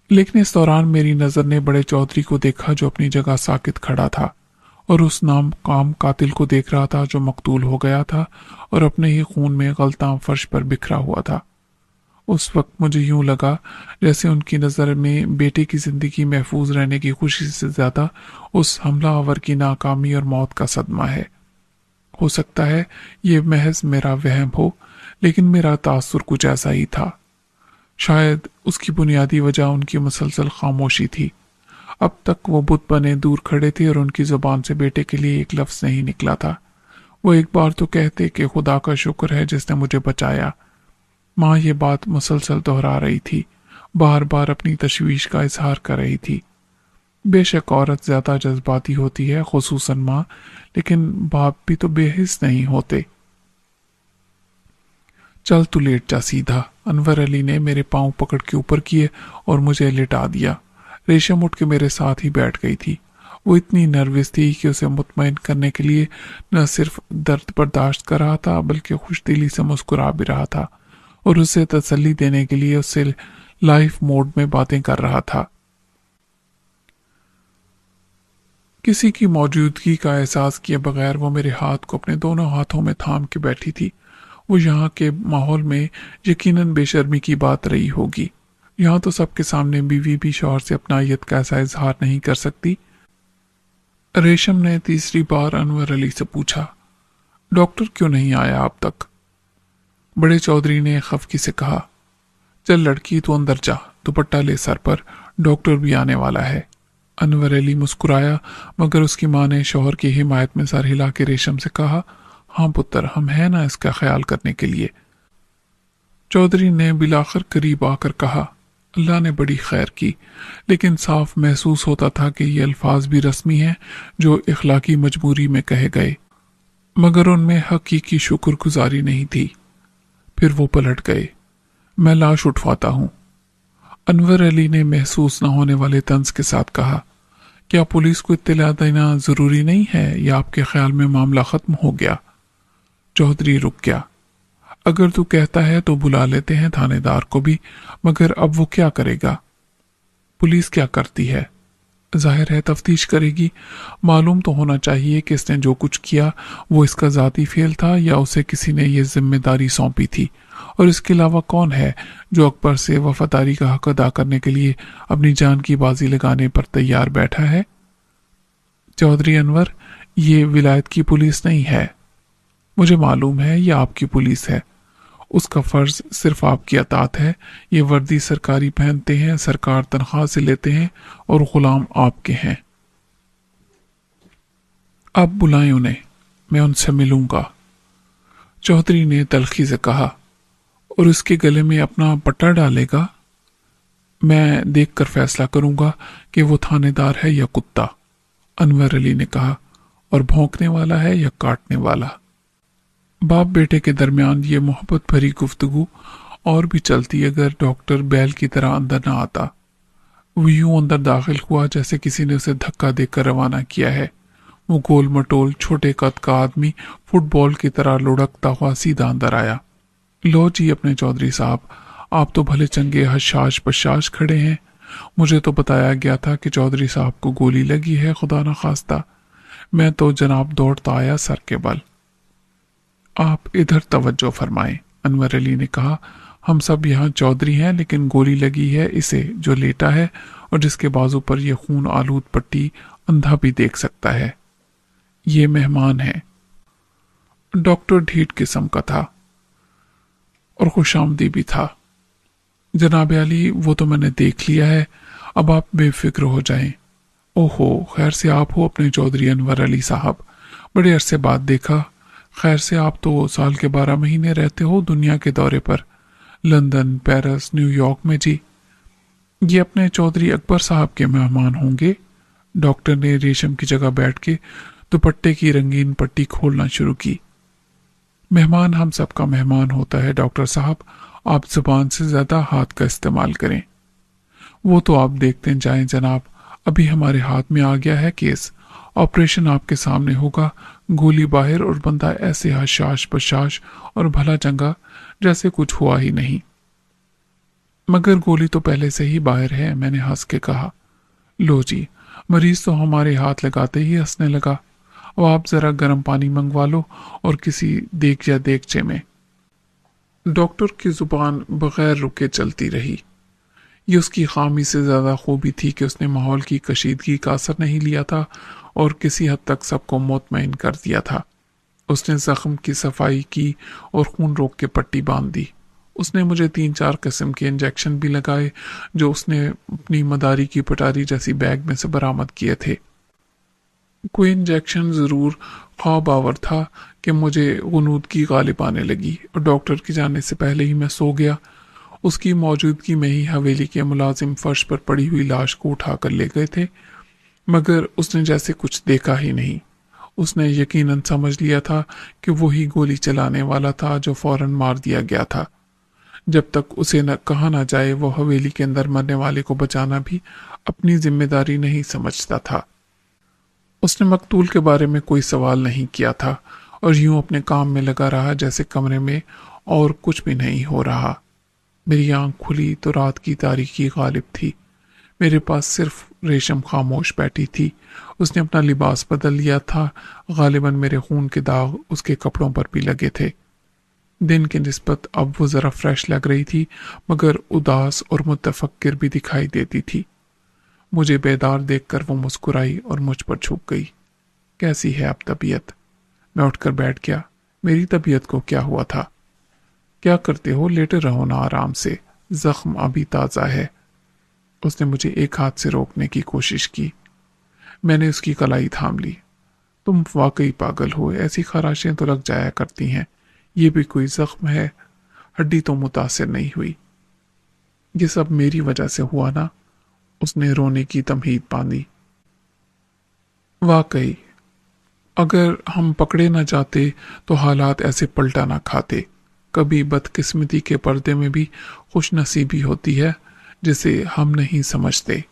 لیکن اس دوران میری نظر نے بڑے چودھری کو دیکھا جو اپنی جگہ ساکت کھڑا تھا اور اس نام کام قاتل کو دیکھ رہا تھا جو مقتول ہو گیا تھا اور اپنے ہی خون میں غلطاں فرش پر بکھرا ہوا تھا۔ اس وقت مجھے یوں لگا جیسے ان کی نظر میں بیٹے کی زندگی محفوظ رہنے کی خوشی سے زیادہ اس حملہ آور کی ناکامی اور موت کا صدمہ ہے۔ ہو سکتا ہے یہ محض میرا وہم ہو، لیکن میرا تاثر کچھ ایسا ہی تھا۔ شاید اس کی بنیادی وجہ ان کی مسلسل خاموشی تھی۔ اب تک وہ بت بنے دور کھڑے تھے اور ان کی زبان سے بیٹے کے لیے ایک لفظ نہیں نکلا تھا۔ وہ ایک بار تو کہتے کہ خدا کا شکر ہے جس نے مجھے بچایا۔ ماں یہ بات مسلسل دہرا رہی تھی، بار بار اپنی تشویش کا اظہار کر رہی تھی۔ بے شک عورت زیادہ جذباتی ہوتی ہے، خصوصاً ماں، لیکن باپ بھی تو بے حس نہیں ہوتے۔ چل تو لیٹ جا سیدھا، انور علی نے میرے پاؤں پکڑ کے اوپر کیے اور مجھے لٹا دیا۔ ریشم اٹھ کے میرے ساتھ ہی بیٹھ گئی تھی۔ وہ اتنی نروس تھی کہ اسے مطمئن کرنے کے لیے نہ صرف درد برداشت کر رہا تھا بلکہ خوش دلی سے مسکرا بھی رہا تھا اور اسے تسلی دینے کے لیے اس سے لائف موڈ میں باتیں کر رہا تھا۔ کسی کی موجودگی کا احساس کیے بغیر وہ میرے ہاتھ کو اپنے دونوں ہاتھوں میں تھام کے بیٹھی تھی۔ وہ یہاں کے ماحول میں یقیناً بے شرمی کی بات رہی ہوگی۔ یہاں تو سب کے سامنے بیوی بھی شوہر سے اپنائیت کا ایسا اظہار نہیں کر سکتی۔ ریشم نے تیسری بار انور علی سے پوچھا، ڈاکٹر کیوں نہیں آیا اب تک؟ بڑے چودھری نے خفگی سے کہا، چل لڑکی تو اندر جا، دوپٹہ لے سر پر، ڈاکٹر بھی آنے والا ہے۔ انور علی مسکرایا مگر اس کی ماں نے شوہر کی حمایت میں سر ہلا کے ریشم سے کہا، ہاں پتر، ہم ہیں نا اس کا خیال کرنے کے لیے۔ چودھری نے بلاخر قریب آ کر کہا، اللہ نے بڑی خیر کی، لیکن صاف محسوس ہوتا تھا کہ یہ الفاظ بھی رسمی ہیں جو اخلاقی مجبوری میں کہے گئے، مگر ان میں حقیقی شکر گزاری نہیں تھی۔ پھر وہ پلٹ گئے۔ میں لاش اٹھواتا ہوں، انور علی نے محسوس نہ ہونے والے طنز کے ساتھ کہا۔ کیا پولیس کو اطلاع دینا ضروری نہیں ہے یا آپ کے خیال میں معاملہ ختم ہو گیا؟ چودھری رک گیا۔ اگر تو کہتا ہے تو بلا لیتے ہیں تھانے دار کو بھی، مگر اب وہ کیا کرے گا؟ پولیس کیا کرتی ہے؟ ظاہر ہے تفتیش کرے گی۔ معلوم تو ہونا چاہیے کہ اس نے جو کچھ کیا وہ اس کا ذاتی فعل تھا یا اسے کسی نے یہ ذمہ داری سونپی تھی، اور اس کے علاوہ کون ہے جو اکبر سے وفاداری کا حق ادا کرنے کے لیے اپنی جان کی بازی لگانے پر تیار بیٹھا ہے؟ چودھری انور، یہ ولایت کی پولیس نہیں ہے۔ مجھے معلوم ہے یہ آپ کی پولیس ہے۔ اس کا فرض صرف آپ کی اطاعت ہے۔ یہ وردی سرکاری پہنتے ہیں، سرکار تنخواہ سے لیتے ہیں اور غلام آپ کے ہیں۔ آپ بلائیں انہیں۔ मैं उनसे मिलूंगा, चौधरी ने तल्खी से कहा। और उसके गले में अपना पट्टा डालेगा? मैं देखकर फैसला करूंगा कि वो थानेदार है या कुत्ता, अनवर अली ने कहा, और भौंकने वाला है या काटने वाला। बाप बेटे के दरमियान ये मोहब्बत भरी गुफ्तगू और भी चलती अगर डॉक्टर बैल की तरह अंदर न आता। वो यूं अंदर दाखिल हुआ जैसे किसी ने उसे धक्का देकर रवाना किया है। वो गोल मटोल छोटे कद का आदमी फुटबॉल की तरह लुढ़कता हुआ सीधा अंदर आया। लो जी अपने चौधरी साहब, आप तो भले चंगे हशाश बशाश खड़े हैं। मुझे तो बताया गया था कि चौधरी साहब को गोली लगी है, खुदा न खास्ता। मैं तो जनाब दौड़ता आया सर के बल। आप इधर तवज्जो फरमाएं, अनवर अली ने कहा। हम सब यहाँ चौधरी हैं, लेकिन गोली लगी है इसे जो लेटा है और जिसके बाजू पर यह खून आलूद पट्टी अंधा भी देख सकता है। ये मेहमान है। डॉक्टर ढीठ किस्म का था और खुशामदी भी था। जनाब अली, वो तो मैंने देख लिया है, अब आप बेफिक्र हो जाएं। ओहो, खैर से आप हो अपने चौधरी अनवर अली साहब, बड़े अरसे बाद देखा। खैर से आप तो साल के 12 महीने रहते हो दुनिया के दौरे पर, लंदन, पेरिस, न्यूयॉर्क में जी। ये अपने चौधरी अकबर साहब के मेहमान होंगे। डॉक्टर ने रेशम की जगह बैठ के दुपट्टे की रंगीन पट्टी खोलना शुरू की। मेहमान हम सबका मेहमान होता है डॉक्टर साहब, आप जुबान से ज्यादा हाथ का इस्तेमाल करें। वो तो आप देखते जाएं जनाब, अभी हमारे हाथ में आ गया है केस। ऑपरेशन आपके सामने होगा, गोली बाहर और बंदा ऐसे हशाश बशाश और भला चंगा जैसे कुछ हुआ ही नहीं। मगर गोली तो पहले से ही बाहर है, मैंने हंस के कहा। लो जी, मरीज तो हमारे हाथ लगाते ही हंसने लगा। अब आप जरा गर्म पानी मंगवा लो और किसी देख या देगचे में। डॉक्टर की जुबान बगैर रुके चलती रही। ये उसकी खामी से ज्यादा खूबी थी कि उसने माहौल की कशीदगी का असर नहीं लिया था और किसी हद तक सबको मुतमईन कर दिया था। उसने जख्म की सफाई की और खून रोक के पट्टी बांध दी। उसने मुझे 3-4 किस्म के इंजेक्शन भी लगाए जो उसने अपनी मदारी की पटारी जैसी बैग में से बरामद किए थे। कोई इंजेक्शन जरूर ख्वाब आवर था कि मुझे गुनूदगी गालिब आने लगी और डॉक्टर के जाने से पहले ही मैं सो गया। उसकी मौजूदगी में ही हवेली के मुलाजिम फर्श पर पड़ी हुई लाश को उठाकर ले गए थे, मगर उसने जैसे कुछ देखा ही नहीं। उसने यकीनन समझ लिया था कि वही गोली चलाने वाला था जो फौरन मार दिया गया था। जब तक उसे न कहा ना जाए वो हवेली के अंदर मरने वाले को बचाना भी अपनी जिम्मेदारी नहीं समझता था। उसने मकतूल के बारे में कोई सवाल नहीं किया था और यूं अपने काम में लगा रहा जैसे कमरे में और कुछ भी नहीं हो रहा। मेरी आंख खुली तो रात की तारीकी गालिब थी। मेरे पास सिर्फ रेशम खामोश बैठी थी। उसने अपना लिबास बदल लिया था। गालिबन मेरे खून के दाग उसके कपड़ों पर भी लगे थे। दिन की निस्बत अब वो जरा फ्रेश लग रही थी, मगर उदास और मुतफक्किर भी दिखाई देती थी। मुझे बेदार देखकर वो मुस्कुराई और मुझ पर झुक गई। कैसी है अब तबीयत? मैं उठकर बैठ गया। मेरी तबीयत को क्या हुआ था? क्या करते हो, लेटे रहो ना आराम से, जख्म अभी ताज़ा है। उसने मुझे एक हाथ से रोकने की कोशिश की। मैंने उसकी कलाई थाम ली। तुम वाकई पागल हो, ऐसी खराशें तो लग जाया करती हैं। ये भी कोई जख्म है, हड्डी तो मुतासिर नहीं हुई। ये सब मेरी वजह से हुआ ना? उसने रोने की तमहीद बांधी। वाकई अगर हम पकड़े न जाते तो हालात ऐसे पलटा ना खाते। कभी बदकिस्मती के पर्दे में भी खुश नसीबी होती है जिसे हम नहीं समझते।